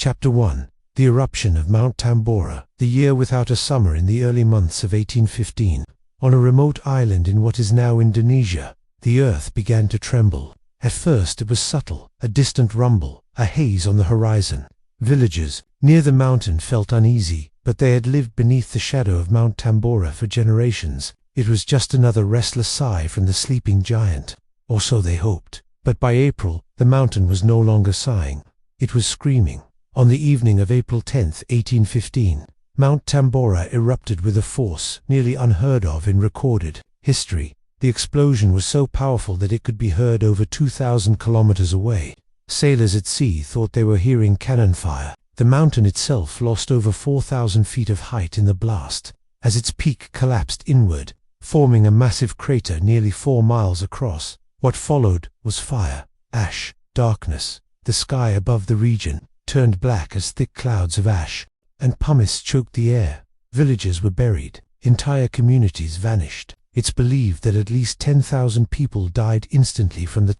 Chapter 1. The Eruption of Mount Tambora. The year without a summer in the early months of 1815. On a remote island in what is now Indonesia, the earth began to tremble. At first it was subtle, a distant rumble, a haze on the horizon. Villagers near the mountain felt uneasy, but they had lived beneath the shadow of Mount Tambora for generations. It was just another restless sigh from the sleeping giant. Or so they hoped. But by April, the mountain was no longer sighing. It was screaming. On the evening of April 10, 1815, Mount Tambora erupted with a force nearly unheard of in recorded history. The explosion was so powerful that it could be heard over 2,000 kilometers away. Sailors at sea thought they were hearing cannon fire. The mountain itself lost over 4,000 feet of height in the blast, as its peak collapsed inward, forming a massive crater nearly 4 miles across. What followed was fire, ash, darkness. The sky above the region turned black as thick clouds of ash, and pumice choked the air. Villages were buried. Entire communities vanished. It's believed that at least 10,000 people died instantly from the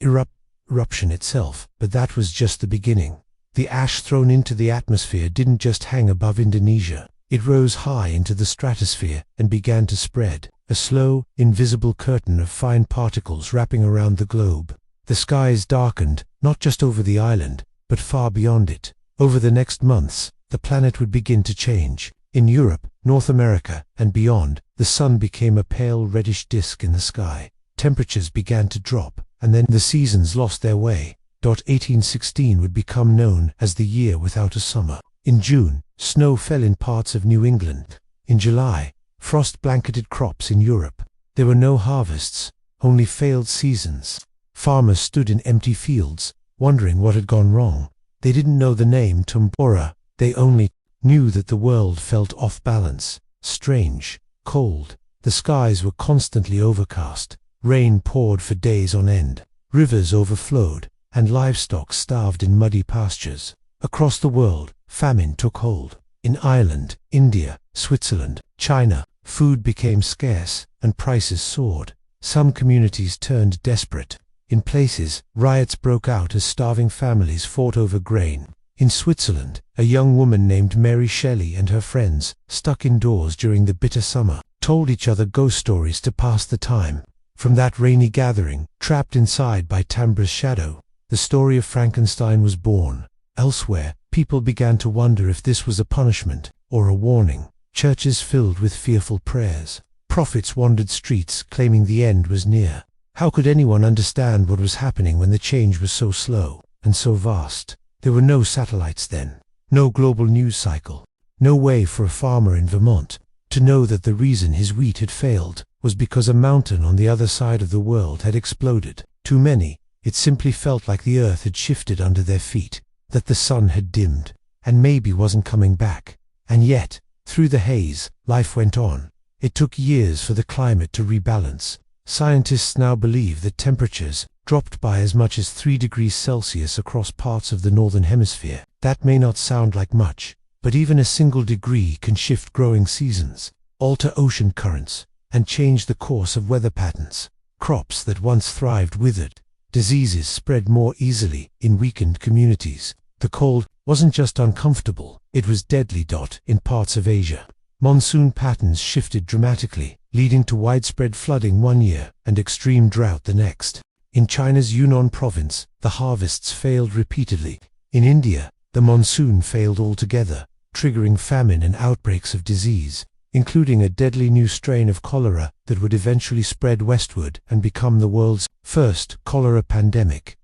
eruption itself, but that was just the beginning. The ash thrown into the atmosphere didn't just hang above Indonesia. It rose high into the stratosphere and began to spread, a slow, invisible curtain of fine particles wrapping around the globe. The skies darkened, not just over the island, but far beyond it. Over the next months, the planet would begin to change. In Europe, North America, and beyond, the sun became a pale reddish disk in the sky. Temperatures began to drop, and then the seasons lost their way. 1816 would become known as the year without a summer. In June, snow fell in parts of New England. In July, frost blanketed crops in Europe. There were no harvests, only failed seasons. Farmers stood in empty fields, wondering what had gone wrong. They didn't know the name Tambora. They only knew that the world felt off balance, strange, cold. The skies were constantly overcast. Rain poured for days on end. Rivers overflowed, and livestock starved in muddy pastures. Across the world, famine took hold. In Ireland, India, Switzerland, China, food became scarce, and prices soared. Some communities turned desperate. In places, riots broke out as starving families fought over grain. In Switzerland, a young woman named Mary Shelley and her friends, stuck indoors during the bitter summer, told each other ghost stories to pass the time. From that rainy gathering, trapped inside by Tambora's shadow, the story of Frankenstein was born. Elsewhere, people began to wonder if this was a punishment or a warning. Churches filled with fearful prayers. Prophets wandered streets claiming the end was near. How could anyone understand what was happening when the change was so slow and so vast? There were no satellites then, no global news cycle, no way for a farmer in Vermont to know that the reason his wheat had failed was because a mountain on the other side of the world had exploded. To many, it simply felt like the earth had shifted under their feet, that the sun had dimmed, and maybe wasn't coming back. And yet, through the haze, life went on. It took years for the climate to rebalance. Scientists now believe that temperatures dropped by as much as 3 degrees Celsius across parts of the northern hemisphere. That may not sound like much, but even a single degree can shift growing seasons, alter ocean currents, and change the course of weather patterns. Crops that once thrived withered. Diseases spread more easily in weakened communities. The cold wasn't just uncomfortable, it was deadly. In parts of Asia, monsoon patterns shifted dramatically, leading to widespread flooding one year and extreme drought the next. In China's Yunnan province, the harvests failed repeatedly. In India, the monsoon failed altogether, triggering famine and outbreaks of disease, including a deadly new strain of cholera that would eventually spread westward and become the world's first cholera pandemic.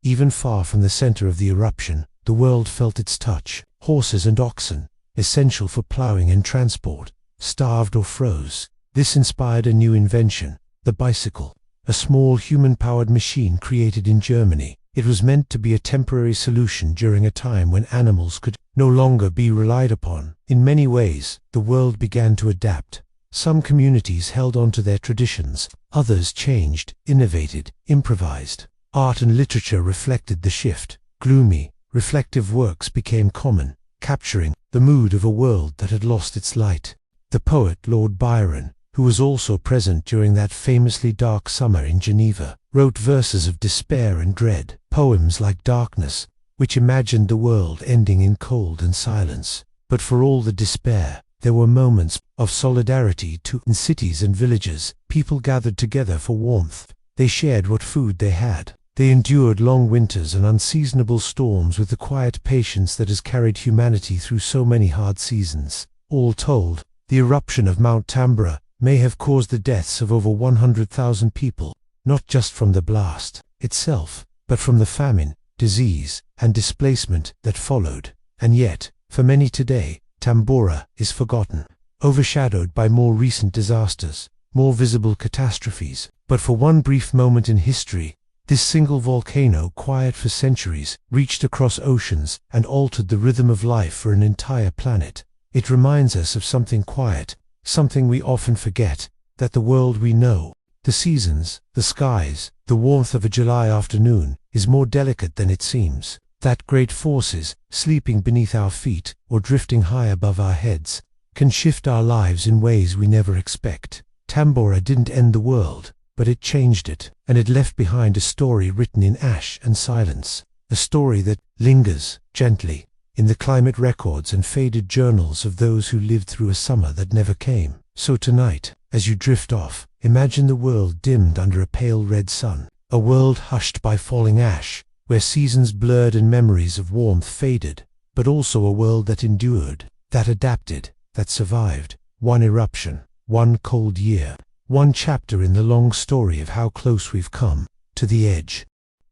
Even far from the center of the eruption, the world felt its touch. Horses and oxen, essential for plowing and transport, starved or froze. This inspired a new invention, the bicycle, a small human-powered machine created in Germany. It was meant to be a temporary solution during a time when animals could no longer be relied upon. In many ways, the world began to adapt. Some communities held on to their traditions, others changed, innovated, improvised. Art and literature reflected the shift. Gloomy, reflective works became common, capturing the mood of a world that had lost its light. The poet Lord Byron, who was also present during that famously dark summer in Geneva, wrote verses of despair and dread. Poems like Darkness which imagined the world ending in cold and silence. But for all the despair, there were moments of solidarity too. In cities and villages, people gathered together for warmth. They shared what food they had. They endured long winters and unseasonable storms with the quiet patience that has carried humanity through so many hard seasons. All told, the eruption of Mount Tambora may have caused the deaths of over 100,000 people, not just from the blast itself, but from the famine, disease, and displacement that followed. And yet, for many today, Tambora is forgotten, overshadowed by more recent disasters, more visible catastrophes. But for one brief moment in history, this single volcano, quiet for centuries, reached across oceans and altered the rhythm of life for an entire planet. It reminds us of something quiet, something we often forget, that the world we know, the seasons, the skies, the warmth of a July afternoon, is more delicate than it seems. That great forces, sleeping beneath our feet or drifting high above our heads, can shift our lives in ways we never expect. Tambora didn't end the world, but it changed it, and it left behind a story written in ash and silence, a story that lingers gently in the climate records and faded journals of those who lived through a summer that never came. So tonight, as you drift off, imagine the world dimmed under a pale red sun, a world hushed by falling ash, where seasons blurred and memories of warmth faded, but also a world that endured, that adapted, that survived. One eruption, one cold year, one chapter in the long story of how close we've come to the edge.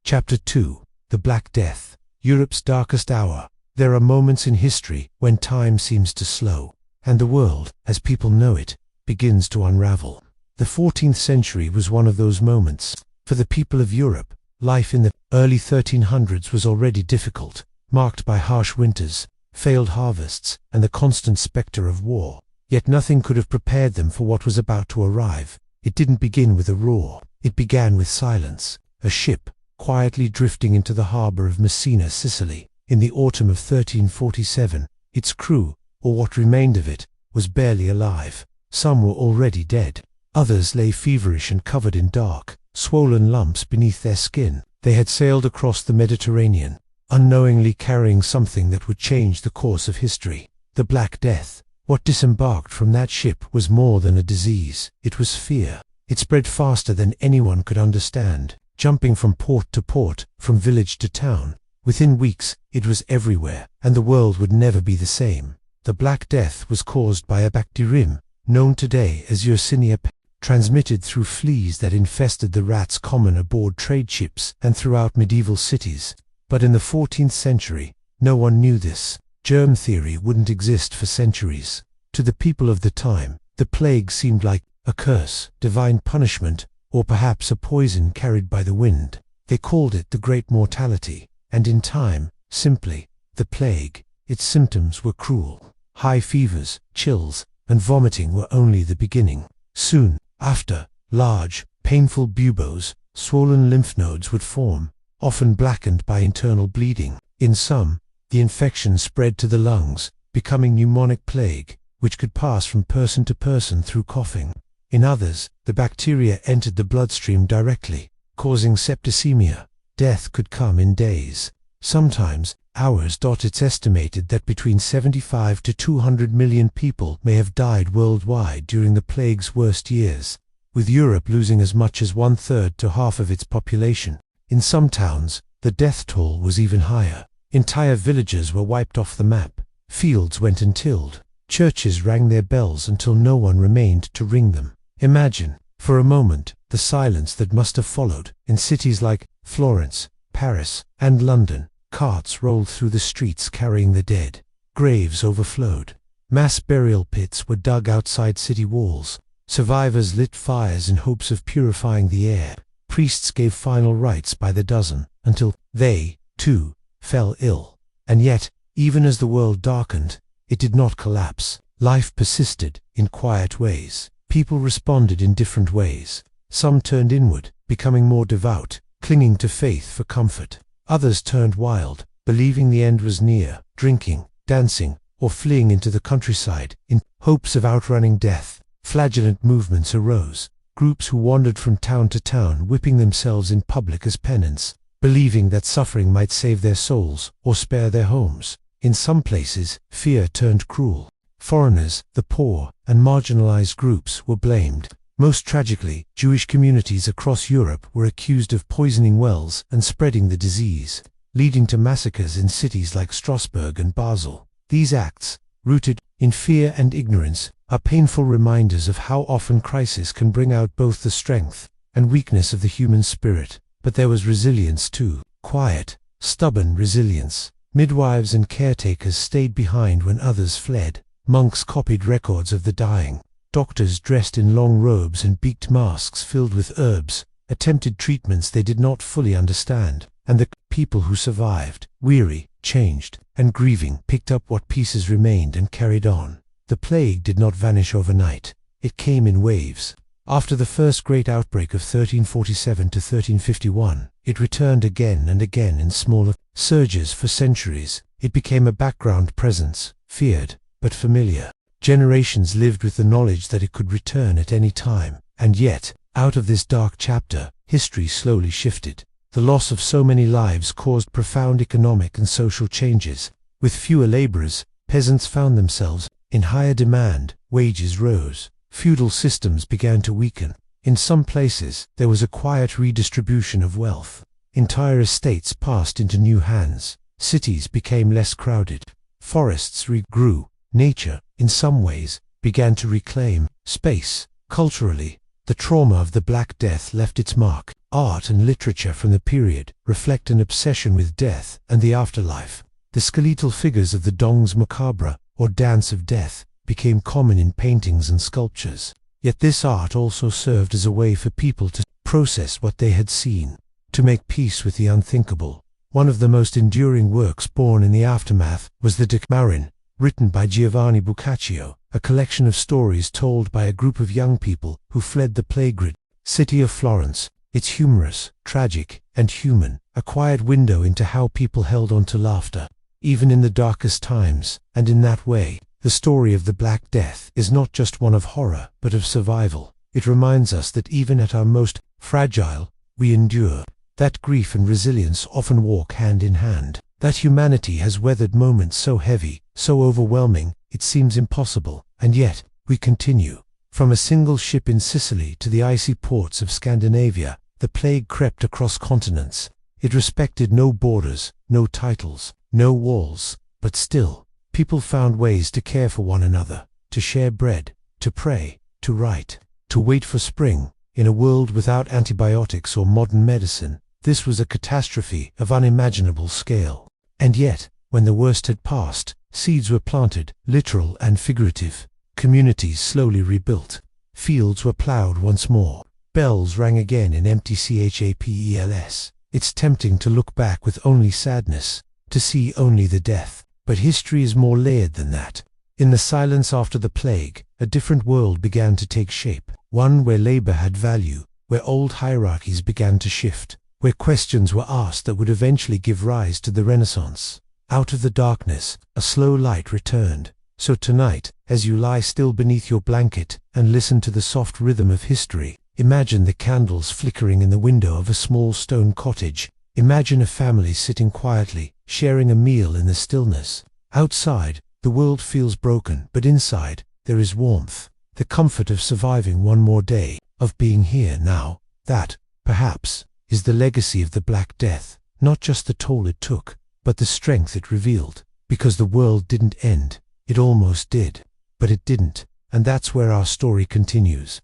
Chapter 2. The Black Death. Europe's darkest hour. There are moments in history when time seems to slow, and the world, as people know it, begins to unravel. The 14th century was one of those moments. For the people of Europe, life in the early 1300s was already difficult, marked by harsh winters, failed harvests, and the constant spectre of war. Yet nothing could have prepared them for what was about to arrive. It didn't begin with a roar. It began with silence. A ship, quietly drifting into the harbor of Messina, Sicily, in the autumn of 1347. Its crew, or what remained of it, was barely alive. Some were already dead. Others lay feverish and covered in dark, swollen lumps beneath their skin. They had sailed across the Mediterranean, unknowingly carrying something that would change the course of history. The Black Death. What disembarked from that ship was more than a disease. It was fear. It spread faster than anyone could understand, jumping from port to port, from village to town. Within weeks, it was everywhere, and the world would never be the same. The Black Death was caused by a bacterium, known today as Yersinia pestis, transmitted through fleas that infested the rats common aboard trade ships and throughout medieval cities. But in the 14th century, no one knew this. Germ theory wouldn't exist for centuries. To the people of the time, the plague seemed like a curse, divine punishment, or perhaps a poison carried by the wind. They called it the Great Mortality, and in time, simply, the plague. Its symptoms were cruel. High fevers, chills, and vomiting were only the beginning. Soon after, large, painful buboes, swollen lymph nodes would form, often blackened by internal bleeding. In some, the infection spread to the lungs, becoming pneumonic plague, which could pass from person to person through coughing. In others, the bacteria entered the bloodstream directly, causing septicemia. Death could come in days, sometimes hours. It's estimated that between 75 to 200 million people may have died worldwide during the plague's worst years, with Europe losing as much as 1/3 to half of its population. In some towns, the death toll was even higher. Entire villages were wiped off the map. Fields went untilled. Churches rang their bells until no one remained to ring them. Imagine, for a moment, the silence that must have followed. In cities like Florence, Paris, and London, carts rolled through the streets carrying the dead. Graves overflowed. Mass burial pits were dug outside city walls. Survivors lit fires in hopes of purifying the air. Priests gave final rites by the dozen, until they, too, fell ill. And yet, even as the world darkened, it did not collapse. Life persisted, in quiet ways. People responded in different ways. Some turned inward, becoming more devout, clinging to faith for comfort. Others turned wild, believing the end was near, drinking, dancing, or fleeing into the countryside, in hopes of outrunning death. Flagellant movements arose, groups who wandered from town to town, whipping themselves in public as penance. believing that suffering might save their souls or spare their homes. In some places, fear turned cruel. Foreigners, the poor, and marginalized groups were blamed. Most tragically, Jewish communities across Europe were accused of poisoning wells and spreading the disease, leading to massacres in cities like Strasbourg and Basel. These acts, rooted in fear and ignorance, are painful reminders of how often crisis can bring out both the strength and weakness of the human spirit. But there was resilience too. Quiet, stubborn resilience. Midwives and caretakers stayed behind when others fled. Monks copied records of the dying. Doctors dressed in long robes and beaked masks filled with herbs attempted treatments they did not fully understand. And the people who survived, weary, changed, and grieving, picked up what pieces remained and carried on. The plague did not vanish overnight. It came in waves. After the first great outbreak of 1347 to 1351, it returned again and again in smaller surges for centuries. It became a background presence, feared, but familiar. Generations lived with the knowledge that it could return at any time. And yet, out of this dark chapter, history slowly shifted. The loss of so many lives caused profound economic and social changes. With fewer laborers, peasants found themselves in higher demand, wages rose. Feudal systems began to weaken. In some places, there was a quiet redistribution of wealth. Entire estates passed into new hands. Cities became less crowded. Forests regrew. Nature, in some ways, began to reclaim space. Culturally, the trauma of the Black Death left its mark. Art and literature from the period reflect an obsession with death and the afterlife. The skeletal figures of the Danse Macabre, or Dance of Death, became common in paintings and sculptures. Yet this art also served as a way for people to process what they had seen, to make peace with the unthinkable. One of the most enduring works born in the aftermath was the Decameron, written by Giovanni Boccaccio, a collection of stories told by a group of young people who fled the plague-ridden city of Florence. It's humorous, tragic, and human, a quiet window into how people held on to laughter, even in the darkest times. And in that way, the story of the Black Death is not just one of horror, but of survival. It reminds us that even at our most fragile, we endure, that grief and resilience often walk hand in hand, that humanity has weathered moments so heavy, so overwhelming, it seems impossible, and yet, we continue. From a single ship in Sicily to the icy ports of Scandinavia, the plague crept across continents. It respected no borders, no titles, no walls, but still, people found ways to care for one another, to share bread, to pray, to write, to wait for spring. In a world without antibiotics or modern medicine, this was a catastrophe of unimaginable scale. And yet, when the worst had passed, seeds were planted, literal and figurative. Communities slowly rebuilt. Fields were plowed once more. Bells rang again in empty chapels. It's tempting to look back with only sadness, to see only the death. But history is more layered than that. In the silence after the plague, a different world began to take shape. One where labor had value, where old hierarchies began to shift, where questions were asked that would eventually give rise to the Renaissance. Out of the darkness, a slow light returned. So tonight, as you lie still beneath your blanket and listen to the soft rhythm of history, imagine the candles flickering in the window of a small stone cottage. Imagine a family sitting quietly, sharing a meal in the stillness. Outside, the world feels broken, but inside, there is warmth. The comfort of surviving one more day, of being here now. That, perhaps, is the legacy of the Black Death. Not just the toll it took, but the strength it revealed. Because the world didn't end. It almost did. But it didn't. And that's where our story continues.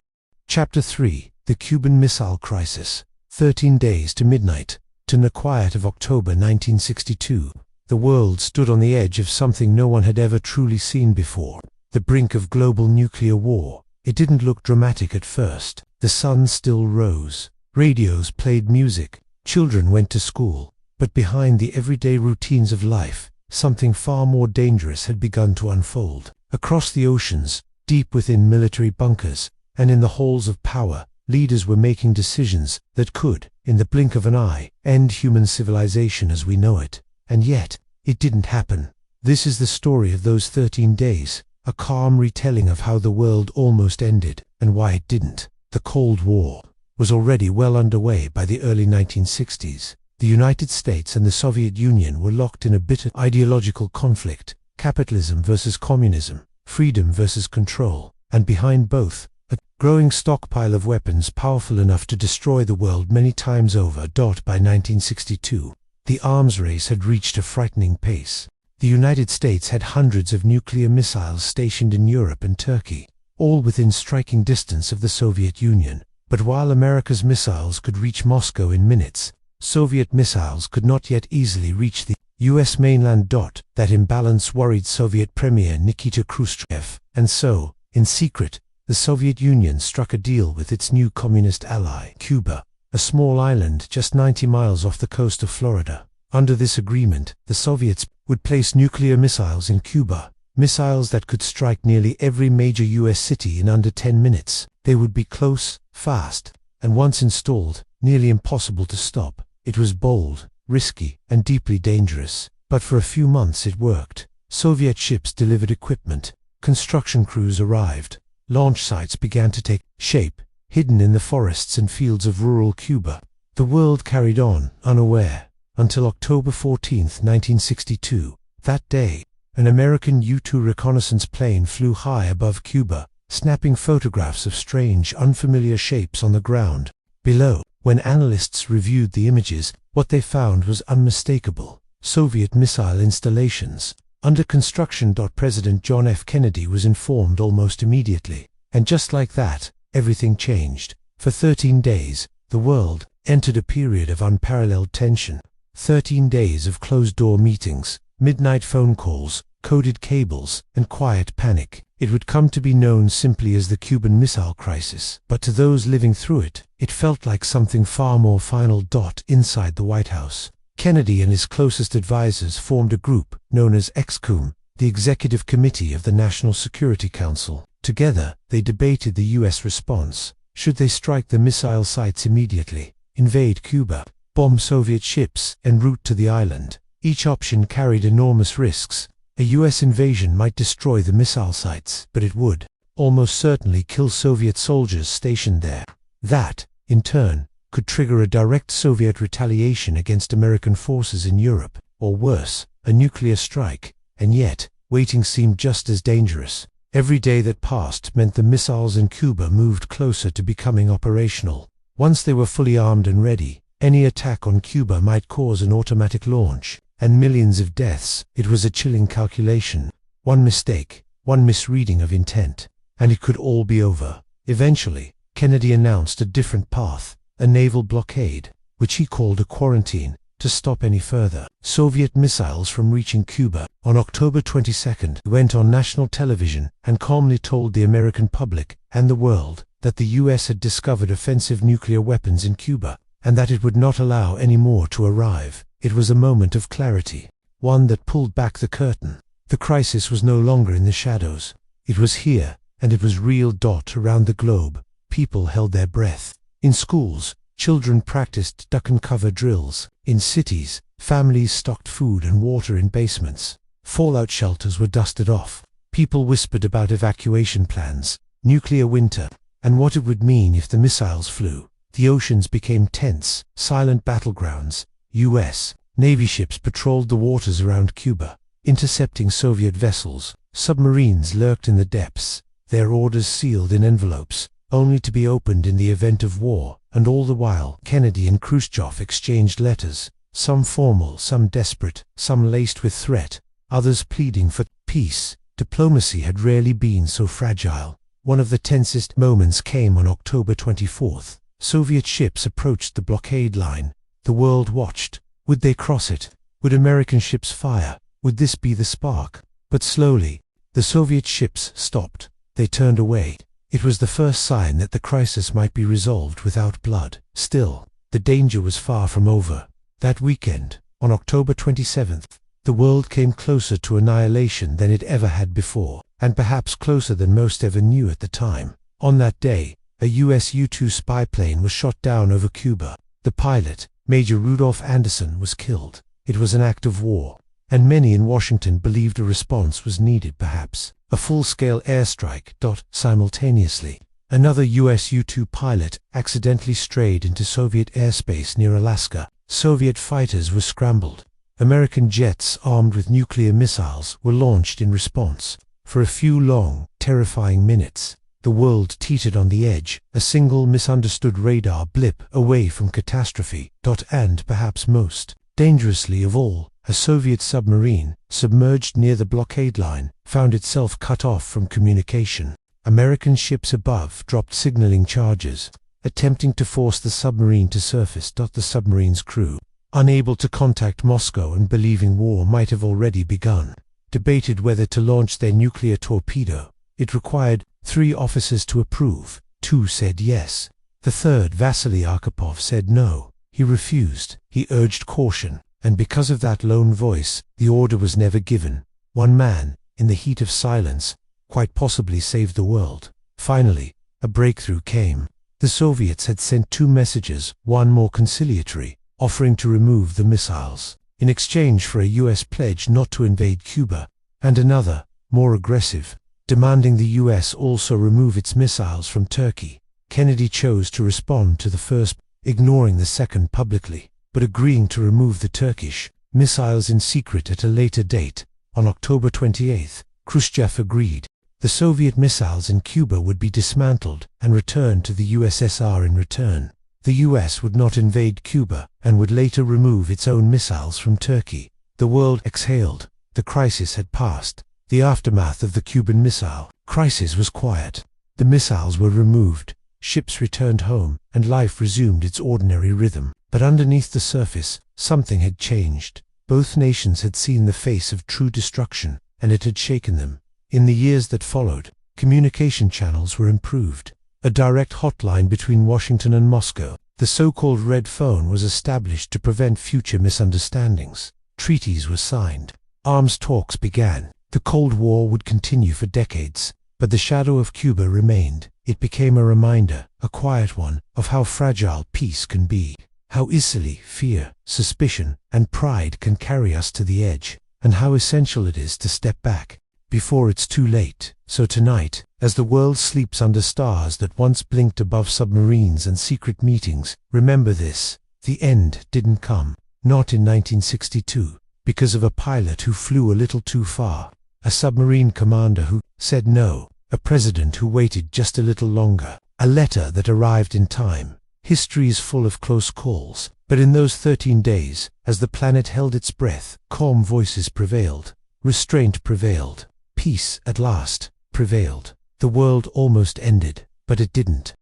Chapter 3. The Cuban Missile Crisis. 13 days to midnight. In the quiet of October 1962, the world stood on the edge of something no one had ever truly seen before. The brink of global nuclear war. It didn't look dramatic at first. The sun still rose. Radios played music. Children went to school. But behind the everyday routines of life, something far more dangerous had begun to unfold. Across the oceans, deep within military bunkers, and in the halls of power, leaders were making decisions that could, in the blink of an eye, end human civilization as we know it. And yet, it didn't happen. This is the story of those 13 days, a calm retelling of how the world almost ended, and why it didn't. The Cold War was already well underway by the early 1960s. The United States and the Soviet Union were locked in a bitter ideological conflict: capitalism versus communism, freedom versus control, and behind both, a growing stockpile of weapons powerful enough to destroy the world many times over. By 1962, the arms race had reached a frightening pace. The United States had hundreds of nuclear missiles stationed in Europe and Turkey, all within striking distance of the Soviet Union. But while America's missiles could reach Moscow in minutes, Soviet missiles could not yet easily reach the U.S. mainland. That imbalance worried Soviet Premier Nikita Khrushchev, and so, in secret, the Soviet Union struck a deal with its new communist ally, Cuba, a small island just 90 miles off the coast of Florida. Under this agreement, the Soviets would place nuclear missiles in Cuba, missiles that could strike nearly every major U.S. city in under 10 minutes. They would be close, fast, and once installed, nearly impossible to stop. It was bold, risky, and deeply dangerous, but for a few months it worked. Soviet ships delivered equipment, construction crews arrived, launch sites began to take shape, hidden in the forests and fields of rural Cuba. The world carried on, unaware, until October 14, 1962. That day, an American U-2 reconnaissance plane flew high above Cuba, snapping photographs of strange, unfamiliar shapes on the ground below. When analysts reviewed the images, what they found was unmistakable: Soviet missile installations under construction. President John F. Kennedy was informed almost immediately, and just like that, everything changed. For 13 days, the world entered a period of unparalleled tension. 13 days of closed-door meetings, midnight phone calls, coded cables, and quiet panic. It would come to be known simply as the Cuban Missile Crisis, but to those living through it, it felt like something far more final. Inside the White House, Kennedy and his closest advisors formed a group known as ExComm, the Executive Committee of the National Security Council. Together, they debated the U.S. response. Should they strike the missile sites immediately, invade Cuba, bomb Soviet ships, en route to the island? Each option carried enormous risks. A U.S. invasion might destroy the missile sites, but it would almost certainly kill Soviet soldiers stationed there. That, in turn, could trigger a direct Soviet retaliation against American forces in Europe, or worse, a nuclear strike. And yet, waiting seemed just as dangerous. Every day that passed meant the missiles in Cuba moved closer to becoming operational. Once they were fully armed and ready, any attack on Cuba might cause an automatic launch, and millions of deaths. It was a chilling calculation. One mistake, one misreading of intent, and it could all be over. Eventually, Kennedy announced a different path: a naval blockade, which he called a quarantine, to stop any further Soviet missiles from reaching Cuba. On October 22nd, he went on national television and calmly told the American public and the world that the U.S. had discovered offensive nuclear weapons in Cuba, and that it would not allow any more to arrive. It was a moment of clarity, one that pulled back the curtain. The crisis was no longer in the shadows. It was here, and it was real. Around the globe, people held their breath. In schools, children practiced duck-and-cover drills. In cities, families stocked food and water in basements. Fallout shelters were dusted off. People whispered about evacuation plans, nuclear winter, and what it would mean if the missiles flew. The oceans became tense, silent battlegrounds. U.S. Navy ships patrolled the waters around Cuba, intercepting Soviet vessels. Submarines lurked in the depths, their orders sealed in envelopes, only to be opened in the event of war. And all the while, Kennedy and Khrushchev exchanged letters, some formal, some desperate, some laced with threat, others pleading for peace. Diplomacy had rarely been so fragile. One of the tensest moments came on October 24th. Soviet ships approached the blockade line. The world watched. Would they cross it? Would American ships fire? Would this be the spark? But slowly, the Soviet ships stopped. They turned away. It was the first sign that the crisis might be resolved without blood. Still, the danger was far from over. That weekend, on October 27th, the world came closer to annihilation than it ever had before, and perhaps closer than most ever knew at the time. On that day, a U.S. U-2 spy plane was shot down over Cuba. The pilot, Major Rudolph Anderson, was killed. It was an act of war, and many in Washington believed a response was needed, perhaps a full-scale airstrike. Simultaneously, another U.S. U-2 pilot accidentally strayed into Soviet airspace near Alaska. Soviet fighters were scrambled. American jets armed with nuclear missiles were launched in response. For a few long, terrifying minutes, the world teetered on the edge, a single misunderstood radar blip away from catastrophe. And perhaps most dangerously of all, a Soviet submarine, submerged near the blockade line, found itself cut off from communication. American ships above dropped signaling charges, attempting to force the submarine to surface. The submarine's crew, unable to contact Moscow and believing war might have already begun, debated whether to launch their nuclear torpedo. It required 3 officers to approve. 2 said yes. The third, Vasily Arkhipov, said no. He refused. He urged caution, and because of that lone voice, the order was never given. One man, in the heat of silence, quite possibly saved the world. Finally, a breakthrough came. The Soviets had sent 2 messages, one more conciliatory, offering to remove the missiles, in exchange for a U.S. pledge not to invade Cuba, and another, more aggressive, demanding the U.S. also remove its missiles from Turkey. Kennedy chose to respond to the first, ignoring the second publicly, but agreeing to remove the Turkish missiles in secret at a later date. On October 28, Khrushchev agreed. The Soviet missiles in Cuba would be dismantled and returned to the USSR in return. The US would not invade Cuba and would later remove its own missiles from Turkey. The world exhaled. The crisis had passed. The aftermath of the Cuban Missile Crisis was quiet. The missiles were removed, ships returned home, and life resumed its ordinary rhythm. But underneath the surface, something had changed. Both nations had seen the face of true destruction, and it had shaken them. In the years that followed, communication channels were improved. A direct hotline between Washington and Moscow, the so-called Red Phone, was established to prevent future misunderstandings. Treaties were signed. Arms talks began. The Cold War would continue for decades, but the shadow of Cuba remained. It became a reminder, a quiet one, of how fragile peace can be, how easily fear, suspicion, and pride can carry us to the edge, and how essential it is to step back before it's too late. So tonight, as the world sleeps under stars that once blinked above submarines and secret meetings, remember this: the end didn't come. Not in 1962, because of a pilot who flew a little too far, a submarine commander who said no, a president who waited just a little longer, a letter that arrived in time. History is full of close calls, but in those 13 days, as the planet held its breath, calm voices prevailed, restraint prevailed, peace at last prevailed. The world almost ended, but it didn't.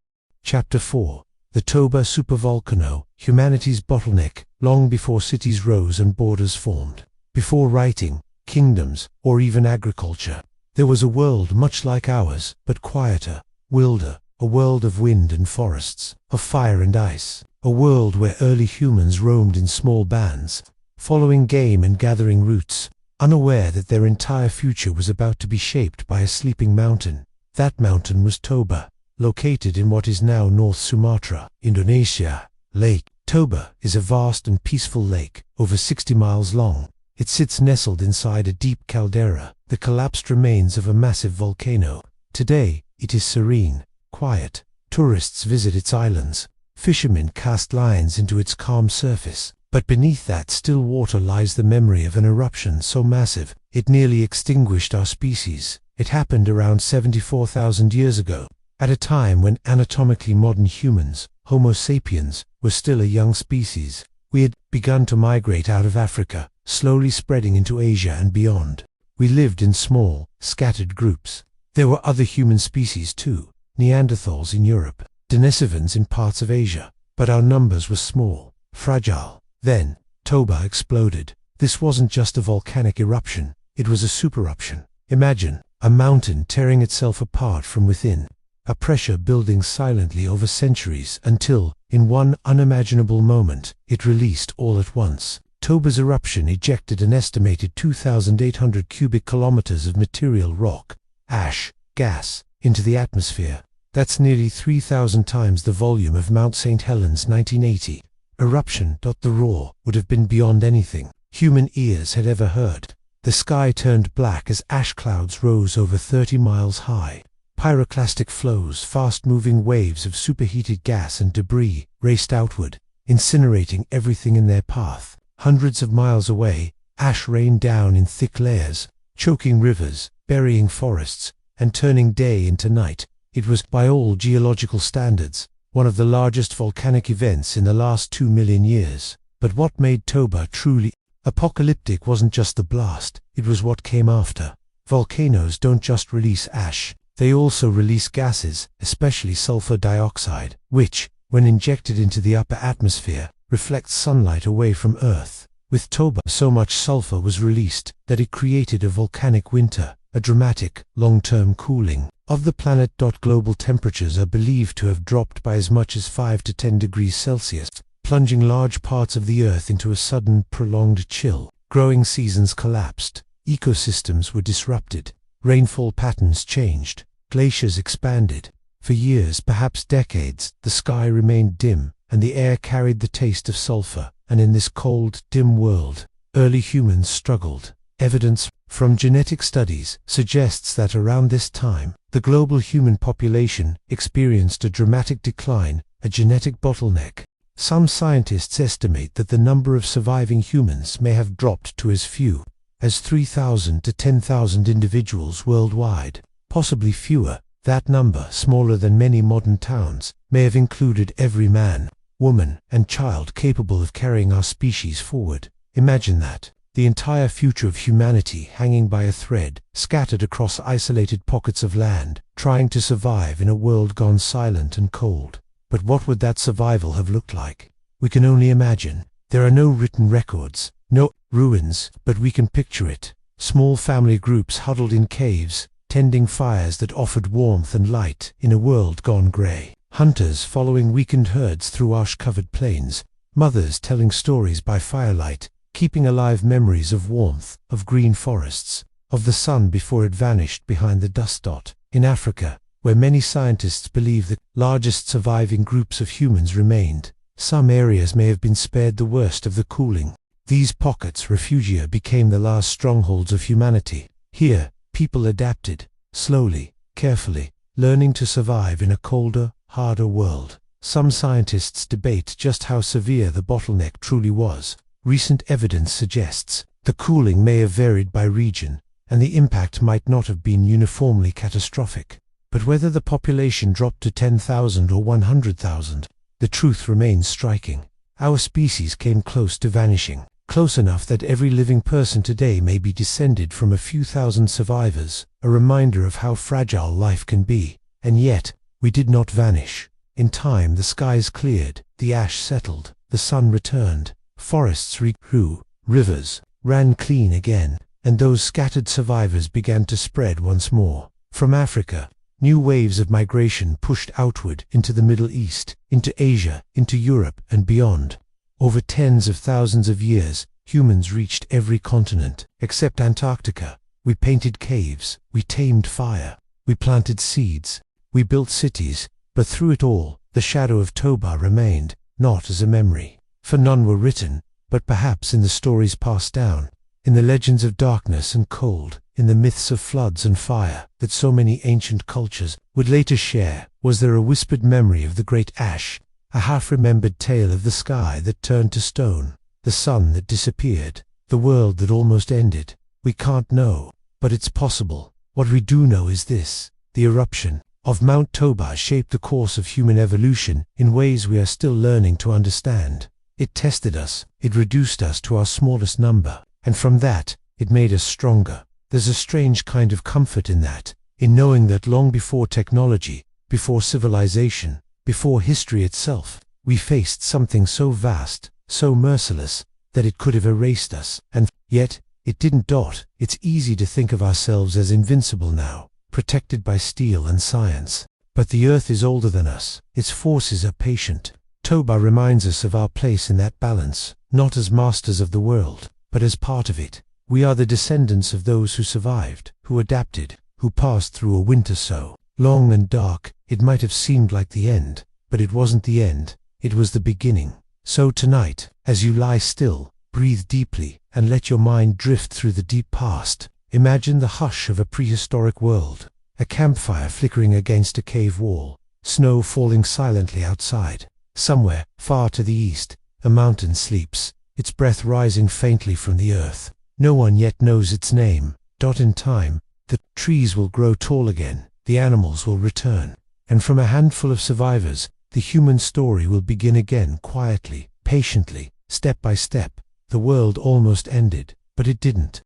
Chapter 4. The Toba supervolcano, humanity's bottleneck, long before cities rose and borders formed. Before writing, kingdoms, or even agriculture, there was a world much like ours, but quieter, wilder, a world of wind and forests, of fire and ice, a world where early humans roamed in small bands, following game and gathering roots, unaware that their entire future was about to be shaped by a sleeping mountain. That mountain was Toba, located in what is now North Sumatra, Indonesia. Lake Toba is a vast and peaceful lake, over 60 miles long. It sits nestled inside a deep caldera, the collapsed remains of a massive volcano. Today, it is serene, quiet. Tourists visit its islands. Fishermen cast lines into its calm surface. But beneath that still water lies the memory of an eruption so massive, it nearly extinguished our species. It happened around 74,000 years ago, at a time when anatomically modern humans, Homo sapiens, were still a young species. We had begun to migrate out of Africa, slowly spreading into Asia and beyond. We lived in small, scattered groups. There were other human species too, Neanderthals in Europe, Denisovans in parts of Asia, but our numbers were small, fragile. Then, Toba exploded. This wasn't just a volcanic eruption, it was a supereruption. Imagine a mountain tearing itself apart from within, a pressure building silently over centuries until, in one unimaginable moment, it released all at once. Toba's eruption ejected an estimated 2,800 cubic kilometers of material rock, ash, gas, into the atmosphere. That's nearly 3,000 times the volume of Mount St. Helens 1980. Eruption. The roar would have been beyond anything human ears had ever heard. The sky turned black as ash clouds rose over 30 miles high. Pyroclastic flows, fast-moving waves of superheated gas and debris, raced outward. incinerating everything in their path. Hundreds of miles away, ash rained down in thick layers, choking rivers, burying forests, and turning day into night. It was, by all geological standards, one of the largest volcanic events in the last 2 million years. But what made Toba truly apocalyptic wasn't just the blast, it was what came after. Volcanoes don't just release ash, they also release gases, especially sulfur dioxide, which, when injected into the upper atmosphere, reflects sunlight away from Earth. With Toba, so much sulfur was released that it created a volcanic winter, a dramatic, long-term cooling of the planet. Global temperatures are believed to have dropped by as much as 5 to 10 degrees Celsius, plunging large parts of the Earth into a sudden, prolonged chill. Growing seasons collapsed, ecosystems were disrupted, rainfall patterns changed, glaciers expanded. For years, perhaps decades, the sky remained dim, and the air carried the taste of sulfur. And in this cold, dim world, early humans struggled. Evidence from genetic studies suggests that around this time, the global human population experienced a dramatic decline, a genetic bottleneck. Some scientists estimate that the number of surviving humans may have dropped to as few as 3,000 to 10,000 individuals worldwide, possibly fewer. That number, smaller than many modern towns, may have included every man, woman, and child capable of carrying our species forward. Imagine that. The entire future of humanity hanging by a thread, scattered across isolated pockets of land, trying to survive in a world gone silent and cold. But what would that survival have looked like? We can only imagine. There are no written records, no ruins, but we can picture it. Small family groups huddled in caves, tending fires that offered warmth and light in a world gone grey. Hunters following weakened herds through ash-covered plains, mothers telling stories by firelight, keeping alive memories of warmth, of green forests, of the sun before it vanished behind the dust dot. In Africa, where many scientists believe the largest surviving groups of humans remained, some areas may have been spared the worst of the cooling. These pockets, refugia, became the last strongholds of humanity. Here, people adapted, slowly, carefully, learning to survive in a colder, harder world. Some scientists debate just how severe the bottleneck truly was. Recent evidence suggests the cooling may have varied by region, and the impact might not have been uniformly catastrophic. But whether the population dropped to 10,000 or 100,000, the truth remains striking. Our species came close to vanishing, close enough that every living person today may be descended from a few thousand survivors, a reminder of how fragile life can be. And yet, we did not vanish. In time, the skies cleared, the ash settled, the sun returned, forests regrew, rivers ran clean again, and those scattered survivors began to spread once more. From Africa, new waves of migration pushed outward into the Middle East, into Asia, into Europe, and beyond. Over tens of thousands of years, humans reached every continent, except Antarctica. We painted caves, we tamed fire, we planted seeds, we built cities, but through it all, the shadow of Toba remained, not as a memory. For none were written, but perhaps in the stories passed down, in the legends of darkness and cold, in the myths of floods and fire that so many ancient cultures would later share. Was there a whispered memory of the great ash, a half-remembered tale of the sky that turned to stone, the sun that disappeared, the world that almost ended? We can't know, but it's possible. What we do know is this: the eruption of Mount Toba shaped the course of human evolution in ways we are still learning to understand. It tested us, it reduced us to our smallest number, and from that, it made us stronger. There's a strange kind of comfort in that, in knowing that long before technology, before civilization, before history itself, we faced something so vast, so merciless, that it could have erased us, and yet, it didn't. It's easy to think of ourselves as invincible now, protected by steel and science. But the Earth is older than us, its forces are patient. Toba reminds us of our place in that balance, not as masters of the world, but as part of it. We are the descendants of those who survived, who adapted, who passed through a winter so long and dark, it might have seemed like the end, but it wasn't the end, it was the beginning. So tonight, as you lie still, breathe deeply, and let your mind drift through the deep past. Imagine the hush of a prehistoric world, a campfire flickering against a cave wall, snow falling silently outside, Somewhere, far to the east, a mountain sleeps, its breath rising faintly from the earth. No one yet knows its name. In time, the trees will grow tall again, the animals will return, and from a handful of survivors, the human story will begin again quietly, patiently, step by step. The world almost ended, but it didn't.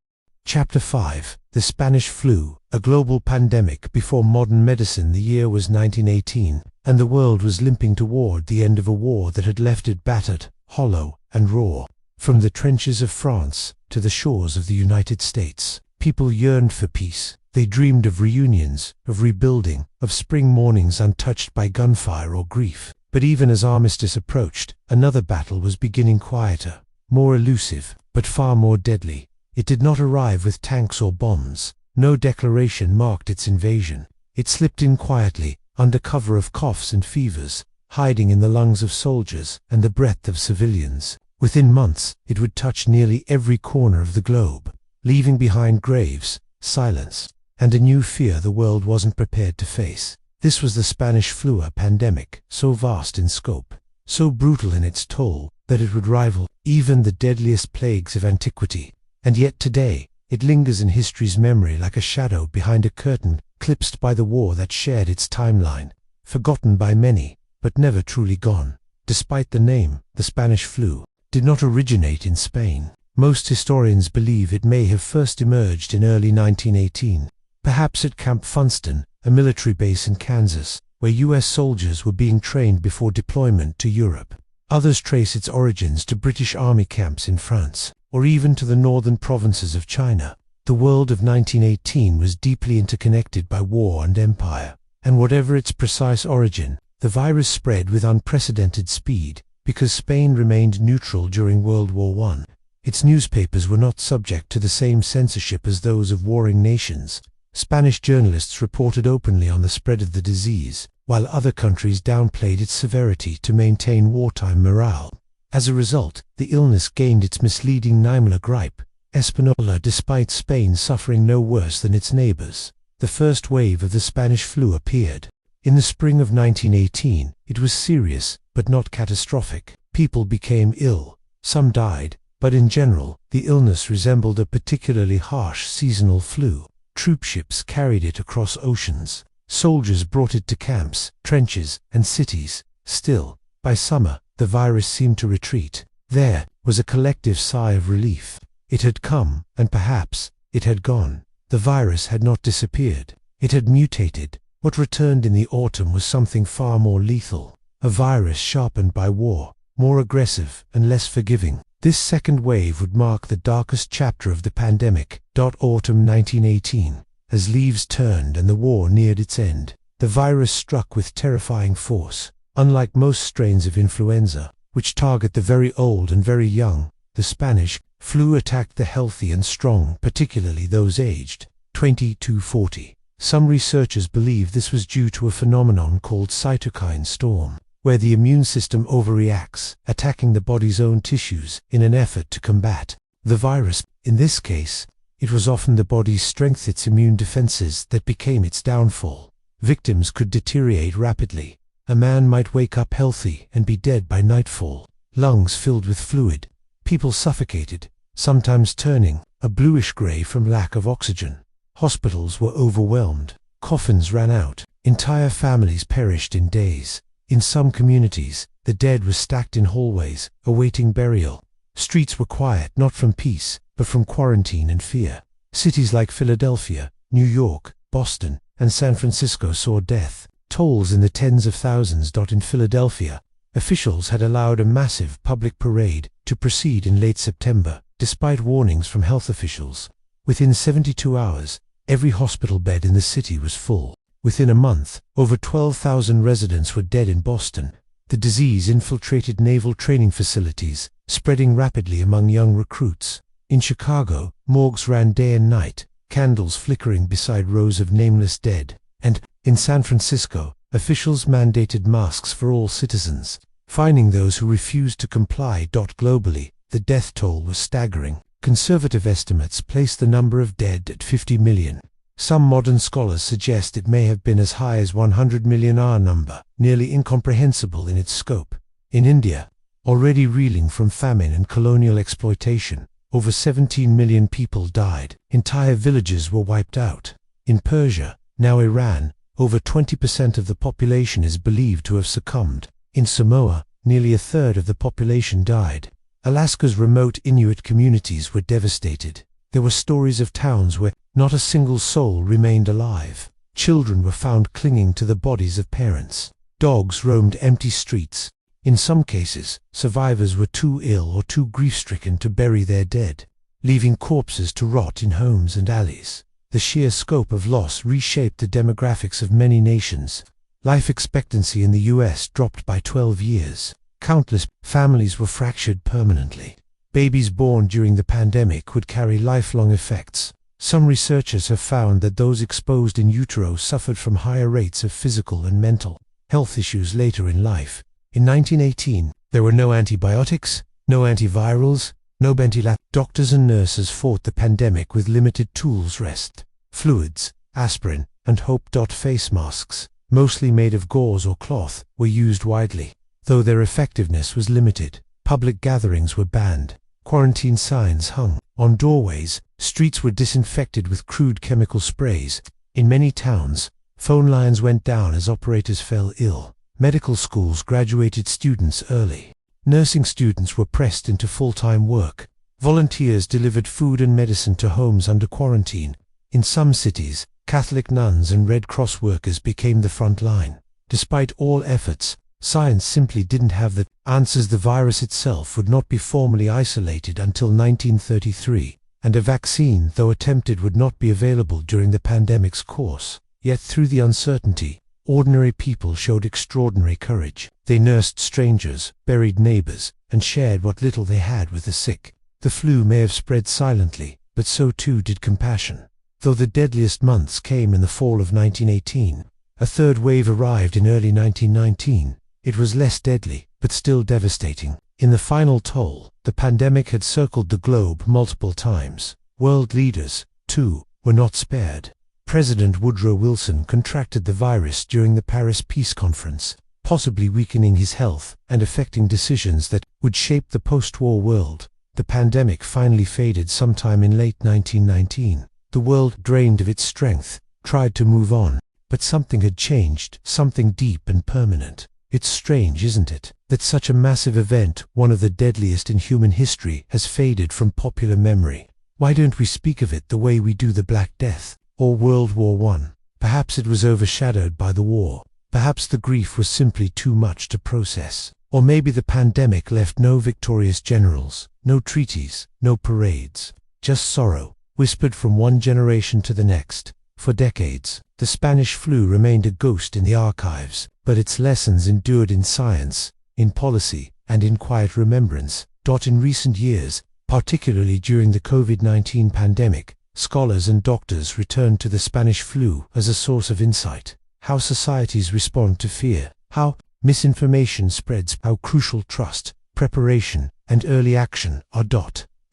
Chapter 5. The Spanish Flu, a global pandemic before modern medicine. The year was 1918, and the world was limping toward the end of a war that had left it battered, hollow, and raw. From the trenches of France to the shores of the United States, people yearned for peace. They dreamed of reunions, of rebuilding, of spring mornings untouched by gunfire or grief. But even as armistice approached, another battle was beginning, quieter, more elusive, but far more deadly. It did not arrive with tanks or bombs. No declaration marked its invasion. It slipped in quietly, under cover of coughs and fevers, hiding in the lungs of soldiers and the breath of civilians. Within months, it would touch nearly every corner of the globe, leaving behind graves, silence, and a new fear the world wasn't prepared to face. This was the Spanish flu, a pandemic so vast in scope, so brutal in its toll, that it would rival even the deadliest plagues of antiquity. And yet today, it lingers in history's memory like a shadow behind a curtain, eclipsed by the war that shared its timeline, forgotten by many, but never truly gone. Despite the name, the Spanish flu did not originate in Spain. Most historians believe it may have first emerged in early 1918, perhaps at Camp Funston, a military base in Kansas, where U.S. soldiers were being trained before deployment to Europe. Others trace its origins to British army camps in France, or even to the northern provinces of China. The world of 1918 was deeply interconnected by war and empire, and whatever its precise origin, the virus spread with unprecedented speed, because Spain remained neutral during World War I. Its newspapers were not subject to the same censorship as those of warring nations. Spanish journalists reported openly on the spread of the disease, while other countries downplayed its severity to maintain wartime morale. As a result, the illness gained its misleading Naimla gripe, Espanola, despite Spain suffering no worse than its neighbors. The first wave of the Spanish flu appeared in the spring of 1918. It was serious, but not catastrophic. People became ill, some died, but in general, the illness resembled a particularly harsh seasonal flu. Troopships carried it across oceans. Soldiers brought it to camps, trenches, and cities. Still, by summer, the virus seemed to retreat. There was a collective sigh of relief. It had come, and perhaps it had gone. The virus had not disappeared. It had mutated. What returned in the autumn was something far more lethal. A virus sharpened by war, more aggressive and less forgiving. This second wave would mark the darkest chapter of the pandemic. Autumn 1918. As leaves turned and the war neared its end, the virus struck with terrifying force. Unlike most strains of influenza, which target the very old and very young, the Spanish flu attacked the healthy and strong, particularly those aged 20 to 40. Some researchers believe this was due to a phenomenon called cytokine storm, where the immune system overreacts, attacking the body's own tissues in an effort to combat the virus. In this case, it was often the body's strength, its immune defenses, that became its downfall. Victims could deteriorate rapidly. A man might wake up healthy and be dead by nightfall, lungs filled with fluid. People suffocated, sometimes turning a bluish-gray from lack of oxygen. Hospitals were overwhelmed. Coffins ran out. Entire families perished in days. In some communities, the dead were stacked in hallways, awaiting burial. Streets were quiet, not from peace, but from quarantine and fear. Cities like Philadelphia, New York, Boston, and San Francisco saw death tolls in the tens of thousands. In Philadelphia, officials had allowed a massive public parade to proceed in late September, despite warnings from health officials. Within 72 hours, every hospital bed in the city was full. Within a month, over 12,000 residents were dead in Boston. The disease infiltrated naval training facilities, spreading rapidly among young recruits. In Chicago, morgues ran day and night, candles flickering beside rows of nameless dead. And in San Francisco, officials mandated masks for all citizens, fining those who refused to comply. Globally, the death toll was staggering. Conservative estimates place the number of dead at 50 million. Some modern scholars suggest it may have been as high as 100 million. Our number, nearly incomprehensible in its scope, In India, already reeling from famine and colonial exploitation, over 17 million people died. Entire villages were wiped out. In Persia, now Iran, over 20% of the population is believed to have succumbed. In Samoa, nearly a third of the population died. Alaska's remote Inuit communities were devastated. There were stories of towns where not a single soul remained alive. Children were found clinging to the bodies of parents. Dogs roamed empty streets. In some cases, survivors were too ill or too grief-stricken to bury their dead, leaving corpses to rot in homes and alleys. The sheer scope of loss reshaped the demographics of many nations. Life expectancy in the US dropped by 12 years. Countless families were fractured permanently. Babies born during the pandemic would carry lifelong effects. Some researchers have found that those exposed in utero suffered from higher rates of physical and mental health issues later in life. In 1918, there were no antibiotics, no antivirals, no ventilators. Doctors and nurses fought the pandemic with limited tools: rest, fluids, aspirin, and hope. Face masks, mostly made of gauze or cloth, were used widely, though their effectiveness was limited. Public gatherings were banned. Quarantine signs hung on doorways. Streets were disinfected with crude chemical sprays. In many towns, phone lines went down as operators fell ill. Medical schools graduated students early. Nursing students were pressed into full-time work. Volunteers delivered food and medicine to homes under quarantine. In some cities, Catholic nuns and Red Cross workers became the front line. Despite all efforts, science simply didn't have the answers. The virus itself would not be formally isolated until 1933, and a vaccine, though attempted, would not be available during the pandemic's course. Yet through the uncertainty, ordinary people showed extraordinary courage. They nursed strangers, buried neighbors, and shared what little they had with the sick. The flu may have spread silently, but so too did compassion. Though the deadliest months came in the fall of 1918, a third wave arrived in early 1919. It was less deadly, but still devastating. In the final toll, the pandemic had circled the globe multiple times. World leaders, too, were not spared. President Woodrow Wilson contracted the virus during the Paris Peace Conference, possibly weakening his health and affecting decisions that would shape the post-war world. The pandemic finally faded sometime in late 1919. The world, drained of its strength, tried to move on, but something had changed, something deep and permanent. It's strange, isn't it, that such a massive event, one of the deadliest in human history, has faded from popular memory. Why don't we speak of it the way we do the Black Death or World War I? Perhaps it was overshadowed by the war. Perhaps the grief was simply too much to process. Or maybe the pandemic left no victorious generals, no treaties, no parades, just sorrow, whispered from one generation to the next. For decades, the Spanish flu remained a ghost in the archives, but its lessons endured in science, in policy, and in quiet remembrance. In recent years, particularly during the COVID-19 pandemic, scholars and doctors returned to the Spanish flu as a source of insight. How societies respond to fear, how misinformation spreads, how crucial trust, preparation, and early action are.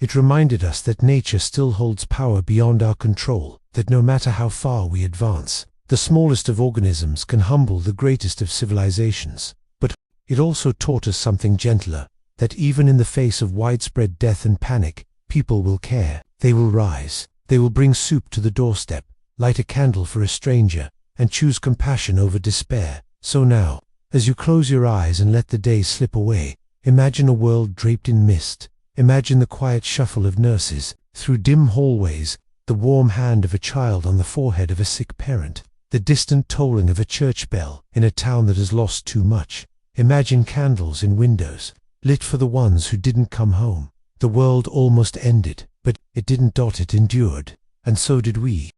It reminded us that nature still holds power beyond our control, that no matter how far we advance, the smallest of organisms can humble the greatest of civilizations. But it also taught us something gentler, that even in the face of widespread death and panic, people will care. They will rise. They will bring soup to the doorstep, light a candle for a stranger, and choose compassion over despair. So now, as you close your eyes and let the day slip away, imagine a world draped in mist. Imagine the quiet shuffle of nurses through dim hallways, the warm hand of a child on the forehead of a sick parent, the distant tolling of a church bell in a town that has lost too much. Imagine candles in windows, lit for the ones who didn't come home. The world almost ended, but it didn't. It endured, and so did we.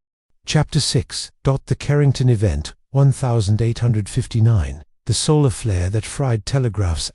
Chapter 6. The Carrington Event, 1859. The solar flare that fried telegraphs.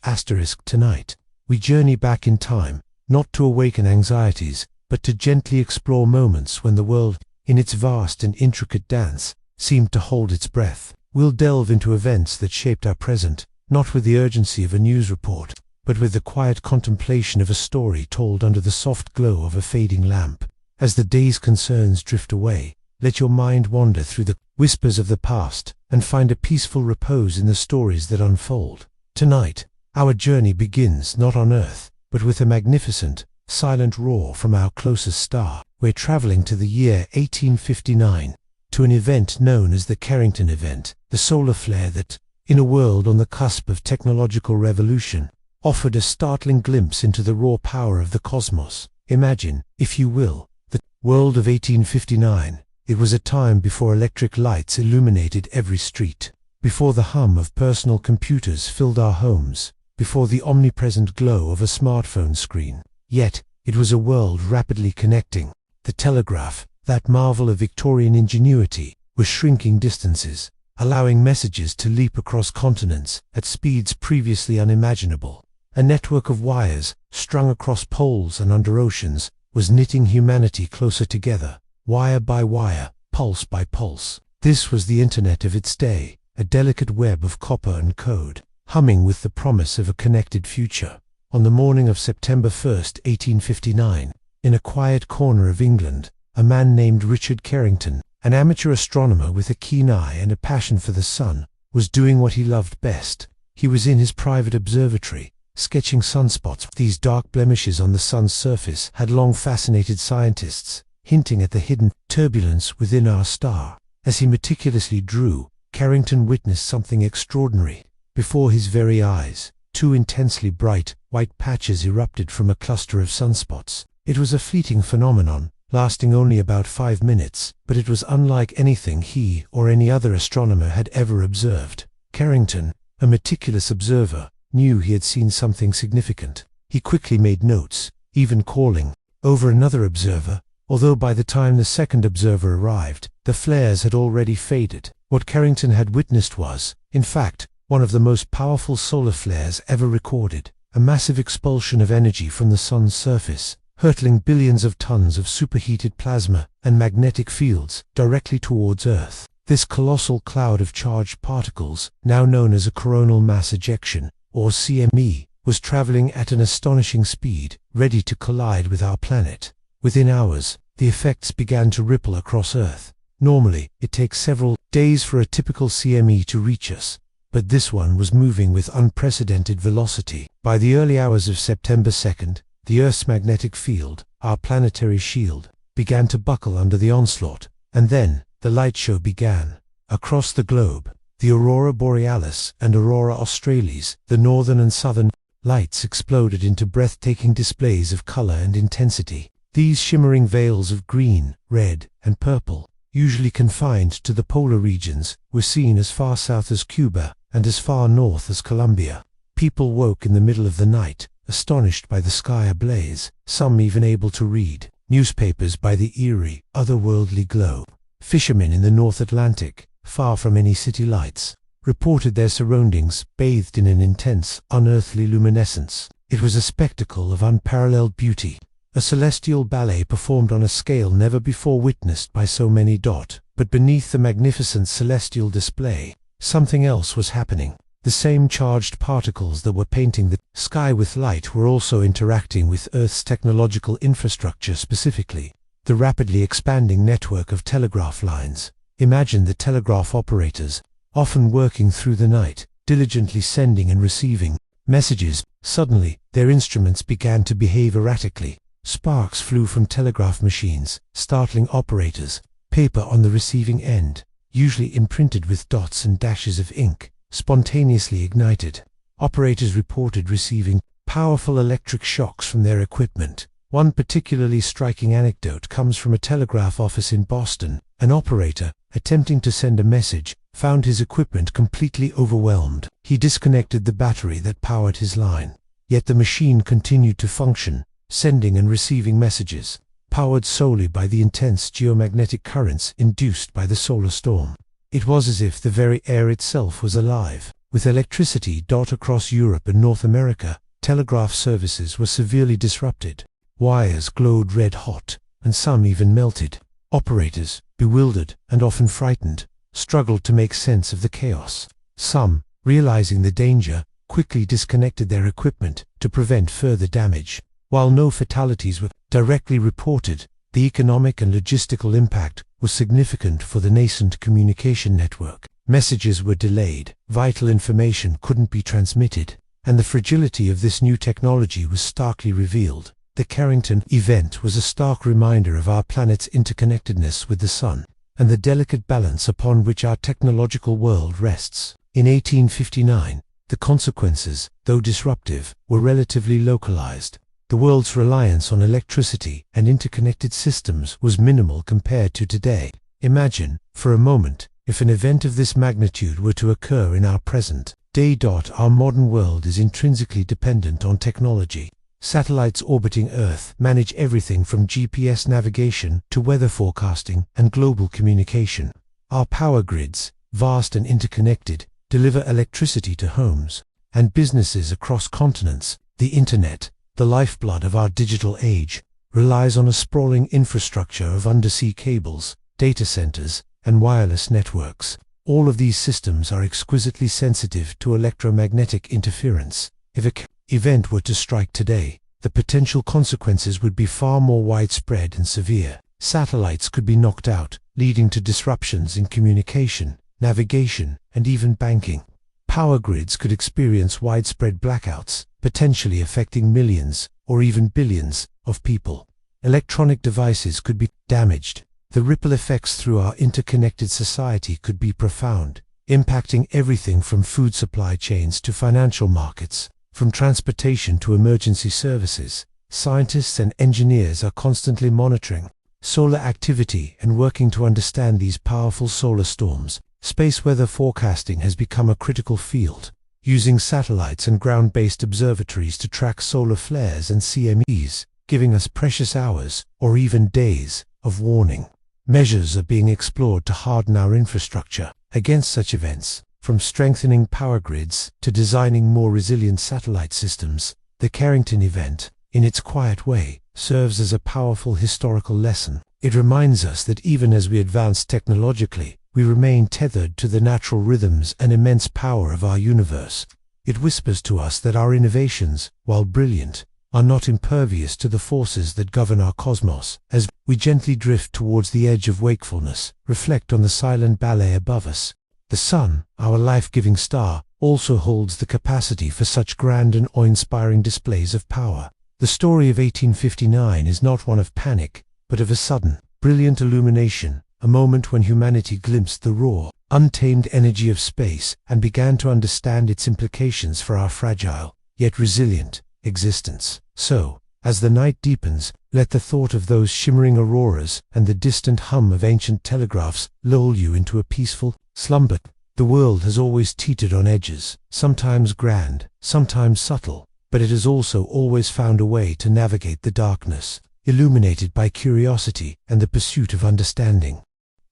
Tonight, we journey back in time, not to awaken anxieties, but to gently explore moments when the world, in its vast and intricate dance, seemed to hold its breath. We'll delve into events that shaped our present, not with the urgency of a news report, but with the quiet contemplation of a story told under the soft glow of a fading lamp. As the day's concerns drift away, let your mind wander through the whispers of the past and find a peaceful repose in the stories that unfold. Tonight, Our journey begins not on Earth, but with a magnificent, silent roar from our closest star. We're traveling to the year 1859, to an event known as the Carrington event, the solar flare that, in a world on the cusp of technological revolution, offered a startling glimpse into the raw power of the cosmos. Imagine, if you will, the world of 1859. It was a time before electric lights illuminated every street, before the hum of personal computers filled our homes, before the omnipresent glow of a smartphone screen. Yet, it was a world rapidly connecting. The telegraph, that marvel of Victorian ingenuity, was shrinking distances, allowing messages to leap across continents at speeds previously unimaginable. A network of wires, strung across poles and under oceans, was knitting humanity closer together, wire by wire, pulse by pulse. This was the internet of its day, a delicate web of copper and code, humming with the promise of a connected future. On the morning of September 1st, 1859, in a quiet corner of England, a man named Richard Carrington, an amateur astronomer with a keen eye and a passion for the sun, was doing what he loved best. He was in his private observatory, sketching sunspots. These dark blemishes on the sun's surface had long fascinated scientists, hinting at the hidden turbulence within our star. As he meticulously drew, Carrington witnessed something extraordinary. Before his very eyes, two intensely bright, white patches erupted from a cluster of sunspots. It was a fleeting phenomenon, lasting only about 5 minutes, but it was unlike anything he or any other astronomer had ever observed. Carrington, a meticulous observer, knew he had seen something significant. He quickly made notes, even calling over another observer, although by the time the second observer arrived, the flares had already faded. What Carrington had witnessed was, in fact, one of the most powerful solar flares ever recorded, a massive expulsion of energy from the sun's surface, hurtling billions of tons of superheated plasma and magnetic fields directly towards Earth. This colossal cloud of charged particles, now known as a coronal mass ejection, or CME, was traveling at an astonishing speed, ready to collide with our planet. Within hours, the effects began to ripple across Earth. Normally, it takes several days for a typical CME to reach us, but this one was moving with unprecedented velocity. By the early hours of September 2nd, the Earth's magnetic field, our planetary shield, began to buckle under the onslaught, and then, the light show began. Across the globe, the aurora borealis and aurora australis, the northern and southern lights exploded into breathtaking displays of color and intensity. These shimmering veils of green, red, and purple, usually confined to the polar regions, were seen as far south as Cuba and as far north as Colombia. People woke in the middle of the night, astonished by the sky ablaze, some even able to read newspapers by the eerie, otherworldly glow. Fishermen in the North Atlantic, far from any city lights, reported their surroundings bathed in an intense, unearthly luminescence. It was a spectacle of unparalleled beauty, a celestial ballet performed on a scale never before witnessed by so many. But beneath the magnificent celestial display, something else was happening. The same charged particles that were painting the sky with light were also interacting with Earth's technological infrastructure, specifically the rapidly expanding network of telegraph lines. Imagine the telegraph operators, often working through the night, diligently sending and receiving messages. Suddenly, their instruments began to behave erratically. Sparks flew from telegraph machines, startling operators. Paper on the receiving end, usually imprinted with dots and dashes of ink, spontaneously ignited. Operators reported receiving powerful electric shocks from their equipment. One particularly striking anecdote comes from a telegraph office in Boston. An operator, attempting to send a message, found his equipment completely overwhelmed. He disconnected the battery that powered his line. Yet the machine continued to function, sending and receiving messages, powered solely by the intense geomagnetic currents induced by the solar storm. It was as if the very air itself was alive. With electricity across Europe and North America, telegraph services were severely disrupted. Wires glowed red hot, and some even melted. Operators, bewildered and often frightened, struggled to make sense of the chaos. Some, realizing the danger, quickly disconnected their equipment to prevent further damage. While no fatalities were directly reported, the economic and logistical impact was significant for the nascent communication network. Messages were delayed, vital information couldn't be transmitted, and the fragility of this new technology was starkly revealed. The Carrington event was a stark reminder of our planet's interconnectedness with the Sun, and the delicate balance upon which our technological world rests. In 1859, the consequences, though disruptive, were relatively localized. The world's reliance on electricity and interconnected systems was minimal compared to today. Imagine, for a moment, if an event of this magnitude were to occur in our present day. Our modern world is intrinsically dependent on technology. Satellites orbiting Earth manage everything from GPS navigation to weather forecasting and global communication. Our power grids, vast and interconnected, deliver electricity to homes and businesses across continents. The Internet, the lifeblood of our digital age, relies on a sprawling infrastructure of undersea cables, data centers, and wireless networks. All of these systems are exquisitely sensitive to electromagnetic interference. If an event were to strike today, the potential consequences would be far more widespread and severe. Satellites could be knocked out, leading to disruptions in communication, navigation, and even banking. Power grids could experience widespread blackouts, potentially affecting millions, or even billions, of people. Electronic devices could be damaged. The ripple effects through our interconnected society could be profound, impacting everything from food supply chains to financial markets, from transportation to emergency services. Scientists and engineers are constantly monitoring solar activity and working to understand these powerful solar storms. Space weather forecasting has become a critical field, using satellites and ground-based observatories to track solar flares and CMEs, giving us precious hours, or even days, of warning. Measures are being explored to harden our infrastructure against such events, from strengthening power grids to designing more resilient satellite systems. The Carrington event, in its quiet way, serves as a powerful historical lesson. It reminds us that even as we advance technologically, we remain tethered to the natural rhythms and immense power of our universe. It whispers to us that our innovations, while brilliant, are not impervious to the forces that govern our cosmos. As we gently drift towards the edge of wakefulness, reflect on the silent ballet above us. The Sun, our life-giving star, also holds the capacity for such grand and awe-inspiring displays of power. The story of 1859 is not one of panic, but of a sudden, brilliant illumination, a moment when humanity glimpsed the raw, untamed energy of space and began to understand its implications for our fragile, yet resilient, existence. So, as the night deepens, let the thought of those shimmering auroras and the distant hum of ancient telegraphs lull you into a peaceful slumber. The world has always teetered on edges, sometimes grand, sometimes subtle, but it has also always found a way to navigate the darkness, illuminated by curiosity and the pursuit of understanding.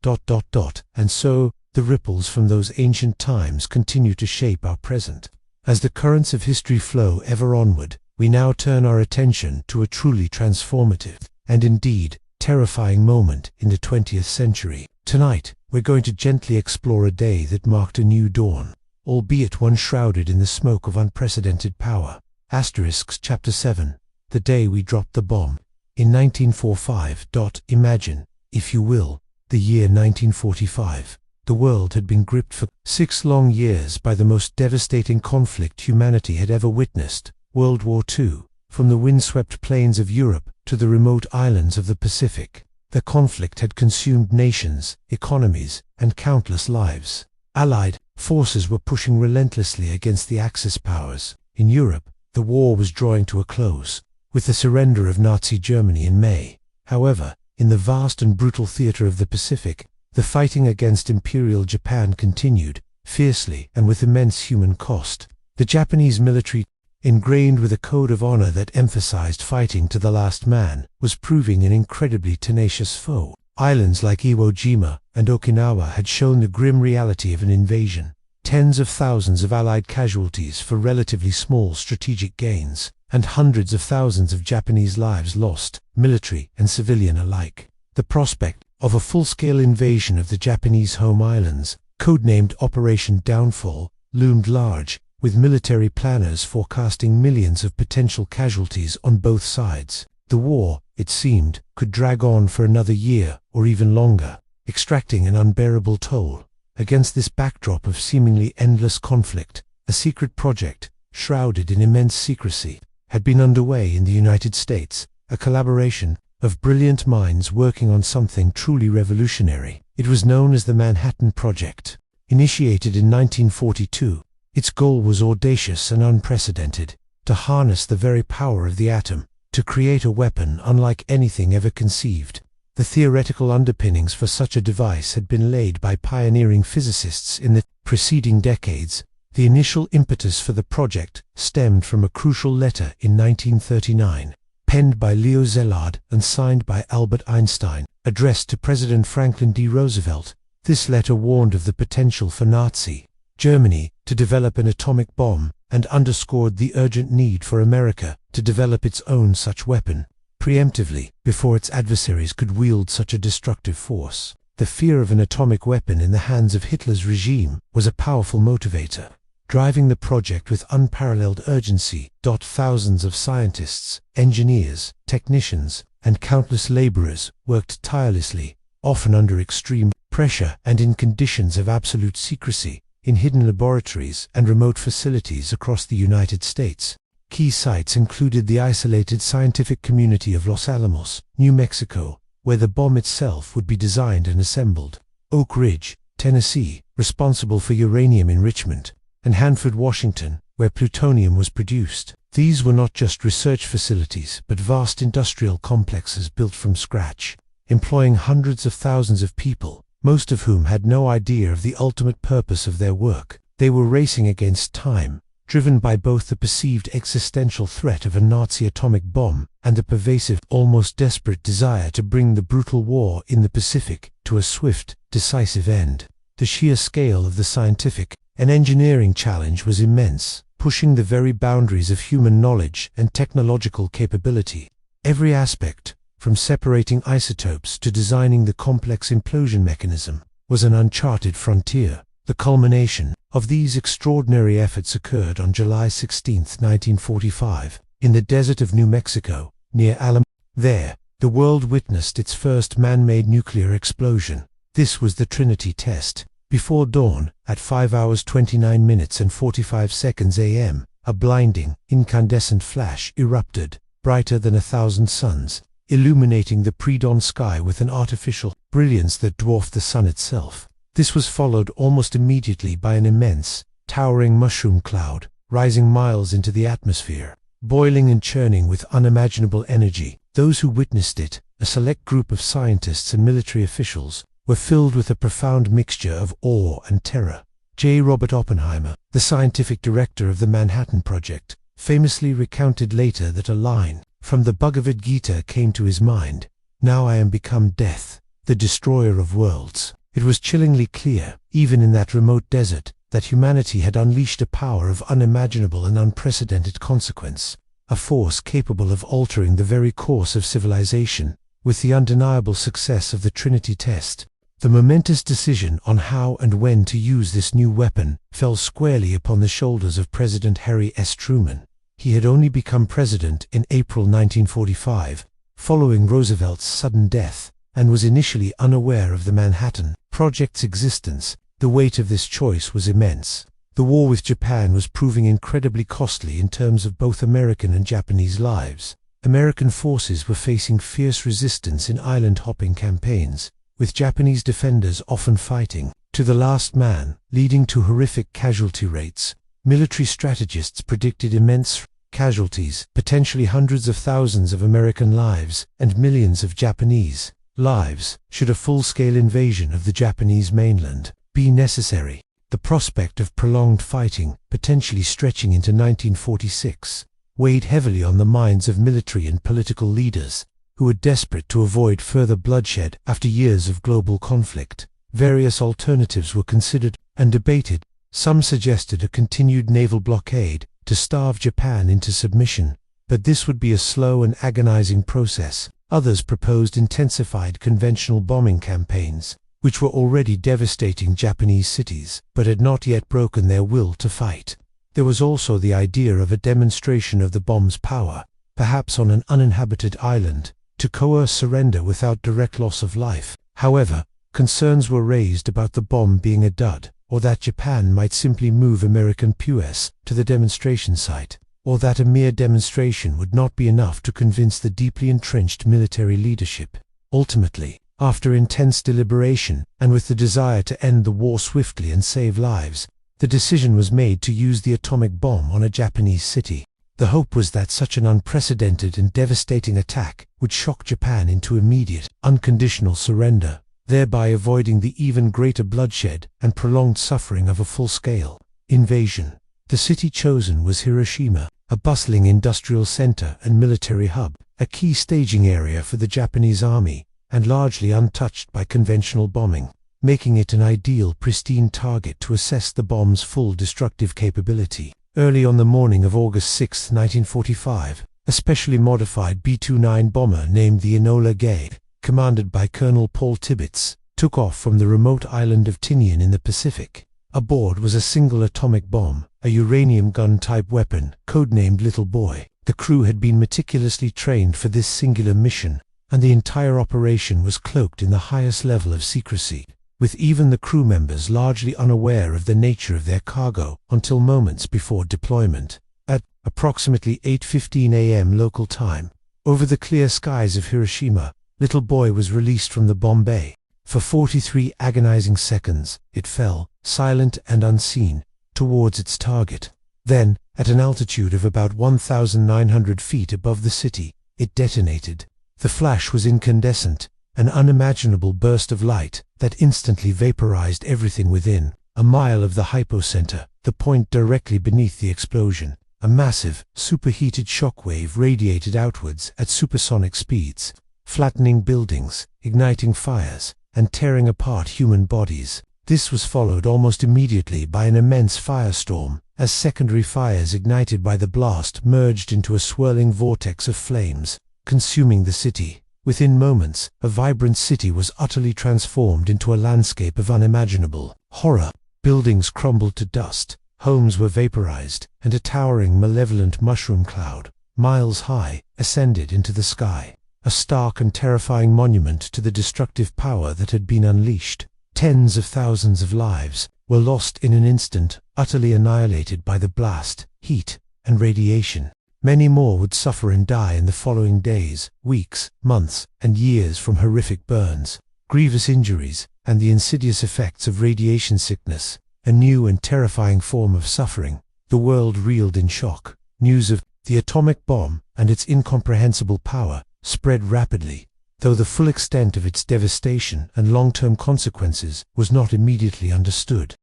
And so, the ripples from those ancient times continue to shape our present. As the currents of history flow ever onward, we now turn our attention to a truly transformative, and indeed, terrifying moment in the 20th century. Tonight, we're going to gently explore a day that marked a new dawn, albeit one shrouded in the smoke of unprecedented power. Chapter 7. The day we dropped the bomb. In 1945. Imagine, if you will, the year 1945. The world had been gripped for 6 long years by the most devastating conflict humanity had ever witnessed, World War II. From the windswept plains of Europe to the remote islands of the Pacific, the conflict had consumed nations, economies, and countless lives. Allied forces were pushing relentlessly against the Axis powers. In Europe, the war was drawing to a close, with the surrender of Nazi Germany in May. However, in the vast and brutal theater of the Pacific, the fighting against Imperial Japan continued, fiercely and with immense human cost. The Japanese military, ingrained with a code of honor that emphasized fighting to the last man, was proving an incredibly tenacious foe. Islands like Iwo Jima and Okinawa had shown the grim reality of an invasion. Tens of thousands of Allied casualties for relatively small strategic gains, and hundreds of thousands of Japanese lives lost, military and civilian alike. The prospect of a full-scale invasion of the Japanese home islands, codenamed Operation Downfall, loomed large, with military planners forecasting millions of potential casualties on both sides. The war, it seemed, could drag on for another year or even longer, extracting an unbearable toll. Against this backdrop of seemingly endless conflict, a secret project, shrouded in immense secrecy, had been underway in the United States, a collaboration of brilliant minds working on something truly revolutionary. It was known as the Manhattan Project. Initiated in 1942, its goal was audacious and unprecedented: to harness the very power of the atom, to create a weapon unlike anything ever conceived. The theoretical underpinnings for such a device had been laid by pioneering physicists in the preceding decades. The initial impetus for the project stemmed from a crucial letter in 1939, penned by Leo Szilard and signed by Albert Einstein, addressed to President Franklin D. Roosevelt. This letter warned of the potential for Nazi Germany to develop an atomic bomb and underscored the urgent need for America to develop its own such weapon preemptively before its adversaries could wield such a destructive force. The fear of an atomic weapon in the hands of Hitler's regime was a powerful motivator, driving the project with unparalleled urgency. Thousands of scientists, engineers, technicians, and countless laborers worked tirelessly, often under extreme pressure and in conditions of absolute secrecy, in hidden laboratories and remote facilities across the United States. Key sites included the isolated scientific community of Los Alamos, New Mexico, where the bomb itself would be designed and assembled; Oak Ridge, Tennessee, responsible for uranium enrichment; and Hanford, Washington, where plutonium was produced. These were not just research facilities, but vast industrial complexes built from scratch, employing hundreds of thousands of people, most of whom had no idea of the ultimate purpose of their work. They were racing against time, driven by both the perceived existential threat of a Nazi atomic bomb and the pervasive, almost desperate desire to bring the brutal war in the Pacific to a swift, decisive end. The sheer scale of the scientific and engineering challenge was immense, pushing the very boundaries of human knowledge and technological capability. Every aspect, from separating isotopes to designing the complex implosion mechanism, was an uncharted frontier. The culmination of these extraordinary efforts occurred on July 16, 1945, in the desert of New Mexico, near Alamo. There, the world witnessed its first man-made nuclear explosion. This was the Trinity test. Before dawn, at 5 hours 29 minutes and 45 seconds a.m., a blinding, incandescent flash erupted, brighter than 1,000 suns, illuminating the pre-dawn sky with an artificial brilliance that dwarfed the sun itself. This was followed almost immediately by an immense, towering mushroom cloud, rising miles into the atmosphere, boiling and churning with unimaginable energy. Those who witnessed it, a select group of scientists and military officials, were filled with a profound mixture of awe and terror. J. Robert Oppenheimer, the scientific director of the Manhattan Project, famously recounted later that a line from the Bhagavad Gita came to his mind: "Now I am become death, the destroyer of worlds." It was chillingly clear, even in that remote desert, that humanity had unleashed a power of unimaginable and unprecedented consequence, a force capable of altering the very course of civilization. With the undeniable success of the Trinity test, the momentous decision on how and when to use this new weapon fell squarely upon the shoulders of President Harry S. Truman. He had only become president in April 1945, following Roosevelt's sudden death, and was initially unaware of the Manhattan Project's existence. The weight of this choice was immense. The war with Japan was proving incredibly costly in terms of both American and Japanese lives. American forces were facing fierce resistance in island-hopping campaigns, with Japanese defenders often fighting to the last man, leading to horrific casualty rates. Military strategists predicted immense casualties, potentially hundreds of thousands of American lives and millions of Japanese lives, should a full-scale invasion of the Japanese mainland be necessary. The prospect of prolonged fighting, potentially stretching into 1946, weighed heavily on the minds of military and political leaders, who were desperate to avoid further bloodshed after years of global conflict. Various alternatives were considered and debated. Some suggested a continued naval blockade to starve Japan into submission, but this would be a slow and agonizing process. Others proposed intensified conventional bombing campaigns, which were already devastating Japanese cities, but had not yet broken their will to fight. There was also the idea of a demonstration of the bomb's power, perhaps on an uninhabited island, to coerce surrender without direct loss of life. However, concerns were raised about the bomb being a dud, or that Japan might simply move American PUS to the demonstration site, or that a mere demonstration would not be enough to convince the deeply entrenched military leadership. Ultimately, after intense deliberation, and with the desire to end the war swiftly and save lives, the decision was made to use the atomic bomb on a Japanese city. The hope was that such an unprecedented and devastating attack would shock Japan into immediate, unconditional surrender, thereby avoiding the even greater bloodshed and prolonged suffering of a full-scale invasion. The city chosen was Hiroshima, a bustling industrial center and military hub, a key staging area for the Japanese army, and largely untouched by conventional bombing, making it an ideal, pristine target to assess the bomb's full destructive capability. Early on the morning of August 6, 1945, a specially modified B-29 bomber named the Enola Gay, commanded by Colonel Paul Tibbets, took off from the remote island of Tinian in the Pacific. Aboard was a single atomic bomb, a uranium gun-type weapon, codenamed Little Boy. The crew had been meticulously trained for this singular mission, and the entire operation was cloaked in the highest level of secrecy, with even the crew members largely unaware of the nature of their cargo until moments before deployment. At approximately 8:15 a.m. local time, over the clear skies of Hiroshima, Little Boy was released from the bomb bay. For 43 agonizing seconds, it fell, silent and unseen, towards its target. Then, at an altitude of about 1,900 feet above the city, it detonated. The flash was incandescent, an unimaginable burst of light that instantly vaporized everything within. A mile of the hypocenter, the point directly beneath the explosion, a massive, superheated shockwave radiated outwards at supersonic speeds, flattening buildings, igniting fires, and tearing apart human bodies. This was followed almost immediately by an immense firestorm, as secondary fires ignited by the blast merged into a swirling vortex of flames, consuming the city. Within moments, a vibrant city was utterly transformed into a landscape of unimaginable horror. Buildings crumbled to dust, homes were vaporized, and a towering, malevolent mushroom cloud, miles high, ascended into the sky, a stark and terrifying monument to the destructive power that had been unleashed. Tens of thousands of lives were lost in an instant, utterly annihilated by the blast, heat, and radiation. Many more would suffer and die in the following days, weeks, months, and years from horrific burns, grievous injuries, and the insidious effects of radiation sickness, a new and terrifying form of suffering. The world reeled in shock. News of the atomic bomb and its incomprehensible power spread rapidly, though the full extent of its devastation and long-term consequences was not immediately understood.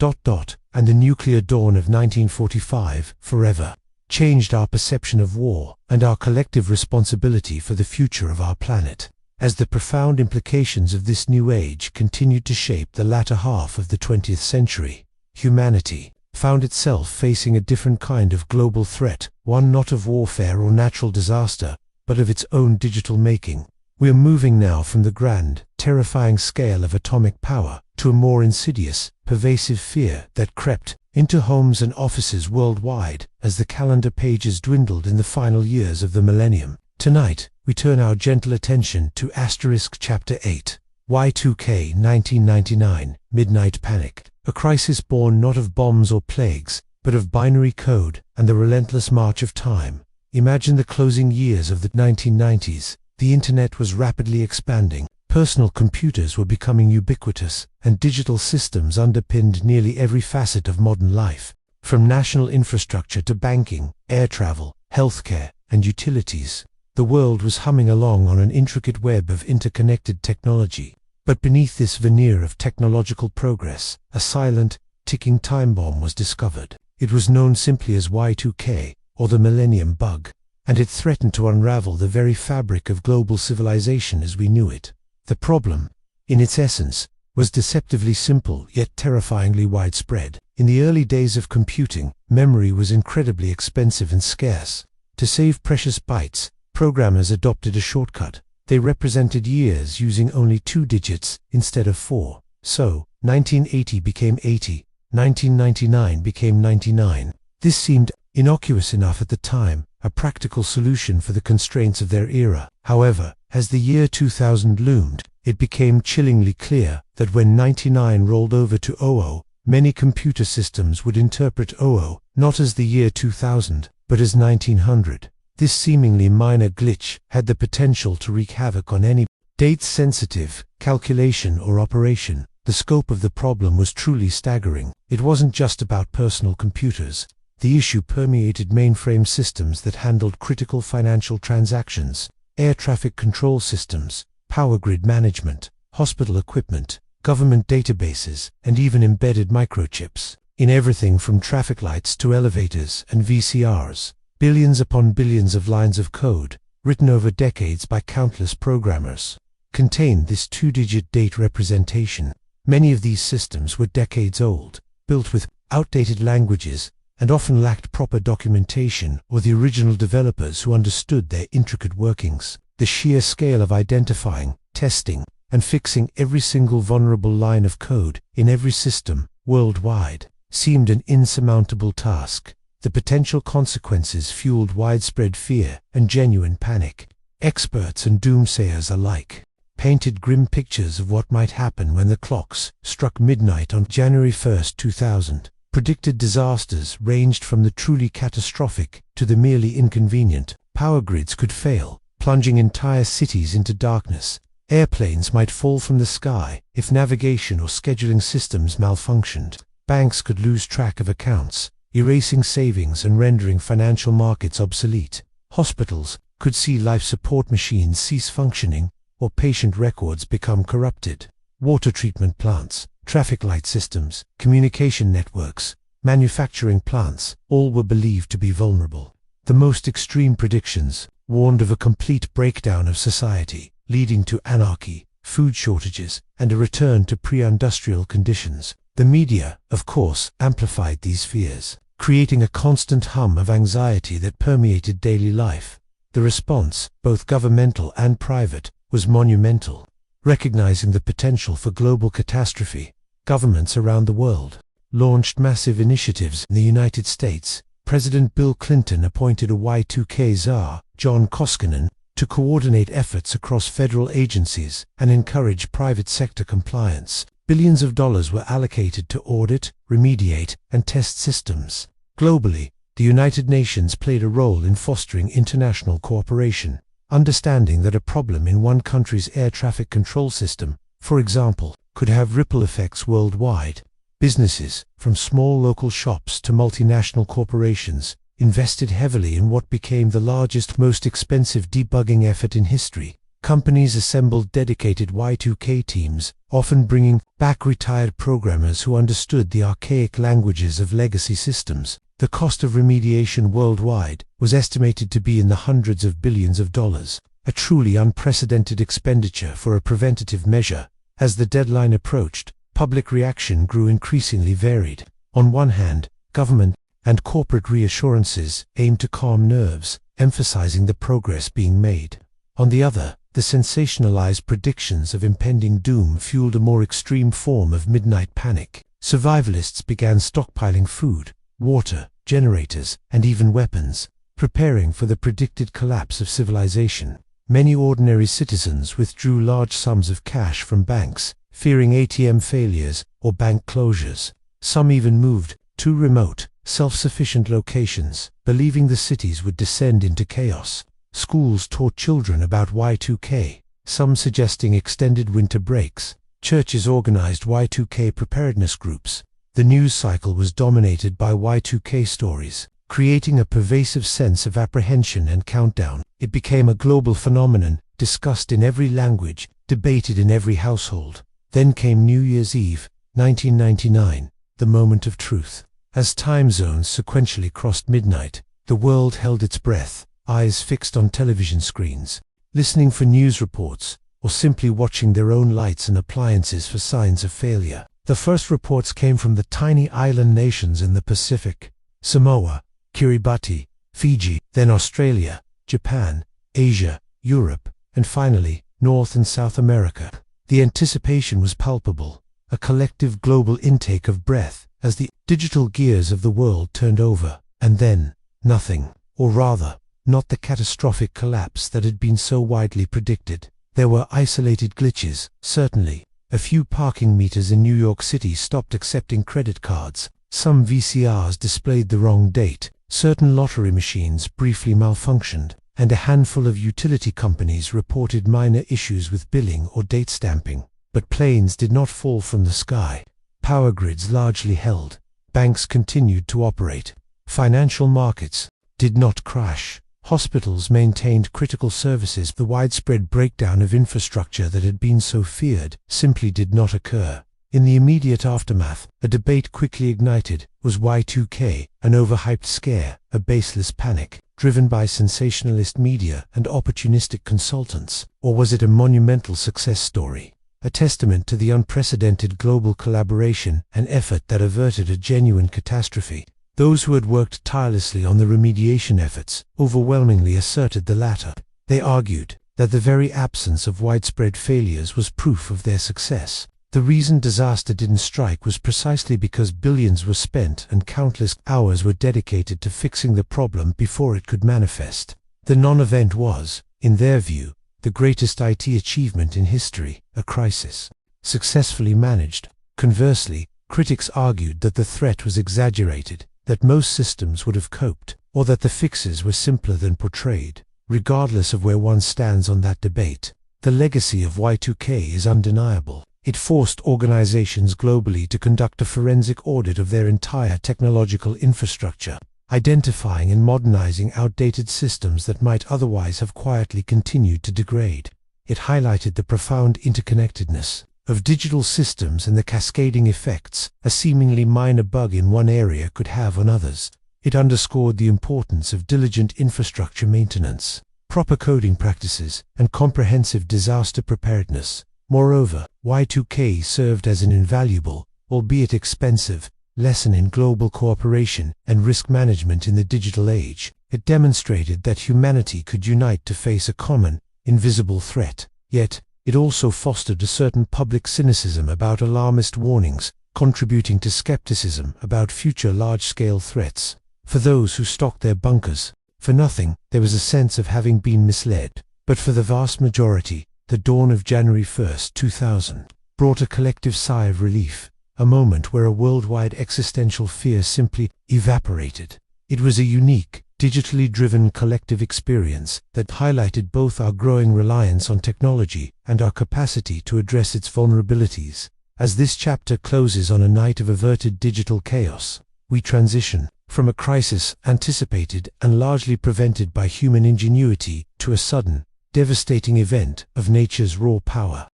And the nuclear dawn of 1945 forever changed our perception of war and our collective responsibility for the future of our planet, as the profound implications of this new age continued to shape the latter half of the 20th century. Humanity found itself facing a different kind of global threat, one not of warfare or natural disaster, but of its own digital making. We are moving now from the grand, terrifying scale of atomic power to a more insidious, pervasive fear that crept into homes and offices worldwide as the calendar pages dwindled in the final years of the millennium. Tonight, we turn our gentle attention to Chapter 8, Y2K 1999, Midnight Panic, a crisis born not of bombs or plagues, but of binary code and the relentless march of time. Imagine the closing years of the 1990s. The internet was rapidly expanding, personal computers were becoming ubiquitous, and digital systems underpinned nearly every facet of modern life, from national infrastructure to banking, air travel, healthcare, and utilities. The world was humming along on an intricate web of interconnected technology. But beneath this veneer of technological progress, a silent, ticking time bomb was discovered. It was known simply as Y2K, or the Millennium Bug, and it threatened to unravel the very fabric of global civilization as we knew it. The problem, in its essence, was deceptively simple yet terrifyingly widespread. In the early days of computing, memory was incredibly expensive and scarce. To save precious bytes, programmers adopted a shortcut. They represented years using only 2 digits instead of 4. So, 1980 became 80, 1999 became 99. This seemed innocuous enough at the time, a practical solution for the constraints of their era. However, as the year 2000 loomed, it became chillingly clear that when 99 rolled over to 00, Many computer systems would interpret 00 not as the year 2000, but as 1900. This seemingly minor glitch had the potential to wreak havoc on any date-sensitive calculation or operation. The scope of the problem was truly staggering. It wasn't just about personal computers. The issue permeated mainframe systems that handled critical financial transactions, air traffic control systems, power grid management, hospital equipment, government databases, and even embedded microchips. In everything from traffic lights to elevators and VCRs, billions upon billions of lines of code, written over decades by countless programmers, contained this two-digit date representation. Many of these systems were decades old, built with outdated languages, and often lacked proper documentation or the original developers who understood their intricate workings. The sheer scale of identifying, testing, and fixing every single vulnerable line of code in every system worldwide seemed an insurmountable task. The potential consequences fueled widespread fear and genuine panic. Experts and doomsayers alike painted grim pictures of what might happen when the clocks struck midnight on January 1, 2000. Predicted disasters ranged from the truly catastrophic to the merely inconvenient. Power grids could fail, plunging entire cities into darkness. Airplanes might fall from the sky if navigation or scheduling systems malfunctioned. Banks could lose track of accounts, erasing savings and rendering financial markets obsolete. Hospitals could see life support machines cease functioning or patient records become corrupted. Water treatment plants, traffic light systems, communication networks, manufacturing plants, all were believed to be vulnerable. The most extreme predictions warned of a complete breakdown of society, leading to anarchy, food shortages, and a return to pre-industrial conditions. The media, of course, amplified these fears, creating a constant hum of anxiety that permeated daily life. The response, both governmental and private, was monumental. Recognizing the potential for global catastrophe, governments around the world launched massive initiatives. In the United States, President Bill Clinton appointed a Y2K czar, John Koskinen, to coordinate efforts across federal agencies and encourage private sector compliance. Billions of dollars were allocated to audit, remediate, and test systems. Globally, the United Nations played a role in fostering international cooperation, understanding that a problem in one country's air traffic control system, for example, could have ripple effects worldwide. Businesses, from small local shops to multinational corporations, invested heavily in what became the largest, most expensive debugging effort in history. Companies assembled dedicated Y2K teams, often bringing back retired programmers who understood the archaic languages of legacy systems. The cost of remediation worldwide was estimated to be in the hundreds of billions of dollars, a truly unprecedented expenditure for a preventative measure. As the deadline approached, public reaction grew increasingly varied. On one hand, government and corporate reassurances aimed to calm nerves, emphasizing the progress being made. On the other, the sensationalized predictions of impending doom fueled a more extreme form of midnight panic. Survivalists began stockpiling food, water, generators, and even weapons, preparing for the predicted collapse of civilization. Many ordinary citizens withdrew large sums of cash from banks, fearing ATM failures or bank closures. Some even moved to remote, self-sufficient locations, believing the cities would descend into chaos. Schools taught children about Y2K, some suggesting extended winter breaks. Churches organized Y2K preparedness groups. The news cycle was dominated by Y2K stories, creating a pervasive sense of apprehension and countdown. It became a global phenomenon, discussed in every language, debated in every household. Then came New Year's Eve, 1999, the moment of truth. As time zones sequentially crossed midnight, the world held its breath, eyes fixed on television screens, listening for news reports, or simply watching their own lights and appliances for signs of failure. The first reports came from the tiny island nations in the Pacific: Samoa, Kiribati, Fiji, then Australia, Japan, Asia, Europe, and finally, North and South America. The anticipation was palpable, a collective global intake of breath as the digital gears of the world turned over. And then, nothing, or rather, not the catastrophic collapse that had been so widely predicted. There were isolated glitches, certainly, A few parking meters in New York City stopped accepting credit cards. Some VCRs displayed the wrong date. Certain lottery machines briefly malfunctioned, and a handful of utility companies reported minor issues with billing or date stamping. But planes did not fall from the sky. Power grids largely held. Banks continued to operate. Financial markets did not crash. Hospitals maintained critical services. The widespread breakdown of infrastructure that had been so feared simply did not occur. In the immediate aftermath, a debate quickly ignited. Was Y2K an overhyped scare, a baseless panic, driven by sensationalist media and opportunistic consultants, or was it a monumental success story? A testament to the unprecedented global collaboration and effort that averted a genuine catastrophe. Those who had worked tirelessly on the remediation efforts overwhelmingly asserted the latter. They argued that the very absence of widespread failures was proof of their success. The reason disaster didn't strike was precisely because billions were spent and countless hours were dedicated to fixing the problem before it could manifest. The non-event was, in their view, the greatest IT achievement in history, a crisis successfully managed. Conversely, critics argued that the threat was exaggerated, that most systems would have coped, or that the fixes were simpler than portrayed. Regardless of where one stands on that debate, the legacy of Y2K is undeniable. It forced organizations globally to conduct a forensic audit of their entire technological infrastructure, identifying and modernizing outdated systems that might otherwise have quietly continued to degrade. It highlighted the profound interconnectedness of digital systems and the cascading effects a seemingly minor bug in one area could have on others. It underscored the importance of diligent infrastructure maintenance, proper coding practices, and comprehensive disaster preparedness. Moreover, Y2K served as an invaluable, albeit expensive, lesson in global cooperation and risk management in the digital age. It demonstrated that humanity could unite to face a common, invisible threat. Yet, it also fostered a certain public cynicism about alarmist warnings, contributing to skepticism about future large-scale threats. For those who stocked their bunkers for nothing, there was a sense of having been misled. But for the vast majority, the dawn of January 1, 2000, brought a collective sigh of relief, a moment where a worldwide existential fear simply evaporated. It was a unique, digitally driven collective experience that highlighted both our growing reliance on technology and our capacity to address its vulnerabilities. As this chapter closes on a night of averted digital chaos, we transition from a crisis anticipated and largely prevented by human ingenuity to a sudden, devastating event of nature's raw power.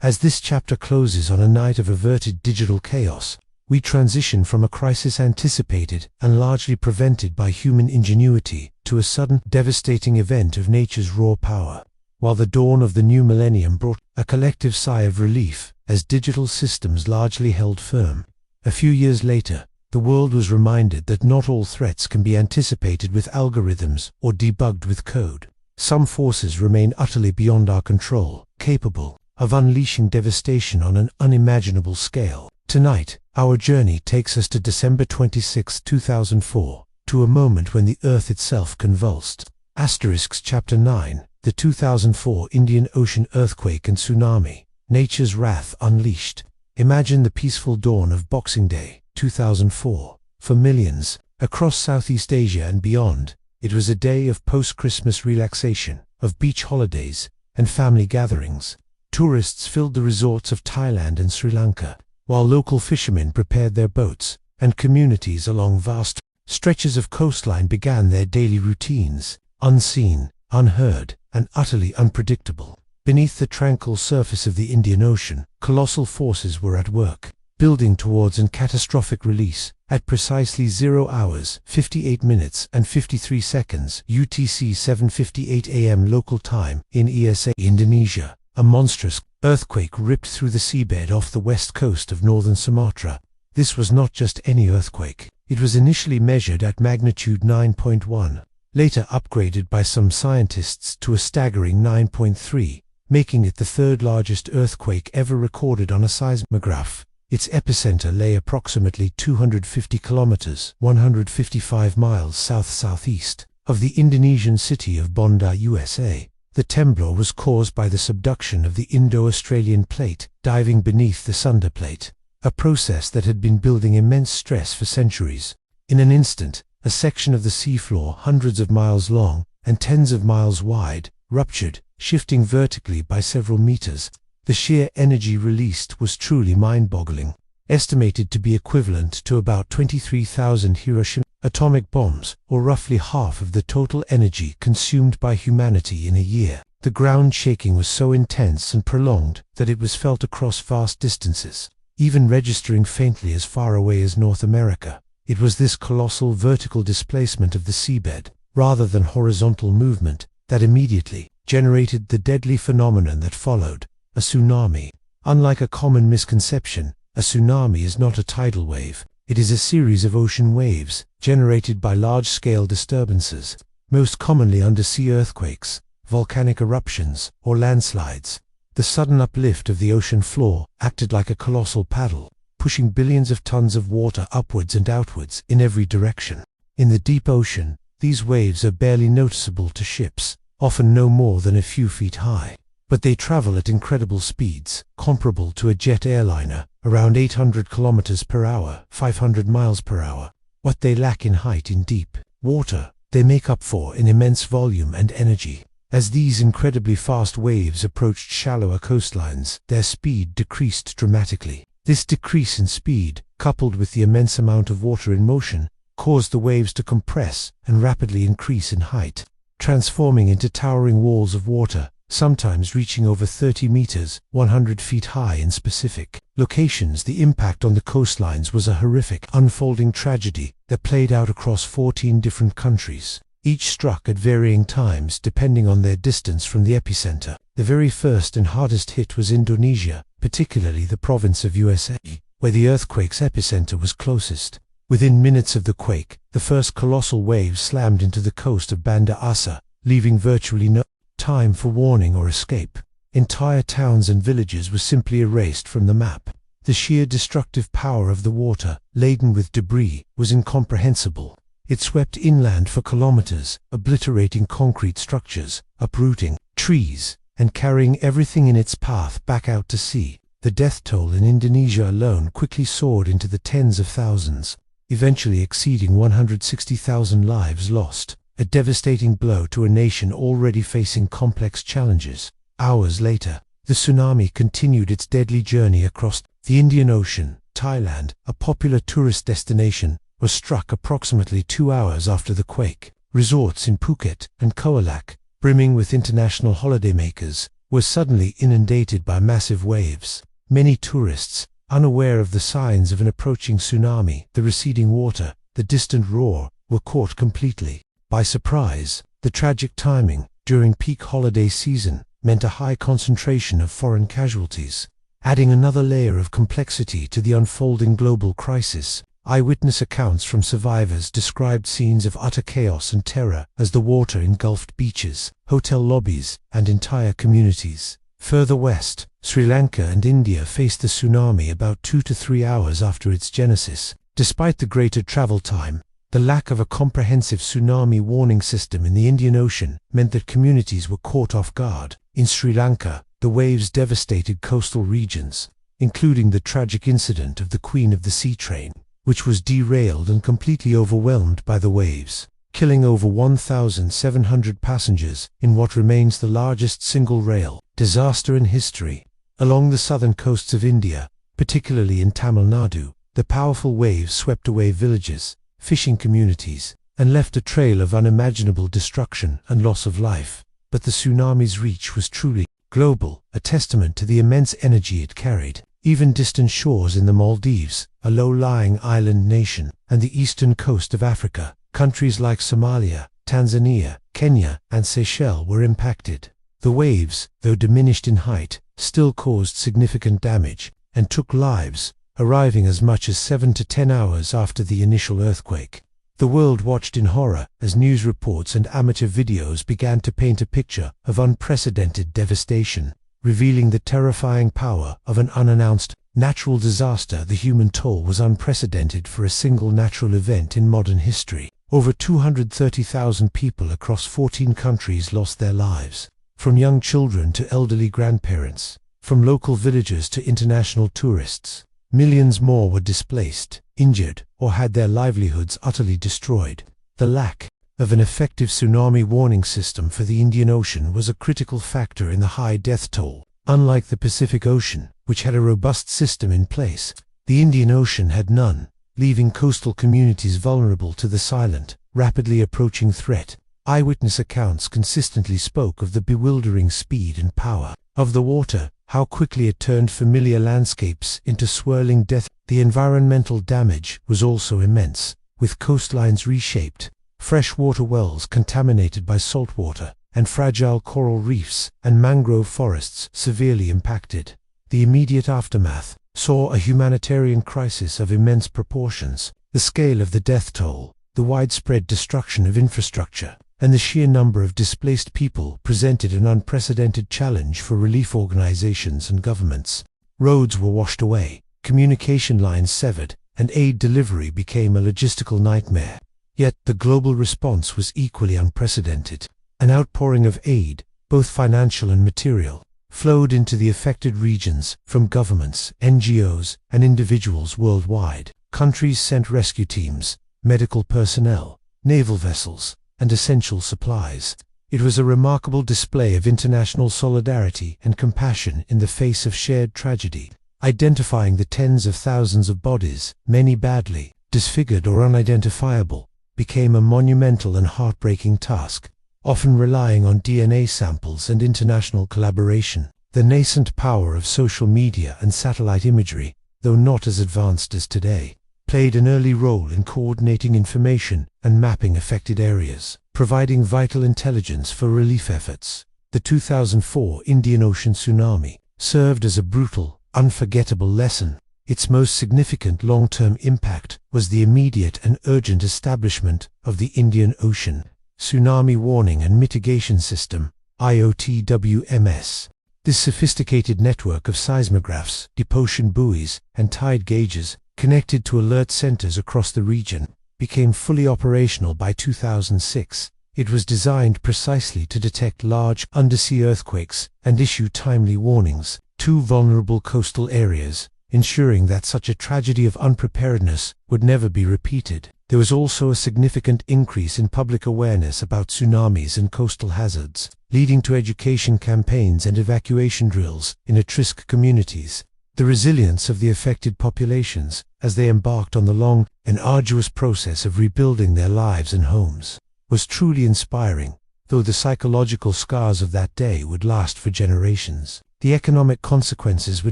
As this chapter closes on a night of averted digital chaos, we transition from a crisis anticipated and largely prevented by human ingenuity to a sudden, devastating event of nature's raw power. While the dawn of the new millennium brought a collective sigh of relief as digital systems largely held firm, a few years later, the world was reminded that not all threats can be anticipated with algorithms or debugged with code. Some forces remain utterly beyond our control, capable of unleashing devastation on an unimaginable scale. Tonight, our journey takes us to December 26, 2004, to a moment when the Earth itself convulsed. Chapter 9, the 2004 Indian Ocean Earthquake and Tsunami, Nature's Wrath Unleashed. Imagine the peaceful dawn of Boxing Day, 2004. For millions, across Southeast Asia and beyond, it was a day of post-Christmas relaxation, of beach holidays, and family gatherings. Tourists filled the resorts of Thailand and Sri Lanka, while local fishermen prepared their boats, and communities along vast stretches of coastline began their daily routines, unseen, unheard, and utterly unpredictable. Beneath the tranquil surface of the Indian Ocean, colossal forces were at work, building towards a catastrophic release. At precisely 0 hours, 58 minutes and 53 seconds UTC 7:58 AM local time in ESA, Indonesia, a monstrous earthquake ripped through the seabed off the west coast of northern Sumatra. This was not just any earthquake. It was initially measured at magnitude 9.1, later upgraded by some scientists to a staggering 9.3, making it the third largest earthquake ever recorded on a seismograph. Its epicenter lay approximately 250 kilometers, 155 miles south-southeast of the Indonesian city of Banda, USA. The temblor was caused by the subduction of the Indo-Australian plate diving beneath the Sunder plate, a process that had been building immense stress for centuries. In an instant, a section of the seafloor hundreds of miles long and tens of miles wide ruptured, shifting vertically by several meters. The sheer energy released was truly mind-boggling, estimated to be equivalent to about 23,000 Hiroshima atomic bombs, or roughly half of the total energy consumed by humanity in a year. The ground shaking was so intense and prolonged that it was felt across vast distances, even registering faintly as far away as North America. It was this colossal vertical displacement of the seabed, rather than horizontal movement, that immediately generated the deadly phenomenon that followed, a tsunami. Unlike a common misconception, a tsunami is not a tidal wave. It is a series of ocean waves, generated by large-scale disturbances, most commonly undersea earthquakes, volcanic eruptions, or landslides. The sudden uplift of the ocean floor acted like a colossal paddle, pushing billions of tons of water upwards and outwards in every direction. In the deep ocean, these waves are barely noticeable to ships, often no more than a few feet high. But they travel at incredible speeds, comparable to a jet airliner, around 800 kilometers per hour, 500 miles per hour. What they lack in height in deep water, they make up for in immense volume and energy. As these incredibly fast waves approached shallower coastlines, their speed decreased dramatically. This decrease in speed, coupled with the immense amount of water in motion, caused the waves to compress and rapidly increase in height, transforming into towering walls of water, sometimes reaching over 30 meters, 100 feet high in specific locations. The impact on the coastlines was a horrific, unfolding tragedy that played out across 14 different countries, each struck at varying times depending on their distance from the epicenter. The very first and hardest hit was Indonesia, particularly the province of USA, where the earthquake's epicenter was closest. Within minutes of the quake, the first colossal wave slammed into the coast of Banda Aceh, leaving virtually no time for warning or escape. Entire towns and villages were simply erased from the map. The sheer destructive power of the water, laden with debris, was incomprehensible. It swept inland for kilometers, obliterating concrete structures, uprooting trees, and carrying everything in its path back out to sea. The death toll in Indonesia alone quickly soared into the tens of thousands, eventually exceeding 160,000 lives lost. A devastating blow to a nation already facing complex challenges. Hours later, the tsunami continued its deadly journey across the Indian Ocean. Thailand, a popular tourist destination, was struck approximately 2 hours after the quake. Resorts in Phuket and Koh Lak, brimming with international holidaymakers, were suddenly inundated by massive waves. Many tourists, unaware of the signs of an approaching tsunami, the receding water, the distant roar, were caught completely by surprise. The tragic timing, during peak holiday season, meant a high concentration of foreign casualties, adding another layer of complexity to the unfolding global crisis. Eyewitness accounts from survivors described scenes of utter chaos and terror as the water engulfed beaches, hotel lobbies, and entire communities. Further west, Sri Lanka and India faced the tsunami about 2 to 3 hours after its genesis. Despite the greater travel time, the lack of a comprehensive tsunami warning system in the Indian Ocean meant that communities were caught off guard. In Sri Lanka, the waves devastated coastal regions, including the tragic incident of the Queen of the Sea train, which was derailed and completely overwhelmed by the waves, killing over 1,700 passengers in what remains the largest single rail disaster in history. Along the southern coasts of India, particularly in Tamil Nadu, the powerful waves swept away villages, fishing communities, and left a trail of unimaginable destruction and loss of life. But the tsunami's reach was truly global, a testament to the immense energy it carried. Even distant shores in the Maldives, a low-lying island nation, and the eastern coast of Africa, countries like Somalia, Tanzania, Kenya, and Seychelles were impacted. The waves, though diminished in height, still caused significant damage and took lives, arriving as much as 7 to 10 hours after the initial earthquake. The world watched in horror as news reports and amateur videos began to paint a picture of unprecedented devastation, revealing the terrifying power of an unannounced natural disaster. The human toll was unprecedented for a single natural event in modern history. Over 230,000 people across 14 countries lost their lives. from young children to elderly grandparents, from local villagers to international tourists. Millions more were displaced, injured, or had their livelihoods utterly destroyed. The lack of an effective tsunami warning system for the Indian Ocean was a critical factor in the high death toll. Unlike the Pacific Ocean, which had a robust system in place, the Indian Ocean had none, leaving coastal communities vulnerable to the silent, rapidly approaching threat. Eyewitness accounts consistently spoke of the bewildering speed and power of the water, how quickly it turned familiar landscapes into swirling death. The environmental damage was also immense, with coastlines reshaped, freshwater wells contaminated by saltwater, and fragile coral reefs and mangrove forests severely impacted. The immediate aftermath saw a humanitarian crisis of immense proportions. The scale of the death toll, the widespread destruction of infrastructure, and the sheer number of displaced people presented an unprecedented challenge for relief organizations and governments. Roads were washed away, communication lines severed, and aid delivery became a logistical nightmare. Yet the global response was equally unprecedented. An outpouring of aid, both financial and material, flowed into the affected regions from governments, NGOs, and individuals worldwide. Countries sent rescue teams, medical personnel, naval vessels, and essential supplies. It was a remarkable display of international solidarity and compassion in the face of shared tragedy. Identifying the tens of thousands of bodies, many badly disfigured or unidentifiable, became a monumental and heartbreaking task, often relying on DNA samples and international collaboration. The nascent power of social media and satellite imagery, though not as advanced as today, played an early role in coordinating information and mapping affected areas, providing vital intelligence for relief efforts. The 2004 Indian Ocean tsunami served as a brutal, unforgettable lesson. Its most significant long-term impact was the immediate and urgent establishment of the Indian Ocean Tsunami Warning and Mitigation System, IOTWMS. This sophisticated network of seismographs, deep ocean buoys, and tide gauges, connected to alert centers across the region, became fully operational by 2006. It was designed precisely to detect large undersea earthquakes and issue timely warnings to vulnerable coastal areas, ensuring that such a tragedy of unpreparedness would never be repeated. There was also a significant increase in public awareness about tsunamis and coastal hazards, leading to education campaigns and evacuation drills in at-risk communities. The resilience of the affected populations, as they embarked on the long and arduous process of rebuilding their lives and homes, was truly inspiring, though the psychological scars of that day would last for generations. The economic consequences were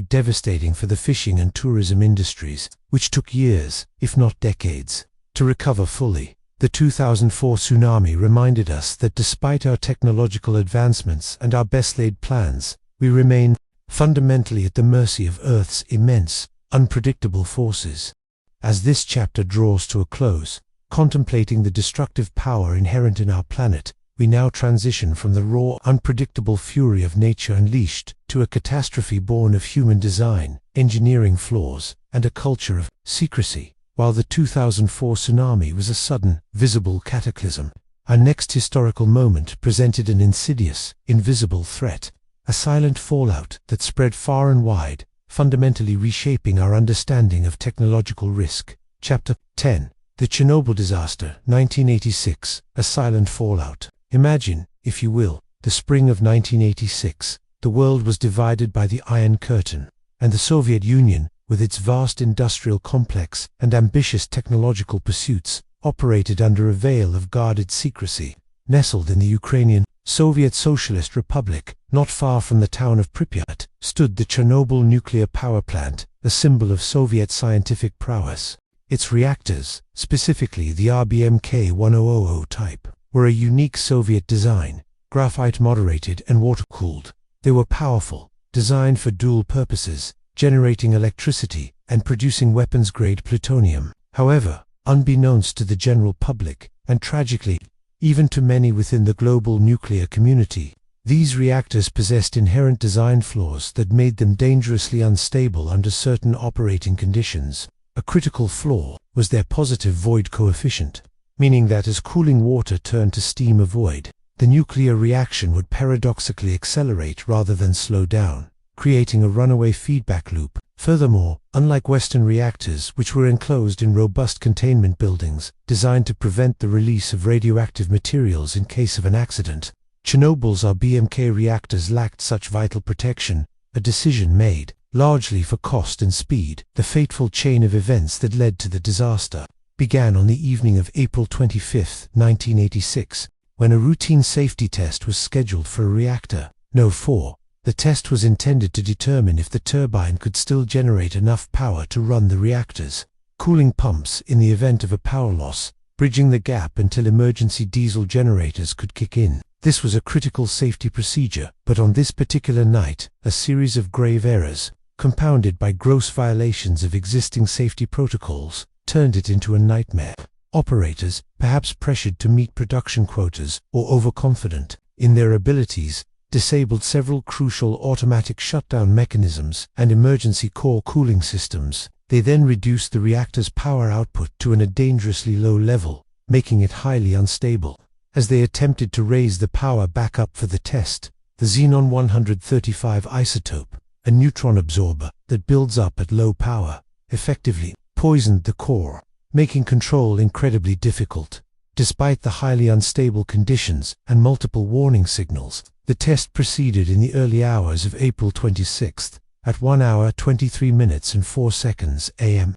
devastating for the fishing and tourism industries, which took years, if not decades, to recover fully. The 2004 tsunami reminded us that despite our technological advancements and our best-laid plans, we remain fundamentally at the mercy of Earth's immense, unpredictable forces. As this chapter draws to a close, contemplating the destructive power inherent in our planet, we now transition from the raw, unpredictable fury of nature unleashed to a catastrophe born of human design, engineering flaws, and a culture of secrecy. While the 2004 tsunami was a sudden, visible cataclysm, our next historical moment presented an insidious, invisible threat, a silent fallout that spread far and wide, fundamentally reshaping our understanding of technological risk. Chapter 10. The Chernobyl Disaster, 1986, a silent fallout. Imagine, if you will, the spring of 1986. The world was divided by the Iron Curtain, and the Soviet Union, with its vast industrial complex and ambitious technological pursuits, operated under a veil of guarded secrecy. Nestled in the Ukrainian Soviet Socialist Republic, not far from the town of Pripyat, stood the Chernobyl nuclear power plant, a symbol of Soviet scientific prowess. Its reactors, specifically the RBMK-1000 type, were a unique Soviet design, graphite-moderated and water-cooled. They were powerful, designed for dual purposes, generating electricity and producing weapons-grade plutonium. However, unbeknownst to the general public, and tragically, even to many within the global nuclear community, these reactors possessed inherent design flaws that made them dangerously unstable under certain operating conditions. A critical flaw was their positive void coefficient, meaning that as cooling water turned to steam, a void, the nuclear reaction would paradoxically accelerate rather than slow down, creating a runaway feedback loop. Furthermore, unlike Western reactors, which were enclosed in robust containment buildings designed to prevent the release of radioactive materials in case of an accident, Chernobyl's RBMK reactors lacked such vital protection, a decision made, largely for cost and speed. The fateful chain of events that led to the disaster began on the evening of April 25, 1986, when a routine safety test was scheduled for a reactor No. 4. The test was intended to determine if the turbine could still generate enough power to run the reactor's cooling pumps in the event of a power loss, bridging the gap until emergency diesel generators could kick in. This was a critical safety procedure, but on this particular night, a series of grave errors, compounded by gross violations of existing safety protocols, turned it into a nightmare. Operators, perhaps pressured to meet production quotas or overconfident in their abilities, disabled several crucial automatic shutdown mechanisms and emergency core cooling systems. They then reduced the reactor's power output to a dangerously low level, making it highly unstable. As they attempted to raise the power back up for the test, the xenon-135 isotope, a neutron absorber that builds up at low power, effectively poisoned the core, making control incredibly difficult. Despite the highly unstable conditions and multiple warning signals, the test proceeded in the early hours of April 26 at 1 hour 23 minutes and 4 seconds AMA.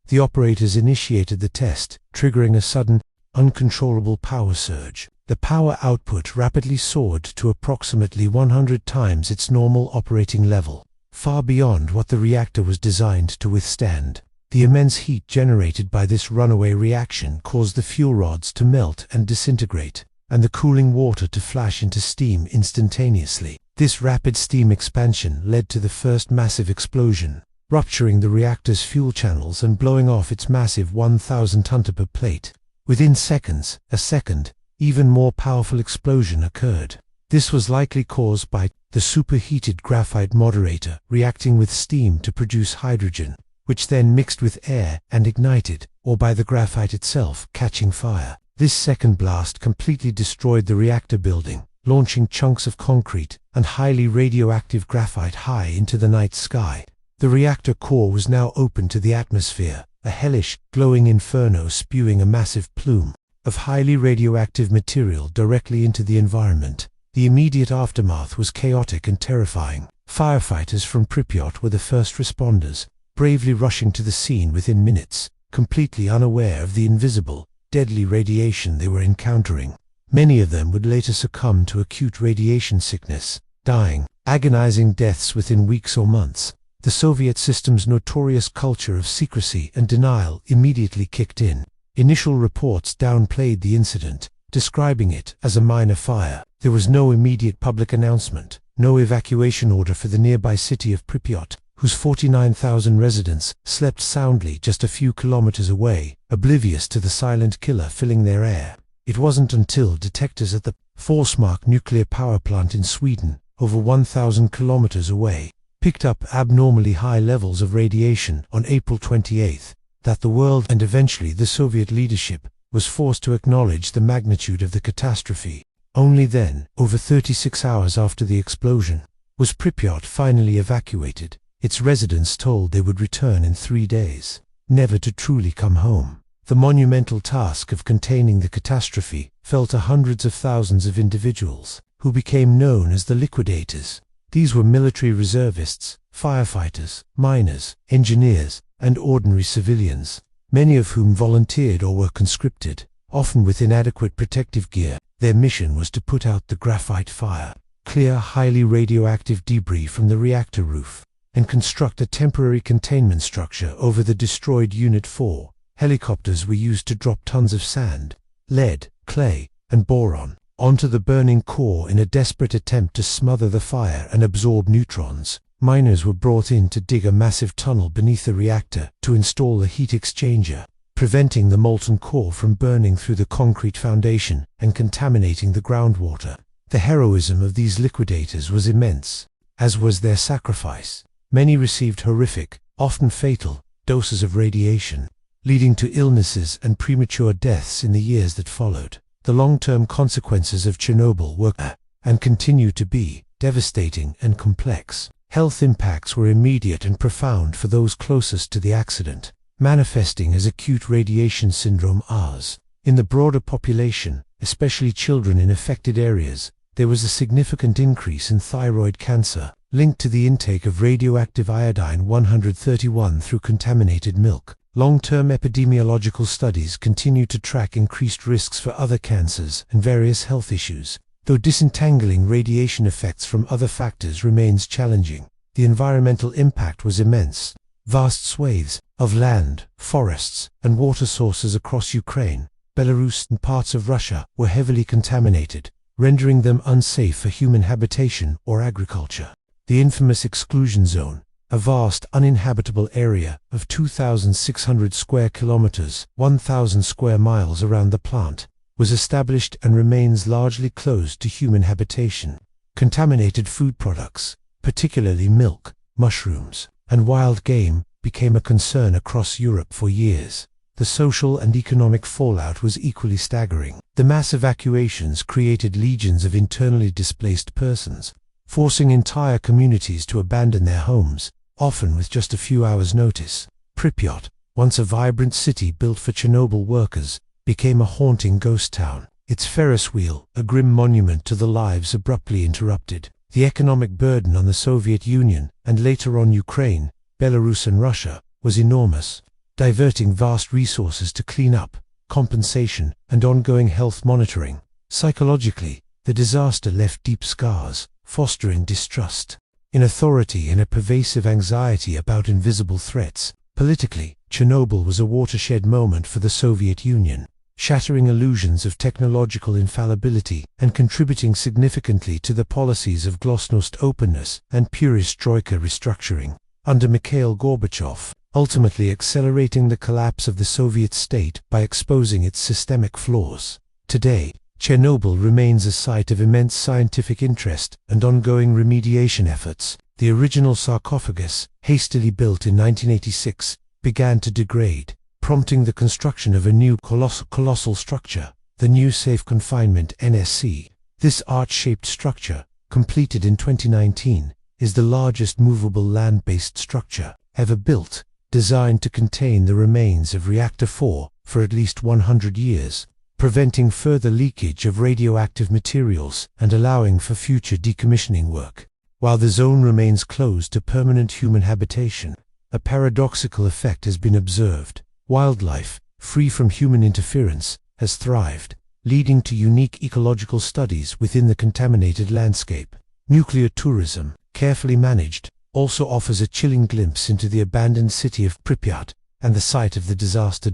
The operators initiated the test, triggering a sudden, uncontrollable power surge. The power output rapidly soared to approximately 100 times its normal operating level, far beyond what the reactor was designed to withstand. The immense heat generated by this runaway reaction caused the fuel rods to melt and disintegrate, and the cooling water to flash into steam instantaneously. This rapid steam expansion led to the first massive explosion, rupturing the reactor's fuel channels and blowing off its massive 1,000-ton upper plate. Within seconds, a second, even more powerful explosion occurred. This was likely caused by the superheated graphite moderator reacting with steam to produce hydrogen, which then mixed with air and ignited, or by the graphite itself catching fire. This second blast completely destroyed the reactor building, launching chunks of concrete and highly radioactive graphite high into the night sky. The reactor core was now open to the atmosphere, a hellish, glowing inferno spewing a massive plume of highly radioactive material directly into the environment. The immediate aftermath was chaotic and terrifying. Firefighters from Pripyat were the first responders, bravely rushing to the scene within minutes, completely unaware of the invisible, deadly radiation they were encountering. Many of them would later succumb to acute radiation sickness, dying agonizing deaths within weeks or months. The Soviet system's notorious culture of secrecy and denial immediately kicked in. Initial reports downplayed the incident, describing it as a minor fire. There was no immediate public announcement, no evacuation order for the nearby city of Pripyat, whose 49,000 residents slept soundly just a few kilometers away, oblivious to the silent killer filling their air. It wasn't until detectors at the Forsmark nuclear power plant in Sweden, over 1,000 kilometers away, picked up abnormally high levels of radiation on April 28 that the world and eventually the Soviet leadership was forced to acknowledge the magnitude of the catastrophe. Only then, over 36 hours after the explosion, was Pripyat finally evacuated, its residents told they would return in 3 days, never to truly come home. The monumental task of containing the catastrophe fell to hundreds of thousands of individuals, who became known as the liquidators. These were military reservists, firefighters, miners, engineers, and ordinary civilians, many of whom volunteered or were conscripted, often with inadequate protective gear. Their mission was to put out the graphite fire, clear highly radioactive debris from the reactor roof, and construct a temporary containment structure over the destroyed Unit 4. Helicopters were used to drop tons of sand, lead, clay, and boron onto the burning core in a desperate attempt to smother the fire and absorb neutrons. Miners were brought in to dig a massive tunnel beneath the reactor to install a heat exchanger, preventing the molten core from burning through the concrete foundation and contaminating the groundwater. The heroism of these liquidators was immense, as was their sacrifice. Many received horrific, often fatal, doses of radiation, leading to illnesses and premature deaths in the years that followed. The long-term consequences of Chernobyl were, and continue to be, devastating and complex. Health impacts were immediate and profound for those closest to the accident, manifesting as acute radiation syndrome (ARS). In the broader population, especially children in affected areas, there was a significant increase in thyroid cancer, linked to the intake of radioactive iodine-131 through contaminated milk. Long-term epidemiological studies continue to track increased risks for other cancers and various health issues, though disentangling radiation effects from other factors remains challenging. The environmental impact was immense. Vast swathes of land, forests, and water sources across Ukraine, Belarus, and parts of Russia were heavily contaminated, rendering them unsafe for human habitation or agriculture. The infamous exclusion zone, a vast uninhabitable area of 2,600 square kilometers, 1,000 square miles around the plant, was established and remains largely closed to human habitation. Contaminated food products, particularly milk, mushrooms, and wild game, became a concern across Europe for years. The social and economic fallout was equally staggering. The mass evacuations created legions of internally displaced persons, forcing entire communities to abandon their homes, often with just a few hours' notice. Pripyat, once a vibrant city built for Chernobyl workers, became a haunting ghost town. Its Ferris wheel, a grim monument to the lives abruptly interrupted. The economic burden on the Soviet Union, and later on Ukraine, Belarus and Russia, was enormous, diverting vast resources to cleanup, compensation, and ongoing health monitoring. Psychologically, the disaster left deep scars, fostering distrust in authority and a pervasive anxiety about invisible threats. Politically, Chernobyl was a watershed moment for the Soviet Union, shattering illusions of technological infallibility and contributing significantly to the policies of glasnost openness and perestroika restructuring under Mikhail Gorbachev, ultimately accelerating the collapse of the Soviet state by exposing its systemic flaws. Today, Chernobyl remains a site of immense scientific interest and ongoing remediation efforts. The original sarcophagus, hastily built in 1986, began to degrade, prompting the construction of a new colossal structure, the new Safe Confinement (NSC). This arch-shaped structure, completed in 2019, is the largest movable land-based structure ever built, designed to contain the remains of Reactor 4 for at least 100 years, preventing further leakage of radioactive materials and allowing for future decommissioning work. While the zone remains closed to permanent human habitation, a paradoxical effect has been observed. Wildlife, free from human interference, has thrived, leading to unique ecological studies within the contaminated landscape. Nuclear tourism, carefully managed, also offers a chilling glimpse into the abandoned city of Pripyat and the site of the disaster.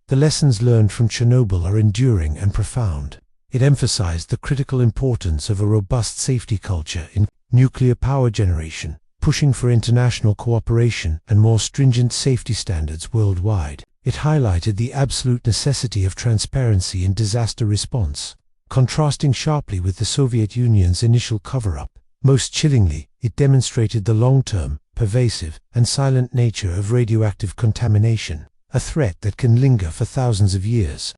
The lessons learned from Chernobyl are enduring and profound. It emphasized the critical importance of a robust safety culture in nuclear power generation, pushing for international cooperation and more stringent safety standards worldwide. It highlighted the absolute necessity of transparency in disaster response, contrasting sharply with the Soviet Union's initial cover-up. Most chillingly, it demonstrated the long-term, pervasive, and silent nature of radioactive contamination, a threat that can linger for thousands of years.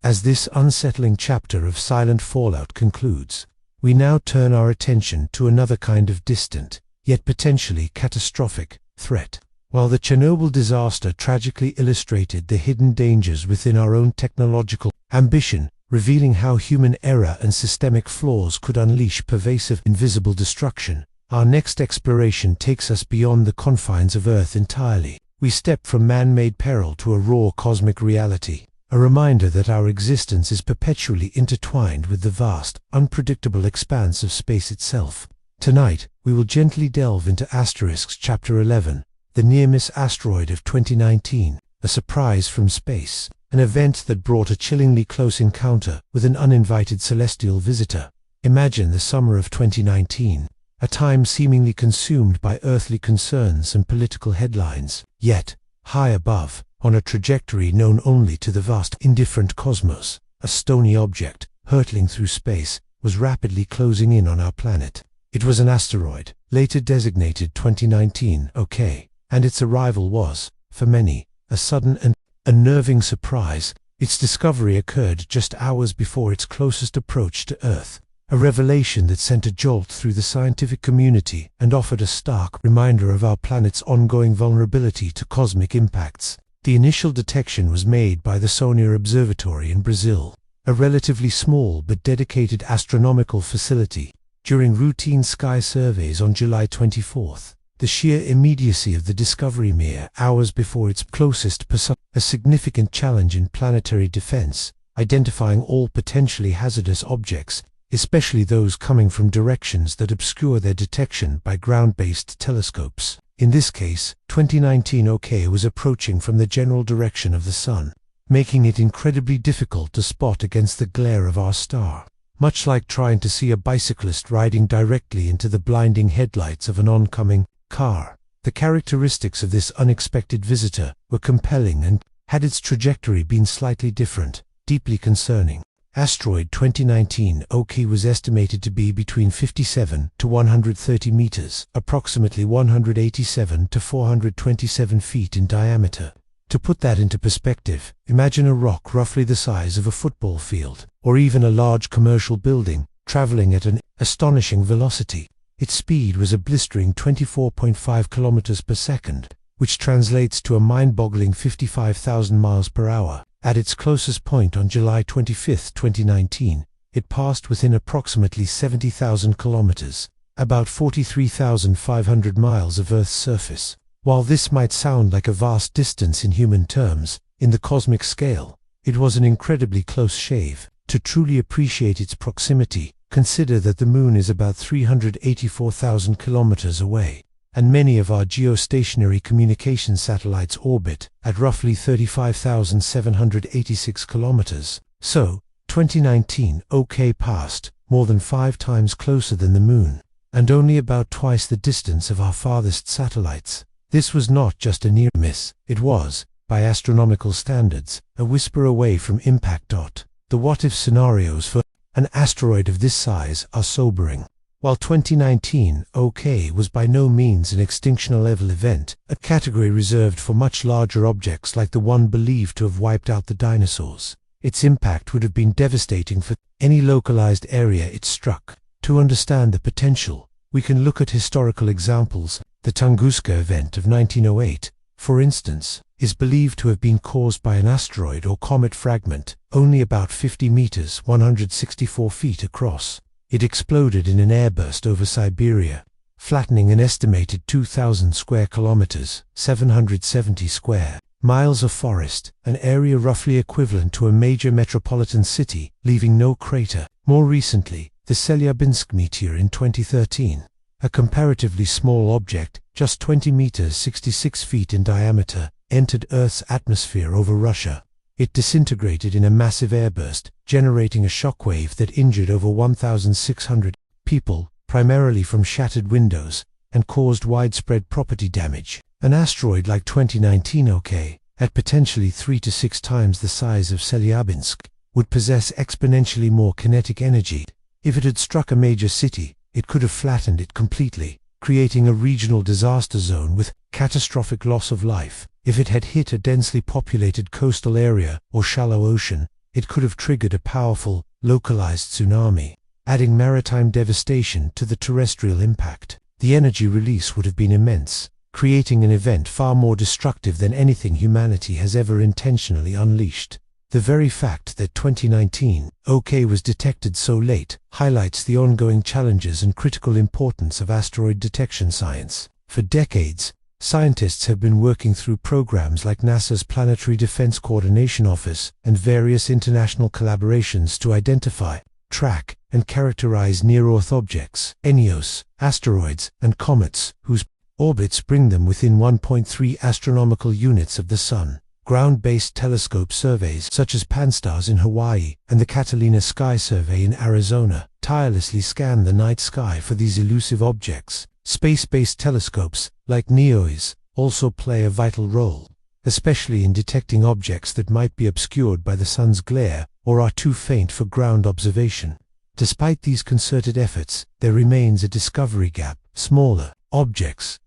As this unsettling chapter of silent fallout concludes, we now turn our attention to another kind of distant, yet potentially catastrophic, threat. While the Chernobyl disaster tragically illustrated the hidden dangers within our own technological ambition, revealing how human error and systemic flaws could unleash pervasive, invisible destruction, our next exploration takes us beyond the confines of Earth entirely. We step from man-made peril to a raw cosmic reality, a reminder that our existence is perpetually intertwined with the vast, unpredictable expanse of space itself. Tonight, we will gently delve into Asterisks Chapter 11, the near-miss asteroid of 2019, a surprise from space, an event that brought a chillingly close encounter with an uninvited celestial visitor. Imagine the summer of 2019, a time seemingly consumed by earthly concerns and political headlines. Yet, high above, on a trajectory known only to the vast, indifferent cosmos, a stony object, hurtling through space, was rapidly closing in on our planet. It was an asteroid, later designated 2019 OK, and its arrival was, for many, a sudden and unnerving surprise, Its discovery occurred just hours before its closest approach to Earth, a revelation that sent a jolt through the scientific community and offered a stark reminder of our planet's ongoing vulnerability to cosmic impacts. The initial detection was made by the Sonia Observatory in Brazil, a relatively small but dedicated astronomical facility. During routine sky surveys on July 24th, the sheer immediacy of the discovery mere hours before its closest pursuit, a significant challenge in planetary defense, identifying all potentially hazardous objects, especially those coming from directions that obscure their detection by ground-based telescopes. In this case, 2019 OK was approaching from the general direction of the Sun, making it incredibly difficult to spot against the glare of our star. Much like trying to see a bicyclist riding directly into the blinding headlights of an oncoming car, the characteristics of this unexpected visitor were compelling and, had its trajectory been slightly different, deeply concerning. Asteroid 2019 OK was estimated to be between 57 to 130 meters, approximately 187 to 427 feet in diameter. To put that into perspective, imagine a rock roughly the size of a football field, or even a large commercial building, traveling at an astonishing velocity. Its speed was a blistering 24.5 kilometers per second, which translates to a mind-boggling 55,000 miles per hour. At its closest point on July 25, 2019, it passed within approximately 70,000 kilometers, about 43,500 miles of Earth's surface. While this might sound like a vast distance in human terms, in the cosmic scale, it was an incredibly close shave. To truly appreciate its proximity, consider that the Moon is about 384,000 kilometers away, and many of our geostationary communication satellites orbit at roughly 35,786 kilometers. So, 2019 OK passed more than 5 times closer than the Moon, and only about twice the distance of our farthest satellites. This was not just a near miss, it was, by astronomical standards, a whisper away from impact. The what-if scenarios for an asteroid of this size are sobering. While 2019 OK was by no means an extinction-level event, a category reserved for much larger objects like the one believed to have wiped out the dinosaurs, its impact would have been devastating for any localized area it struck. To understand the potential, we can look at historical examples. The Tunguska event of 1908, for instance, is believed to have been caused by an asteroid or comet fragment, only about 50 meters (164 feet) across. It exploded in an airburst over Siberia, flattening an estimated 2,000 square kilometers (770 square miles) of forest, an area roughly equivalent to a major metropolitan city, leaving no crater. More recently, the Chelyabinsk meteor in 2013, a comparatively small object, just 20 meters (66 feet) in diameter, entered Earth's atmosphere over Russia. It disintegrated in a massive airburst, generating a shockwave that injured over 1,600 people, primarily from shattered windows, and caused widespread property damage. An asteroid like 2019 OK, at potentially 3 to 6 times the size of Chelyabinsk, would possess exponentially more kinetic energy. If it had struck a major city, it could have flattened it completely, creating a regional disaster zone with catastrophic loss of life. If it had hit a densely populated coastal area or shallow ocean, it could have triggered a powerful, localized tsunami, adding maritime devastation to the terrestrial impact. The energy release would have been immense, creating an event far more destructive than anything humanity has ever intentionally unleashed. The very fact that 2019 OK was detected so late highlights the ongoing challenges and critical importance of asteroid detection science. For decades, scientists have been working through programs like NASA's Planetary Defense Coordination Office and various international collaborations to identify, track, and characterize near-Earth objects, NEOs, asteroids, and comets, whose orbits bring them within 1.3 astronomical units of the Sun. Ground-based telescope surveys such as PanSTARRS in Hawaii and the Catalina Sky Survey in Arizona tirelessly scan the night sky for these elusive objects. Space-based telescopes, like NEOs, also play a vital role, especially in detecting objects that might be obscured by the Sun's glare or are too faint for ground observation. Despite these concerted efforts, there remains a discovery gap. Smaller objects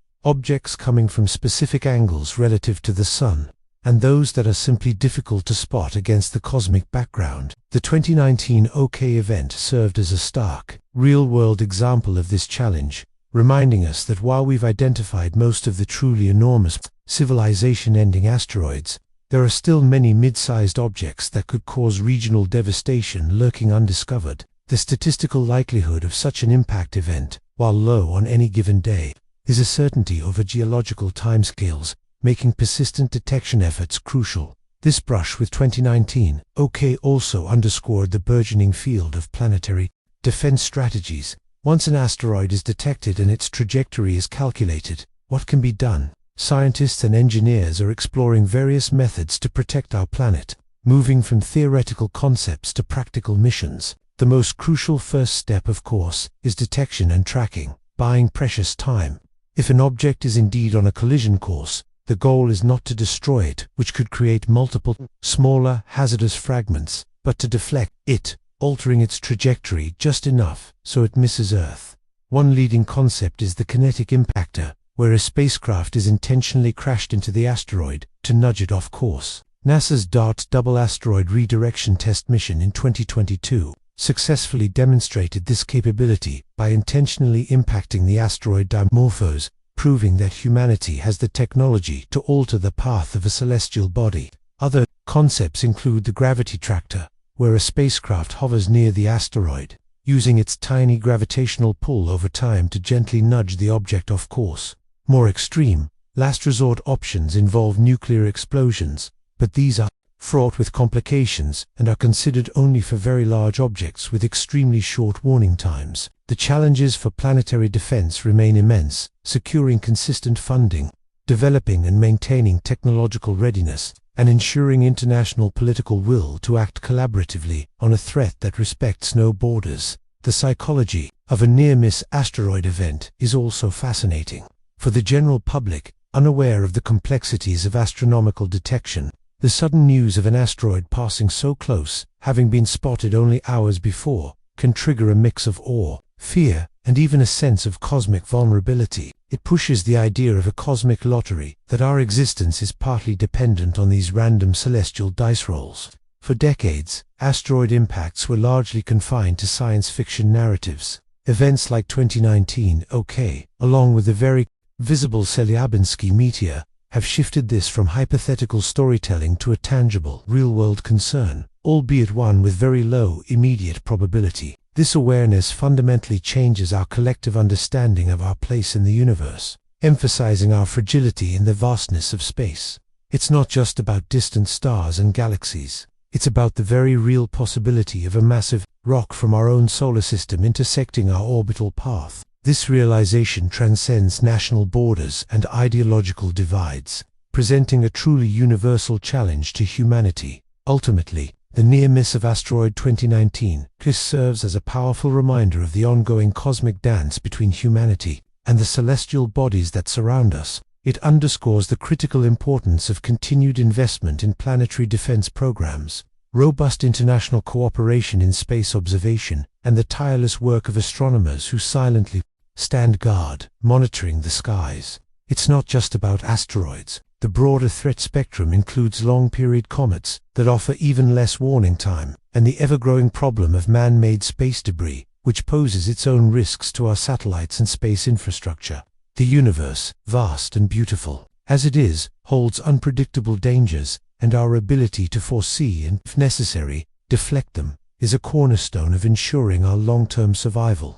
coming from specific angles relative to the Sun, and those that are simply difficult to spot against the cosmic background. The 2019 OK event served as a stark, real-world example of this challenge, reminding us that while we've identified most of the truly enormous, civilization-ending asteroids, there are still many mid-sized objects that could cause regional devastation lurking undiscovered. The statistical likelihood of such an impact event, while low on any given day, is a certainty over geological timescales, making persistent detection efforts crucial. This brush with 2019 OK also underscored the burgeoning field of planetary defense strategies. Once an asteroid is detected and its trajectory is calculated, what can be done? Scientists and engineers are exploring various methods to protect our planet, moving from theoretical concepts to practical missions. The most crucial first step, of course, is detection and tracking, buying precious time. If an object is indeed on a collision course, the goal is not to destroy it, which could create multiple, smaller, hazardous fragments, but to deflect it, altering its trajectory just enough so it misses Earth. One leading concept is the kinetic impactor, where a spacecraft is intentionally crashed into the asteroid to nudge it off course. NASA's DART double asteroid redirection test mission in 2022 successfully demonstrated this capability by intentionally impacting the asteroid Dimorphos, proving that humanity has the technology to alter the path of a celestial body. Other concepts include the gravity tractor, where a spacecraft hovers near the asteroid, using its tiny gravitational pull over time to gently nudge the object off course. More extreme, last resort options involve nuclear explosions, but these are fraught with complications and are considered only for very large objects with extremely short warning times. The challenges for planetary defense remain immense: securing consistent funding, developing and maintaining technological readiness, and ensuring international political will to act collaboratively on a threat that respects no borders. The psychology of a near-miss asteroid event is also fascinating. For the general public, unaware of the complexities of astronomical detection, the sudden news of an asteroid passing so close, having been spotted only hours before, can trigger a mix of awe, fear, and even a sense of cosmic vulnerability. It pushes the idea of a cosmic lottery, that our existence is partly dependent on these random celestial dice rolls. For decades, asteroid impacts were largely confined to science fiction narratives. Events like 2019 OK, along with the very visible Chelyabinsk meteor, have shifted this from hypothetical storytelling to a tangible, real-world concern, albeit one with very low immediate probability. This awareness fundamentally changes our collective understanding of our place in the universe, emphasizing our fragility in the vastness of space. It's not just about distant stars and galaxies. It's about the very real possibility of a massive rock from our own solar system intersecting our orbital path. This realization transcends national borders and ideological divides, presenting a truly universal challenge to humanity. Ultimately, the near miss of asteroid 2019 serves as a powerful reminder of the ongoing cosmic dance between humanity and the celestial bodies that surround us. It underscores the critical importance of continued investment in planetary defense programs, robust international cooperation in space observation, and the tireless work of astronomers who silently stand guard, monitoring the skies. It's not just about asteroids. The broader threat spectrum includes long-period comets that offer even less warning time, and the ever-growing problem of man-made space debris, which poses its own risks to our satellites and space infrastructure. The universe, vast and beautiful as it is, holds unpredictable dangers, and our ability to foresee and, if necessary, deflect them, is a cornerstone of ensuring our long-term survival.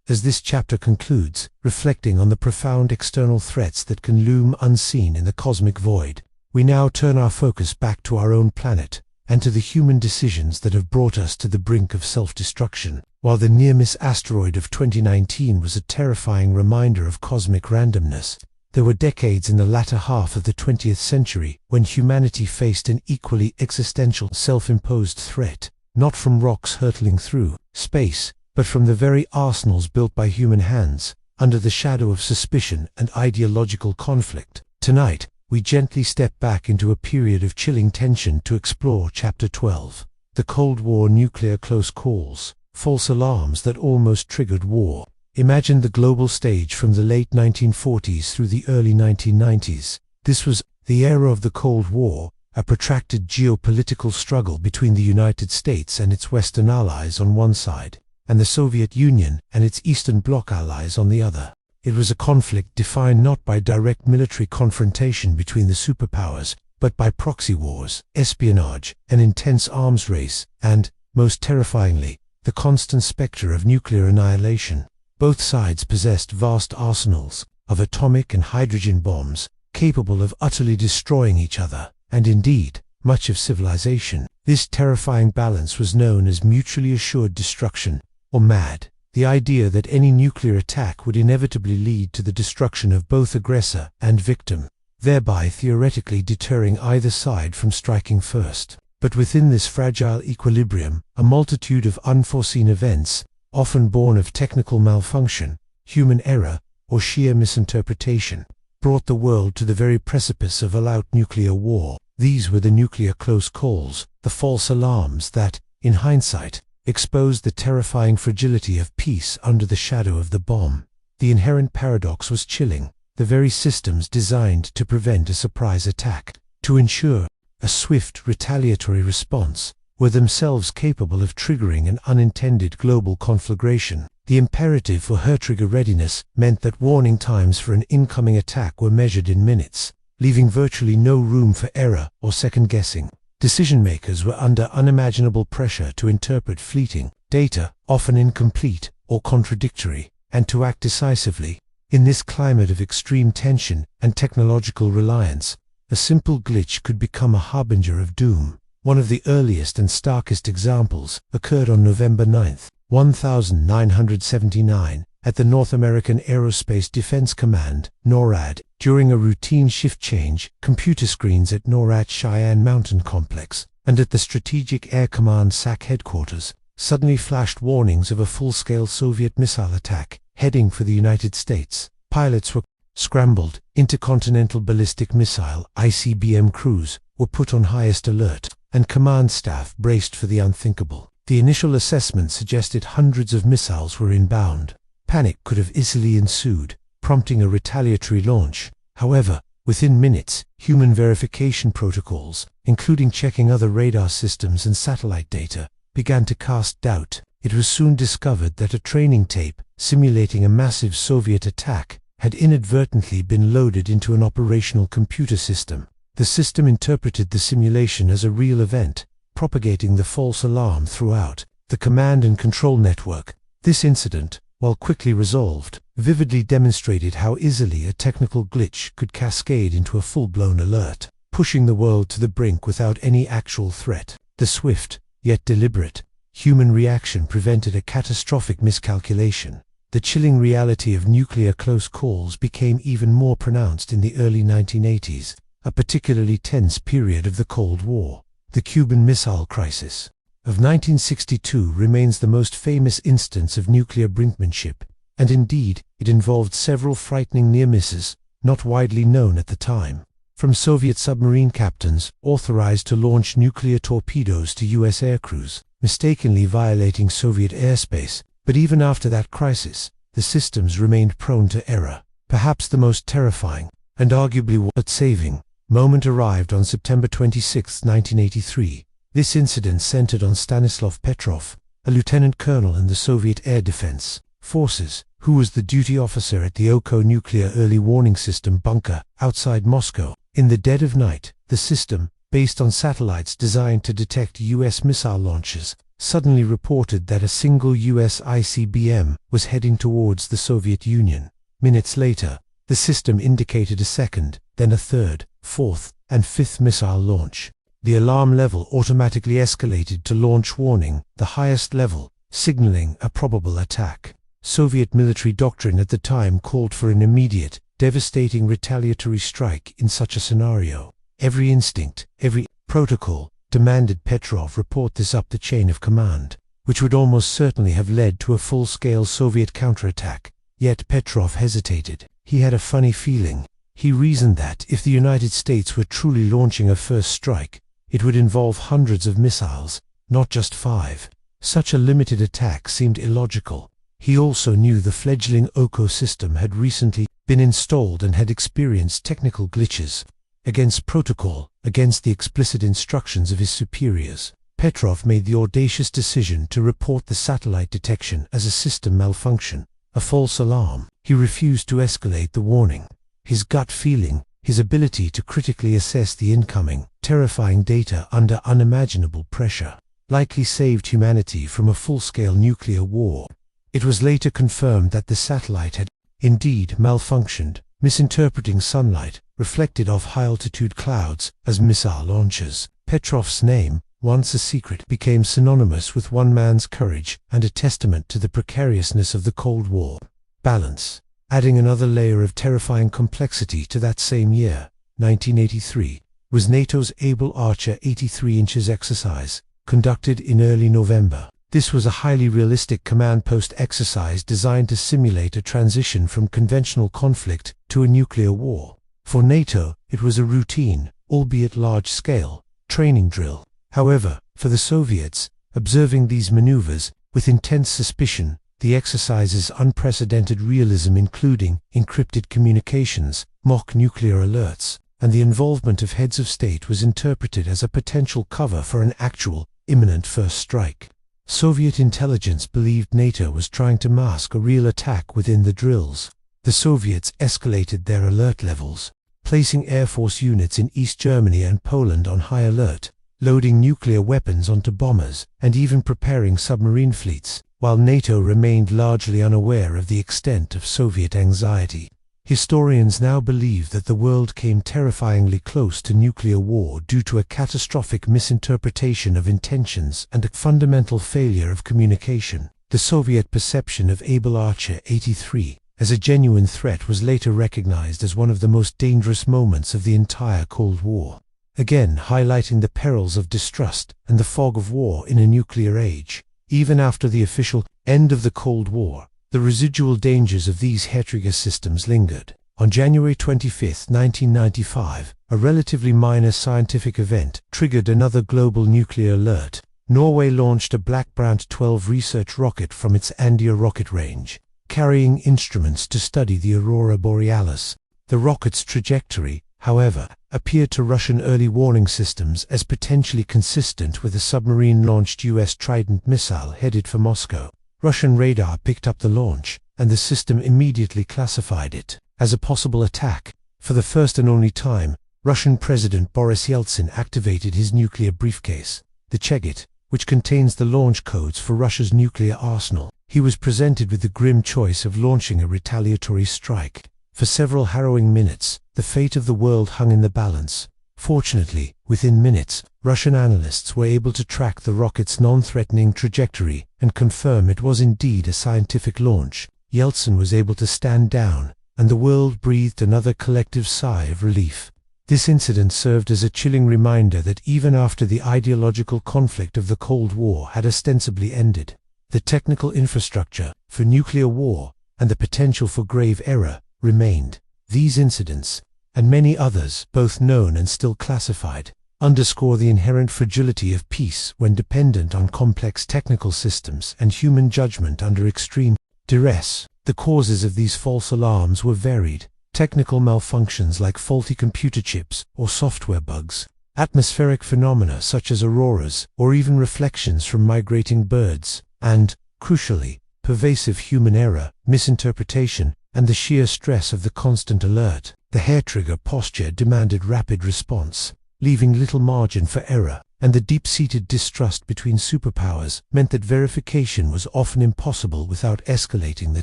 As this chapter concludes, reflecting on the profound external threats that can loom unseen in the cosmic void, we now turn our focus back to our own planet, and to the human decisions that have brought us to the brink of self-destruction. While the near-miss asteroid of 2019 was a terrifying reminder of cosmic randomness, there were decades in the latter half of the 20th century when humanity faced an equally existential self-imposed threat, not from rocks hurtling through space, but from the very arsenals built by human hands, under the shadow of suspicion and ideological conflict. Tonight, we gently step back into a period of chilling tension to explore Chapter 12, the Cold War nuclear close calls, false alarms that almost triggered war. Imagine the global stage from the late 1940s through the early 1990s. This was The era of the Cold War, a protracted geopolitical struggle between the United States and its Western allies on one side, and the Soviet Union and its Eastern Bloc allies on the other. It was a conflict defined not by direct military confrontation between the superpowers, but by proxy wars, espionage, an intense arms race, and, most terrifyingly, the constant specter of nuclear annihilation. Both sides possessed vast arsenals of atomic and hydrogen bombs, capable of utterly destroying each other, and indeed, much of civilization. This terrifying balance was known as mutually assured destruction, or MAD, the idea that any nuclear attack would inevitably lead to the destruction of both aggressor and victim, thereby theoretically deterring either side from striking first. But within this fragile equilibrium, a multitude of unforeseen events, often born of technical malfunction, human error, or sheer misinterpretation, brought the world to the very precipice of all-out nuclear war. These were the nuclear close calls, the false alarms that, in hindsight, exposed the terrifying fragility of peace under the shadow of the bomb. The inherent paradox was chilling. The very systems designed to prevent a surprise attack, to ensure a swift retaliatory response, were themselves capable of triggering an unintended global conflagration. The imperative for trigger readiness meant that warning times for an incoming attack were measured in minutes, leaving virtually no room for error or second-guessing. Decision-makers were under unimaginable pressure to interpret fleeting data, often incomplete or contradictory, and to act decisively. In this climate of extreme tension and technological reliance, a simple glitch could become a harbinger of doom. One of the earliest and starkest examples occurred on November 9, 1979, at the North American Aerospace Defense Command, NORAD. During a routine shift change, computer screens at NORAD Cheyenne Mountain Complex and at the Strategic Air Command SAC headquarters suddenly flashed warnings of a full-scale Soviet missile attack heading for the United States. Pilots were scrambled. Intercontinental Ballistic Missile (ICBM) crews were put on highest alert, and command staff braced for the unthinkable. The initial assessment suggested hundreds of missiles were inbound. Panic could have easily ensued, prompting a retaliatory launch. However, within minutes, human verification protocols, including checking other radar systems and satellite data, began to cast doubt. It was soon discovered that a training tape simulating a massive Soviet attack had inadvertently been loaded into an operational computer system. The system interpreted the simulation as a real event, propagating the false alarm throughout the command and control network. This incident, while quickly resolved, vividly demonstrated how easily a technical glitch could cascade into a full-blown alert, pushing the world to the brink without any actual threat. The swift, yet deliberate, human reaction prevented a catastrophic miscalculation. The chilling reality of nuclear close calls became even more pronounced in the early 1980s, a particularly tense period of the Cold War. The Cuban Missile Crisis of 1962 remains the most famous instance of nuclear brinkmanship, and indeed, it involved several frightening near misses, not widely known at the time. From Soviet submarine captains authorized to launch nuclear torpedoes to U.S. aircrews, mistakenly violating Soviet airspace. But even after that crisis, the systems remained prone to error. Perhaps the most terrifying, and arguably world-saving, moment arrived on September 26, 1983. This incident centered on Stanislav Petrov, a lieutenant colonel in the Soviet Air Defense Forces, who was the duty officer at the Oko nuclear early warning system bunker outside Moscow. In the dead of night, the system, based on satellites designed to detect U.S. missile launches, suddenly reported that a single U.S. ICBM was heading towards the Soviet Union. Minutes later, the system indicated a second, then a third, fourth, and fifth missile launch. The alarm level automatically escalated to launch warning, the highest level, signaling a probable attack. Soviet military doctrine at the time called for an immediate, devastating retaliatory strike in such a scenario. Every instinct, every protocol, demanded Petrov report this up the chain of command, which would almost certainly have led to a full-scale Soviet counterattack. Yet Petrov hesitated. He had a funny feeling. He reasoned that if the United States were truly launching a first strike, it would involve hundreds of missiles, not just 5. Such a limited attack seemed illogical. He also knew the fledgling Oko system had recently been installed and had experienced technical glitches. against protocol, against the explicit instructions of his superiors. Petrov made the audacious decision to report the satellite detection as a system malfunction, a false alarm. He refused to escalate the warning. His gut feeling, his ability to critically assess the incoming, terrifying data under unimaginable pressure, likely saved humanity from a full-scale nuclear war. It was later confirmed that the satellite had indeed malfunctioned, misinterpreting sunlight, reflected off high-altitude clouds, as missile launchers. Petrov's name, once a secret, became synonymous with one man's courage and a testament to the precariousness of the Cold War. Balance. Adding another layer of terrifying complexity to that same year, 1983, was NATO's Able Archer 83 inches exercise, conducted in early November. This was a highly realistic command post exercise designed to simulate a transition from conventional conflict to a nuclear war. For NATO, it was a routine, albeit large-scale, training drill. However, for the Soviets, observing these maneuvers with intense suspicion, the exercise's unprecedented realism, including encrypted communications, mock nuclear alerts, and the involvement of heads of state, was interpreted as a potential cover for an actual, imminent first strike. Soviet intelligence believed NATO was trying to mask a real attack within the drills. The Soviets escalated their alert levels, placing Air Force units in East Germany and Poland on high alert, loading nuclear weapons onto bombers, and even preparing submarine fleets, while NATO remained largely unaware of the extent of Soviet anxiety. Historians now believe that the world came terrifyingly close to nuclear war due to a catastrophic misinterpretation of intentions and a fundamental failure of communication. The Soviet perception of Able Archer 83 as a genuine threat was later recognized as one of the most dangerous moments of the entire Cold War, again highlighting the perils of distrust and the fog of war in a nuclear age. Even after the official end of the Cold War, the residual dangers of these heterogeneous systems lingered. On January 25, 1995, a relatively minor scientific event triggered another global nuclear alert. Norway launched a Blackbrant 12 research rocket from its Andia rocket range, carrying instruments to study the aurora borealis. The rocket's trajectory, however, appeared to Russian early warning systems as potentially consistent with a submarine-launched U.S. Trident missile headed for Moscow. Russian radar picked up the launch, and the system immediately classified it as a possible attack. For the first and only time, Russian President Boris Yeltsin activated his nuclear briefcase, the Chegit, which contains the launch codes for Russia's nuclear arsenal. He was presented with the grim choice of launching a retaliatory strike. For several harrowing minutes, the fate of the world hung in the balance. Fortunately, within minutes, Russian analysts were able to track the rocket's non-threatening trajectory and confirm it was indeed a scientific launch. Yeltsin was able to stand down, and the world breathed another collective sigh of relief. This incident served as a chilling reminder that even after the ideological conflict of the Cold War had ostensibly ended, the technical infrastructure for nuclear war and the potential for grave error remained. These incidents, and many others, both known and still classified, underscore the inherent fragility of peace when dependent on complex technical systems and human judgment under extreme duress. The causes of these false alarms were varied: technical malfunctions like faulty computer chips or software bugs, atmospheric phenomena such as auroras, or even reflections from migrating birds, and, crucially, pervasive human error, misinterpretation, and the sheer stress of the constant alert. The hair-trigger posture demanded rapid response, leaving little margin for error, and the deep-seated distrust between superpowers meant that verification was often impossible without escalating the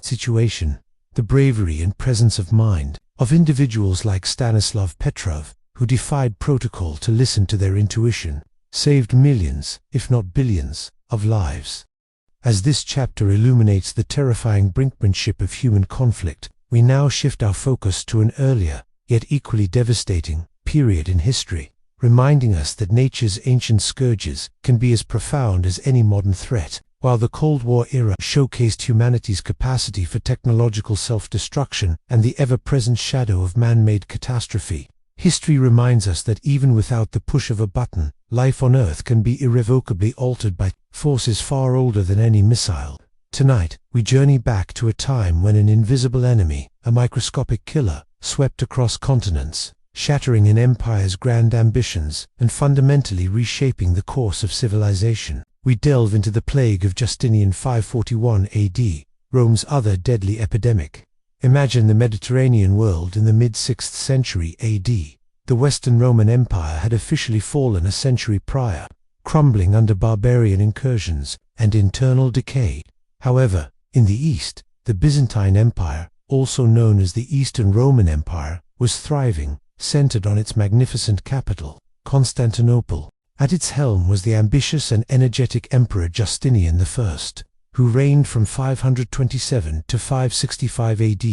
situation. The bravery and presence of mind of individuals like Stanislav Petrov, who defied protocol to listen to their intuition, saved millions, if not billions, of lives. As this chapter illuminates the terrifying brinkmanship of human conflict, we now shift our focus to an earlier, yet equally devastating, period in history, reminding us that nature's ancient scourges can be as profound as any modern threat. While the Cold War era showcased humanity's capacity for technological self-destruction and the ever-present shadow of man-made catastrophe, history reminds us that even without the push of a button, life on Earth can be irrevocably altered by forces far older than any missile. Tonight, we journey back to a time when an invisible enemy, a microscopic killer, swept across continents, shattering an empire's grand ambitions and fundamentally reshaping the course of civilization. We delve into the plague of Justinian 541 AD, Rome's other deadly epidemic. Imagine the Mediterranean world in the mid-6th century AD. The Western Roman Empire had officially fallen a century prior, crumbling under barbarian incursions and internal decay. However, in the east, the Byzantine Empire, also known as the Eastern Roman Empire, was thriving, centered on its magnificent capital, Constantinople. At its helm was the ambitious and energetic Emperor Justinian I, who reigned from 527 to 565 AD.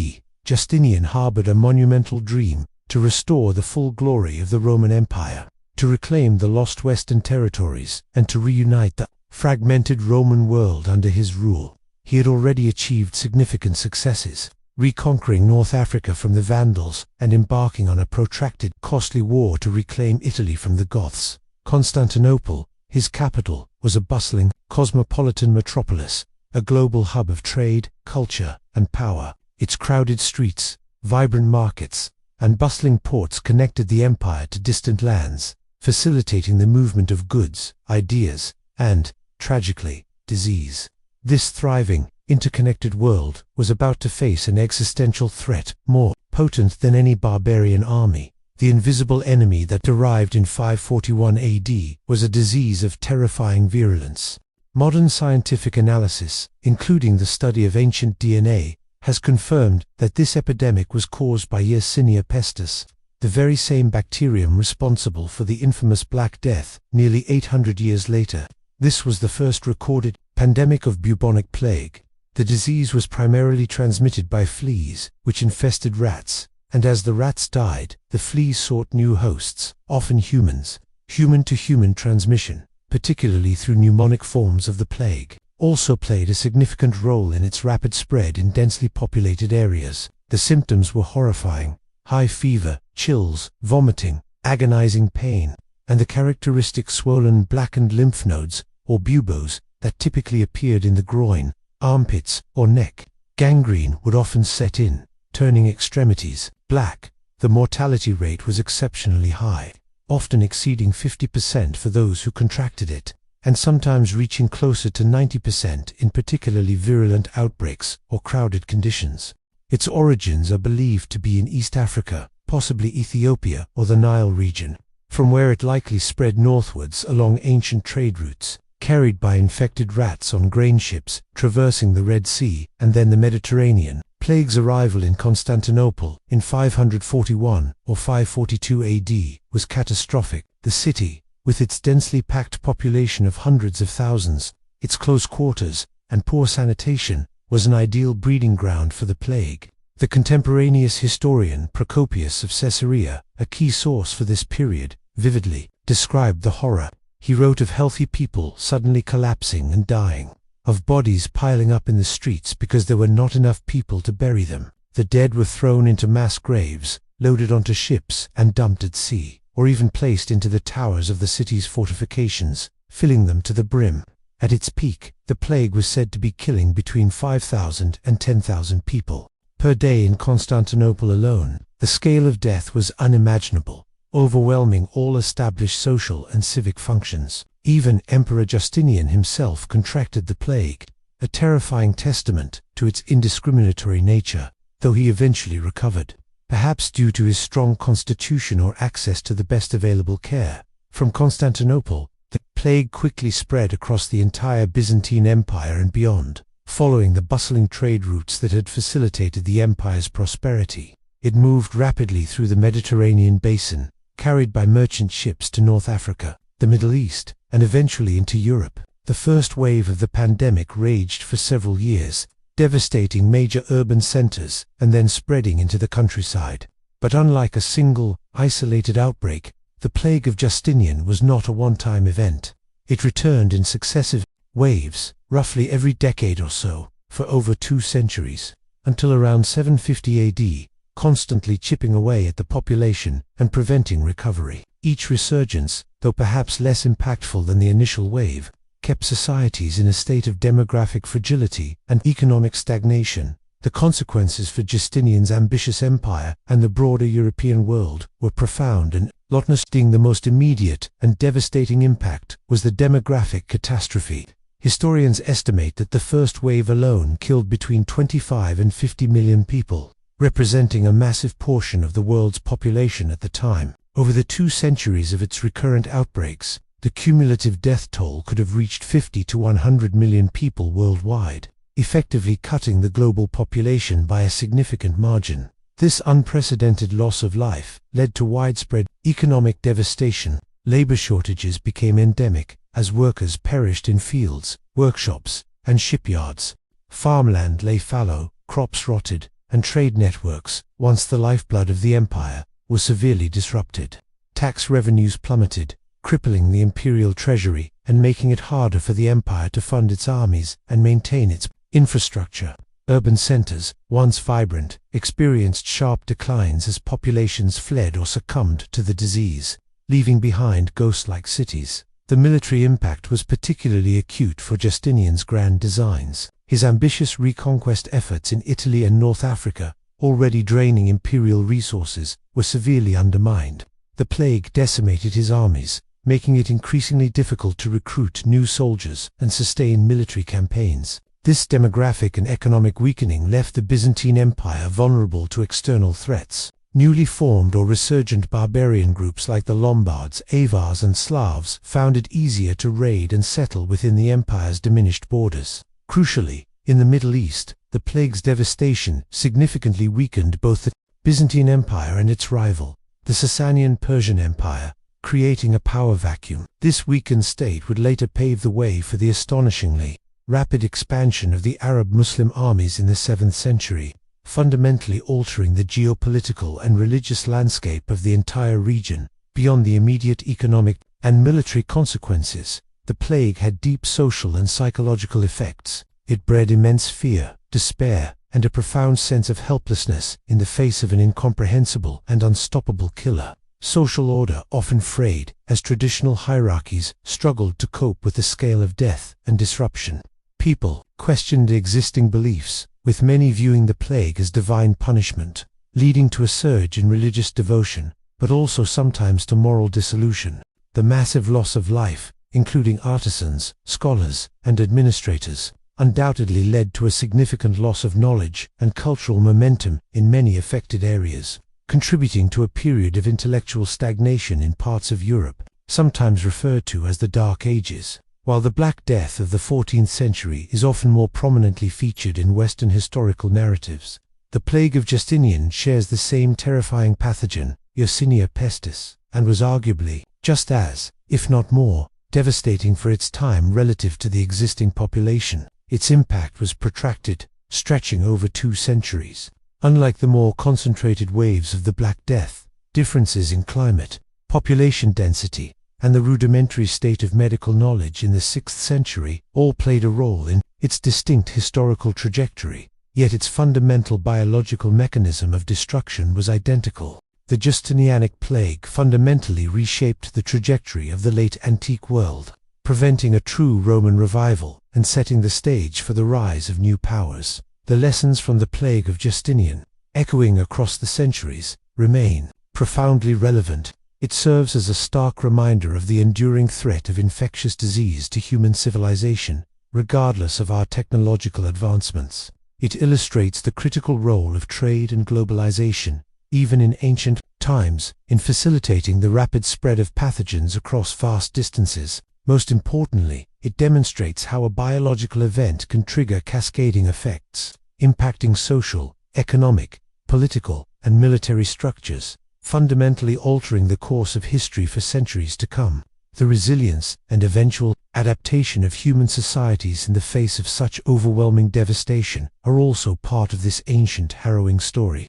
Justinian harbored a monumental dream to restore the full glory of the Roman Empire, to reclaim the lost Western territories, and to reunite the fragmented Roman world under his rule. He had already achieved significant successes, reconquering North Africa from the Vandals and embarking on a protracted, costly war to reclaim Italy from the Goths. Constantinople, his capital, was a bustling, cosmopolitan metropolis, a global hub of trade, culture, and power. Its crowded streets, vibrant markets, and bustling ports connected the empire to distant lands, facilitating the movement of goods, ideas, and, tragically, disease. This thriving, interconnected world was about to face an existential threat more potent than any barbarian army. The invisible enemy that arrived in 541 AD was a disease of terrifying virulence. Modern scientific analysis, including the study of ancient DNA, has confirmed that this epidemic was caused by Yersinia pestis, the very same bacterium responsible for the infamous Black Death nearly 800 years later. This was the first recorded pandemic of bubonic plague. The disease was primarily transmitted by fleas, which infested rats, and as the rats died, the fleas sought new hosts, often humans. Human-to-human transmission, particularly through pneumonic forms of the plague, also played a significant role in its rapid spread in densely populated areas. The symptoms were horrifying: high fever, chills, vomiting, agonizing pain, and the characteristic swollen blackened lymph nodes, or buboes, that typically appeared in the groin, armpits, or neck. Gangrene would often set in, turning extremities black. The mortality rate was exceptionally high, often exceeding 50% for those who contracted it, and sometimes reaching closer to 90% in particularly virulent outbreaks or crowded conditions. Its origins are believed to be in East Africa, possibly Ethiopia or the Nile region, from where it likely spread northwards along ancient trade routes, carried by infected rats on grain ships traversing the Red Sea and then the Mediterranean. Plague's arrival in Constantinople in 541 or 542 AD was catastrophic. The city, with its densely packed population of hundreds of thousands, its close quarters, and poor sanitation, was an ideal breeding ground for the plague. The contemporaneous historian Procopius of Caesarea, a key source for this period, vividly described the horror. He wrote of healthy people suddenly collapsing and dying, of bodies piling up in the streets because there were not enough people to bury them. The dead were thrown into mass graves, loaded onto ships and dumped at sea, or even placed into the towers of the city's fortifications, filling them to the brim. At its peak, the plague was said to be killing between 5,000 and 10,000 people per day in Constantinople alone. The scale of death was unimaginable, overwhelming all established social and civic functions. Even Emperor Justinian himself contracted the plague, a terrifying testament to its indiscriminatory nature, though he eventually recovered, perhaps due to his strong constitution or access to the best available care. From Constantinople, the plague quickly spread across the entire Byzantine Empire and beyond, following the bustling trade routes that had facilitated the empire's prosperity. It moved rapidly through the Mediterranean basin, carried by merchant ships to North Africa, the Middle East, and eventually into Europe. The first wave of the pandemic raged for several years, devastating major urban centers and then spreading into the countryside. But unlike a single, isolated outbreak, the plague of Justinian was not a one-time event. It returned in successive waves, roughly every decade or so, for over 2 centuries, until around 750 AD, constantly chipping away at the population and preventing recovery. Each resurgence, though perhaps less impactful than the initial wave, kept societies in a state of demographic fragility and economic stagnation. The consequences for Justinian's ambitious empire and the broader European world were profound, and notwithstanding the most immediate and devastating impact was the demographic catastrophe. Historians estimate that the first wave alone killed between 25 and 50 million people, representing a massive portion of the world's population at the time. Over the 2 centuries of its recurrent outbreaks, the cumulative death toll could have reached 50 to 100 million people worldwide, effectively cutting the global population by a significant margin. This unprecedented loss of life led to widespread economic devastation. Labor shortages became endemic as workers perished in fields, workshops, and shipyards. Farmland lay fallow, crops rotted, and trade networks, once the lifeblood of the empire, were severely disrupted. Tax revenues plummeted, crippling the imperial treasury and making it harder for the empire to fund its armies and maintain its infrastructure. Urban centers, once vibrant, experienced sharp declines as populations fled or succumbed to the disease, leaving behind ghost-like cities. The military impact was particularly acute for Justinian's grand designs. His ambitious reconquest efforts in Italy and North Africa, already draining imperial resources, were severely undermined. The plague decimated his armies, making it increasingly difficult to recruit new soldiers and sustain military campaigns. This demographic and economic weakening left the Byzantine Empire vulnerable to external threats. Newly formed or resurgent barbarian groups like the Lombards, Avars, and Slavs found it easier to raid and settle within the empire's diminished borders. Crucially, in the Middle East, the plague's devastation significantly weakened both the Byzantine Empire and its rival, the Sasanian Persian Empire, creating a power vacuum. This weakened state would later pave the way for the astonishingly rapid expansion of the Arab Muslim armies in the 7th century, fundamentally altering the geopolitical and religious landscape of the entire region. Beyond the immediate economic and military consequences, the plague had deep social and psychological effects. It bred immense fear, despair, and a profound sense of helplessness in the face of an incomprehensible and unstoppable killer. Social order often frayed as traditional hierarchies struggled to cope with the scale of death and disruption. People questioned existing beliefs, with many viewing the plague as divine punishment, leading to a surge in religious devotion, but also sometimes to moral dissolution. The massive loss of life, including artisans, scholars, and administrators, undoubtedly led to a significant loss of knowledge and cultural momentum in many affected areas, contributing to a period of intellectual stagnation in parts of Europe, sometimes referred to as the Dark Ages. While the Black Death of the 14th century is often more prominently featured in Western historical narratives, the plague of Justinian shares the same terrifying pathogen, Yersinia pestis, and was arguably just as, if not more, devastating for its time relative to the existing population. Its impact was protracted, stretching over 2 centuries. Unlike the more concentrated waves of the Black Death, differences in climate, population density, and the rudimentary state of medical knowledge in the 6th century all played a role in its distinct historical trajectory, yet its fundamental biological mechanism of destruction was identical. The Justinianic plague fundamentally reshaped the trajectory of the late antique world, preventing a true Roman revival and setting the stage for the rise of new powers. The lessons from the plague of Justinian, echoing across the centuries, remain profoundly relevant. It serves as a stark reminder of the enduring threat of infectious disease to human civilization, regardless of our technological advancements. It illustrates the critical role of trade and globalization, even in ancient times, in facilitating the rapid spread of pathogens across vast distances. Most importantly, it demonstrates how a biological event can trigger cascading effects, impacting social, economic, political, and military structures, fundamentally altering the course of history for centuries to come. The resilience and eventual adaptation of human societies in the face of such overwhelming devastation are also part of this ancient, harrowing story.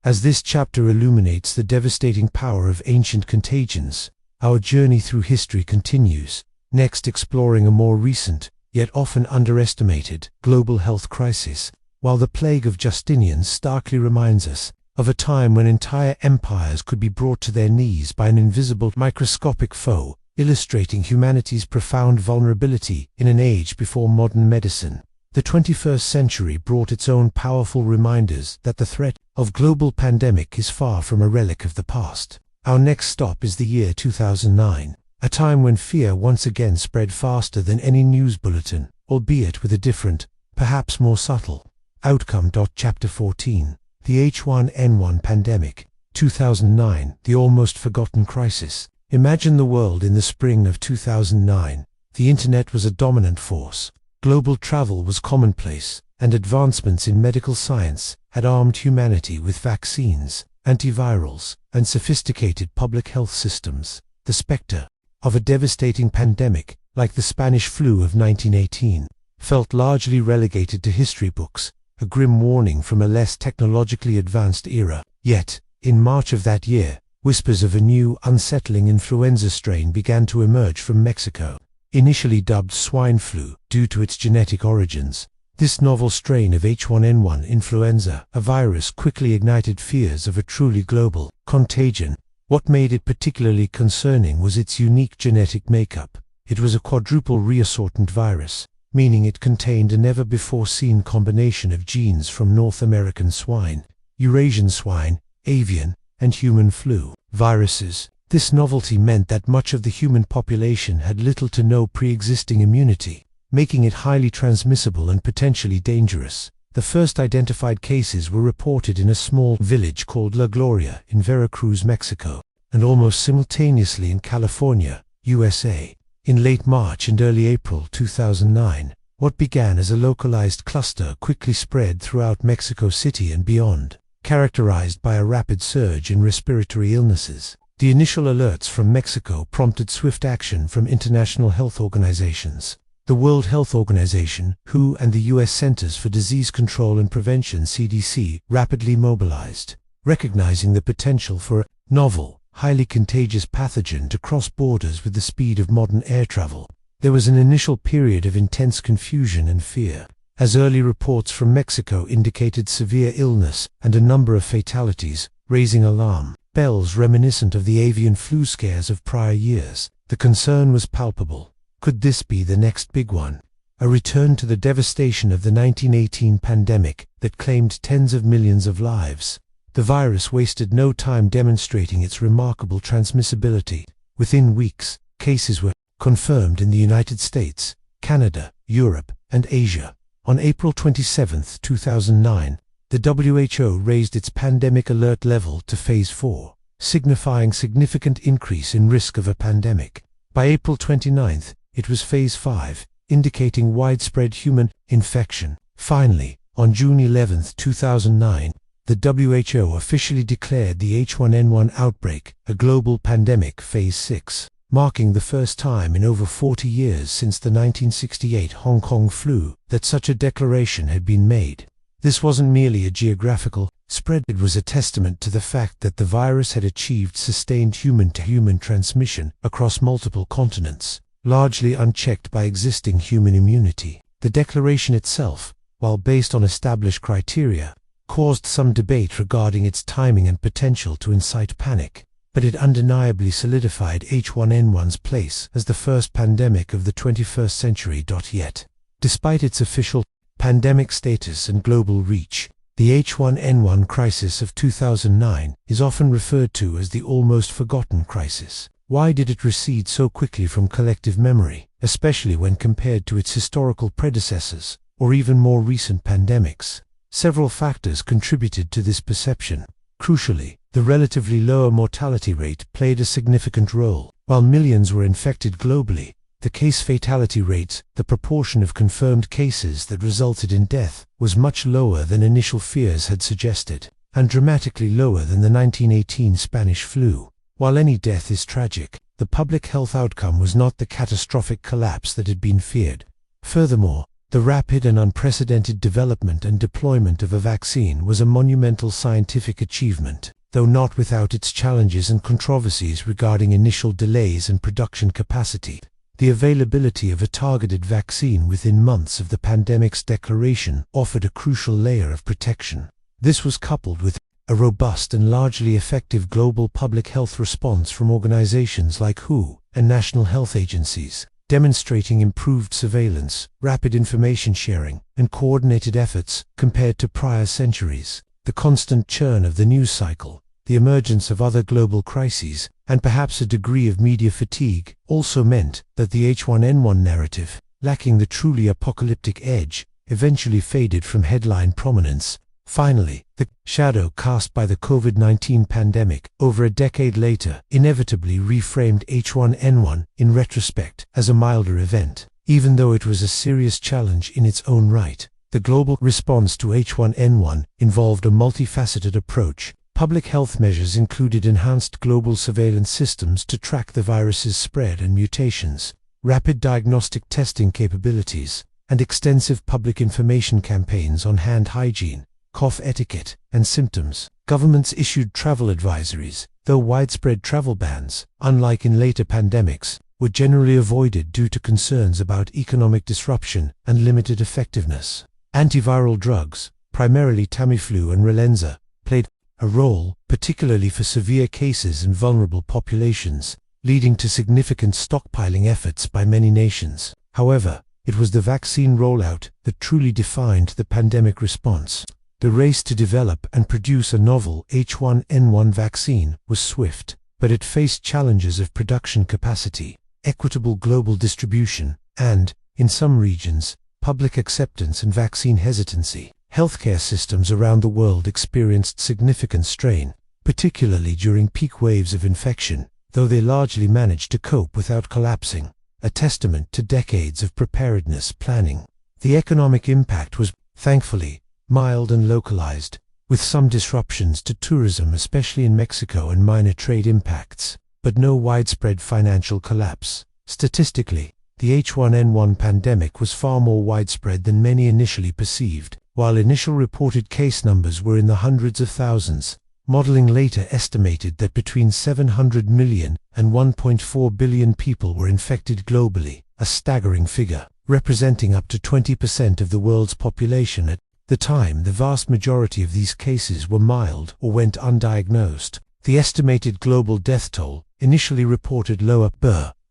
As this chapter illuminates the devastating power of ancient contagions, our journey through history continues, next exploring a more recent, yet often underestimated, global health crisis, while the plague of Justinian starkly reminds us of a time when entire empires could be brought to their knees by an invisible microscopic foe, illustrating humanity's profound vulnerability in an age before modern medicine. The 21st century brought its own powerful reminders that the threat of global pandemic is far from a relic of the past. Our next stop is the year 2009, a time when fear once again spread faster than any news bulletin, albeit with a different, perhaps more subtle, outcome. Chapter 14. The H1N1 Pandemic. 2009, the almost forgotten crisis. Imagine the world in the spring of 2009. The internet was a dominant force. Global travel was commonplace, and advancements in medical science had armed humanity with vaccines, antivirals, and sophisticated public health systems. The specter of a devastating pandemic, like the Spanish flu of 1918, felt largely relegated to history books, a grim warning from a less technologically advanced era. Yet, in March of that year, whispers of a new, unsettling influenza strain began to emerge from Mexico. Initially dubbed swine flu due to its genetic origins, this novel strain of H1N1 influenza, a virus, quickly ignited fears of a truly global contagion. What made it particularly concerning was its unique genetic makeup. It was a quadruple reassortant virus, meaning it contained a never-before-seen combination of genes from North American swine, Eurasian swine, avian, and human flu viruses. This novelty meant that much of the human population had little to no pre-existing immunity, making it highly transmissible and potentially dangerous. The first identified cases were reported in a small village called La Gloria in Veracruz, Mexico, and almost simultaneously in California, USA. In late March and early April 2009, what began as a localized cluster quickly spread throughout Mexico City and beyond, characterized by a rapid surge in respiratory illnesses. The initial alerts from Mexico prompted swift action from international health organizations. The World Health Organization, WHO, and the U.S. Centers for Disease Control and Prevention (CDC) rapidly mobilized, recognizing the potential for a novel, highly contagious pathogen to cross borders with the speed of modern air travel. There was an initial period of intense confusion and fear, as early reports from Mexico indicated severe illness and a number of fatalities, raising alarm bells reminiscent of the avian flu scares of prior years. The concern was palpable. Could this be the next big one? A return to the devastation of the 1918 pandemic that claimed tens of millions of lives. The virus wasted no time demonstrating its remarkable transmissibility. Within weeks, cases were confirmed in the United States, Canada, Europe, and Asia. On April 27, 2009, the WHO raised its pandemic alert level to Phase 4, signifying significant increase in risk of a pandemic. By April 29, it was Phase 5, indicating widespread human infection. Finally, on June 11, 2009, the WHO officially declared the H1N1 outbreak a global pandemic, Phase 6, marking the first time in over 40 years since the 1968 Hong Kong flu that such a declaration had been made. This wasn't merely a geographical spread, it was a testament to the fact that the virus had achieved sustained human-to-human transmission across multiple continents, largely unchecked by existing human immunity. The declaration itself, while based on established criteria, caused some debate regarding its timing and potential to incite panic, but it undeniably solidified H1N1's place as the first pandemic of the 21st century. Yet, despite its official pandemic status and global reach, the H1N1 crisis of 2009 is often referred to as the almost forgotten crisis. Why did it recede so quickly from collective memory, especially when compared to its historical predecessors, or even more recent pandemics? Several factors contributed to this perception. Crucially, the relatively lower mortality rate played a significant role. While millions were infected globally, the case fatality rate, the proportion of confirmed cases that resulted in death, was much lower than initial fears had suggested, and dramatically lower than the 1918 Spanish flu. While any death is tragic, the public health outcome was not the catastrophic collapse that had been feared. Furthermore, the rapid and unprecedented development and deployment of a vaccine was a monumental scientific achievement, though not without its challenges and controversies regarding initial delays and production capacity. The availability of a targeted vaccine within months of the pandemic's declaration offered a crucial layer of protection. This was coupled with a robust and largely effective global public health response from organizations like WHO and national health agencies, demonstrating improved surveillance, rapid information sharing, and coordinated efforts compared to prior centuries. The constant churn of the news cycle, the emergence of other global crises, and perhaps a degree of media fatigue also meant that the H1N1 narrative, lacking the truly apocalyptic edge, eventually faded from headline prominence. Finally, the shadow cast by the COVID-19 pandemic over a decade later inevitably reframed H1N1 in retrospect as a milder event. Even though it was a serious challenge in its own right, the global response to H1N1 involved a multifaceted approach. Public health measures included enhanced global surveillance systems to track the virus's spread and mutations, rapid diagnostic testing capabilities, and extensive public information campaigns on hand hygiene, cough etiquette, and symptoms. Governments issued travel advisories, though widespread travel bans, unlike in later pandemics, were generally avoided due to concerns about economic disruption and limited effectiveness. Antiviral drugs, primarily Tamiflu and Relenza, played a role, particularly for severe cases in vulnerable populations, leading to significant stockpiling efforts by many nations. However, it was the vaccine rollout that truly defined the pandemic response. The race to develop and produce a novel H1N1 vaccine was swift, but it faced challenges of production capacity, equitable global distribution, and, in some regions, public acceptance and vaccine hesitancy. Healthcare systems around the world experienced significant strain, particularly during peak waves of infection, though they largely managed to cope without collapsing, a testament to decades of preparedness planning. The economic impact was, thankfully, mild and localized, with some disruptions to tourism, especially in Mexico, and minor trade impacts, but no widespread financial collapse. Statistically, the H1N1 pandemic was far more widespread than many initially perceived. While initial reported case numbers were in the hundreds of thousands, modeling later estimated that between 700 million and 1.4 billion people were infected globally, a staggering figure, representing up to 20% of the world's population. At the time, the vast majority of these cases were mild or went undiagnosed. The estimated global death toll, initially reported lower,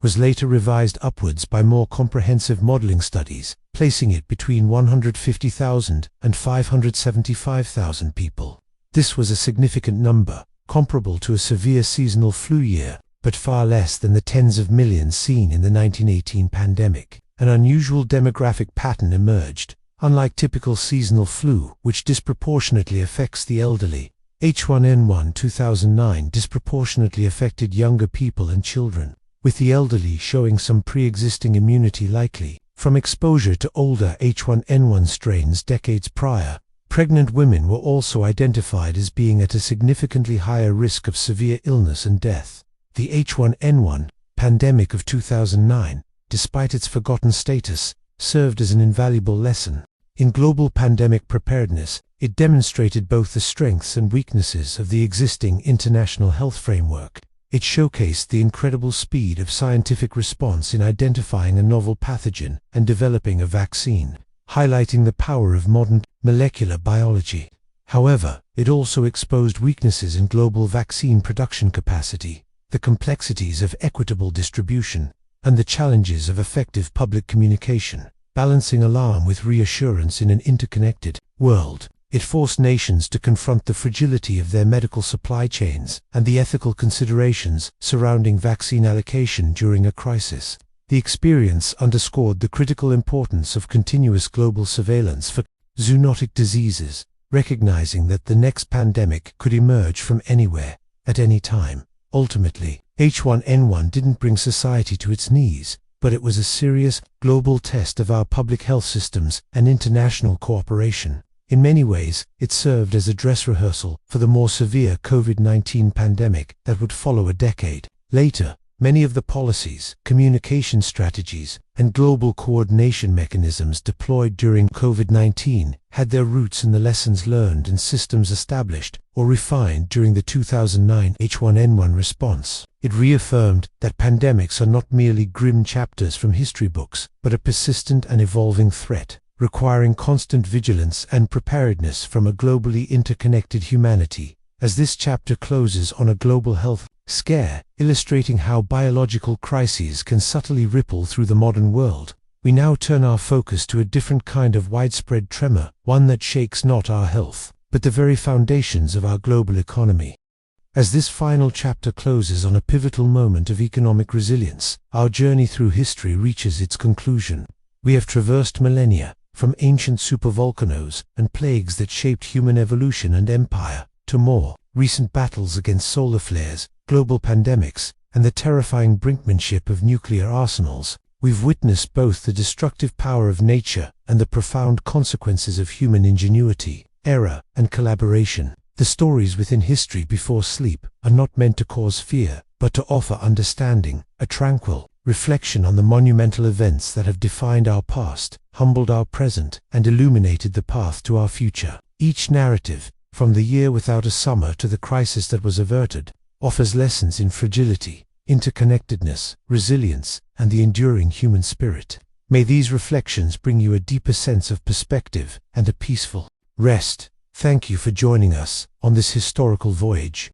was later revised upwards by more comprehensive modeling studies, placing it between 150,000 and 575,000 people. This was a significant number, comparable to a severe seasonal flu year, but far less than the tens of millions seen in the 1918 pandemic. An unusual demographic pattern emerged. Unlike typical seasonal flu, which disproportionately affects the elderly, H1N1 2009 disproportionately affected younger people and children, with the elderly showing some pre-existing immunity likely from exposure to older H1N1 strains decades prior. Pregnant women were also identified as being at a significantly higher risk of severe illness and death. The H1N1 pandemic of 2009, despite its forgotten status, served as an invaluable lesson. In global pandemic preparedness, it demonstrated both the strengths and weaknesses of the existing international health framework. It showcased the incredible speed of scientific response in identifying a novel pathogen and developing a vaccine, highlighting the power of modern molecular biology. However, it also exposed weaknesses in global vaccine production capacity, the complexities of equitable distribution, and the challenges of effective public communication. Balancing alarm with reassurance in an interconnected world, it forced nations to confront the fragility of their medical supply chains and the ethical considerations surrounding vaccine allocation during a crisis. The experience underscored the critical importance of continuous global surveillance for zoonotic diseases, recognizing that the next pandemic could emerge from anywhere, at any time. Ultimately, H1N1 didn't bring society to its knees, but it was a serious, global test of our public health systems and international cooperation. In many ways, it served as a dress rehearsal for the more severe COVID-19 pandemic that would follow a decade later. Many of the policies, communication strategies, and global coordination mechanisms deployed during COVID-19 had their roots in the lessons learned and systems established or refined during the 2009 H1N1 response. It reaffirmed that pandemics are not merely grim chapters from history books, but a persistent and evolving threat, requiring constant vigilance and preparedness from a globally interconnected humanity. As this chapter closes on a global health scare, illustrating how biological crises can subtly ripple through the modern world. We now turn our focus to a different kind of widespread tremor, one that shakes not our health, but the very foundations of our global economy. As this final chapter closes on a pivotal moment of economic resilience, our journey through history reaches its conclusion. We have traversed millennia, from ancient supervolcanoes and plagues that shaped human evolution and empire, to more recent battles against solar flares, global pandemics, and the terrifying brinkmanship of nuclear arsenals. We've witnessed both the destructive power of nature and the profound consequences of human ingenuity, error, and collaboration. The stories within history before sleep are not meant to cause fear, but to offer understanding, a tranquil reflection on the monumental events that have defined our past, humbled our present, and illuminated the path to our future. Each narrative, from the year without a summer to the crisis that was averted, offers lessons in fragility, interconnectedness, resilience, and the enduring human spirit. May these reflections bring you a deeper sense of perspective and a peaceful rest. Thank you for joining us on this historical voyage.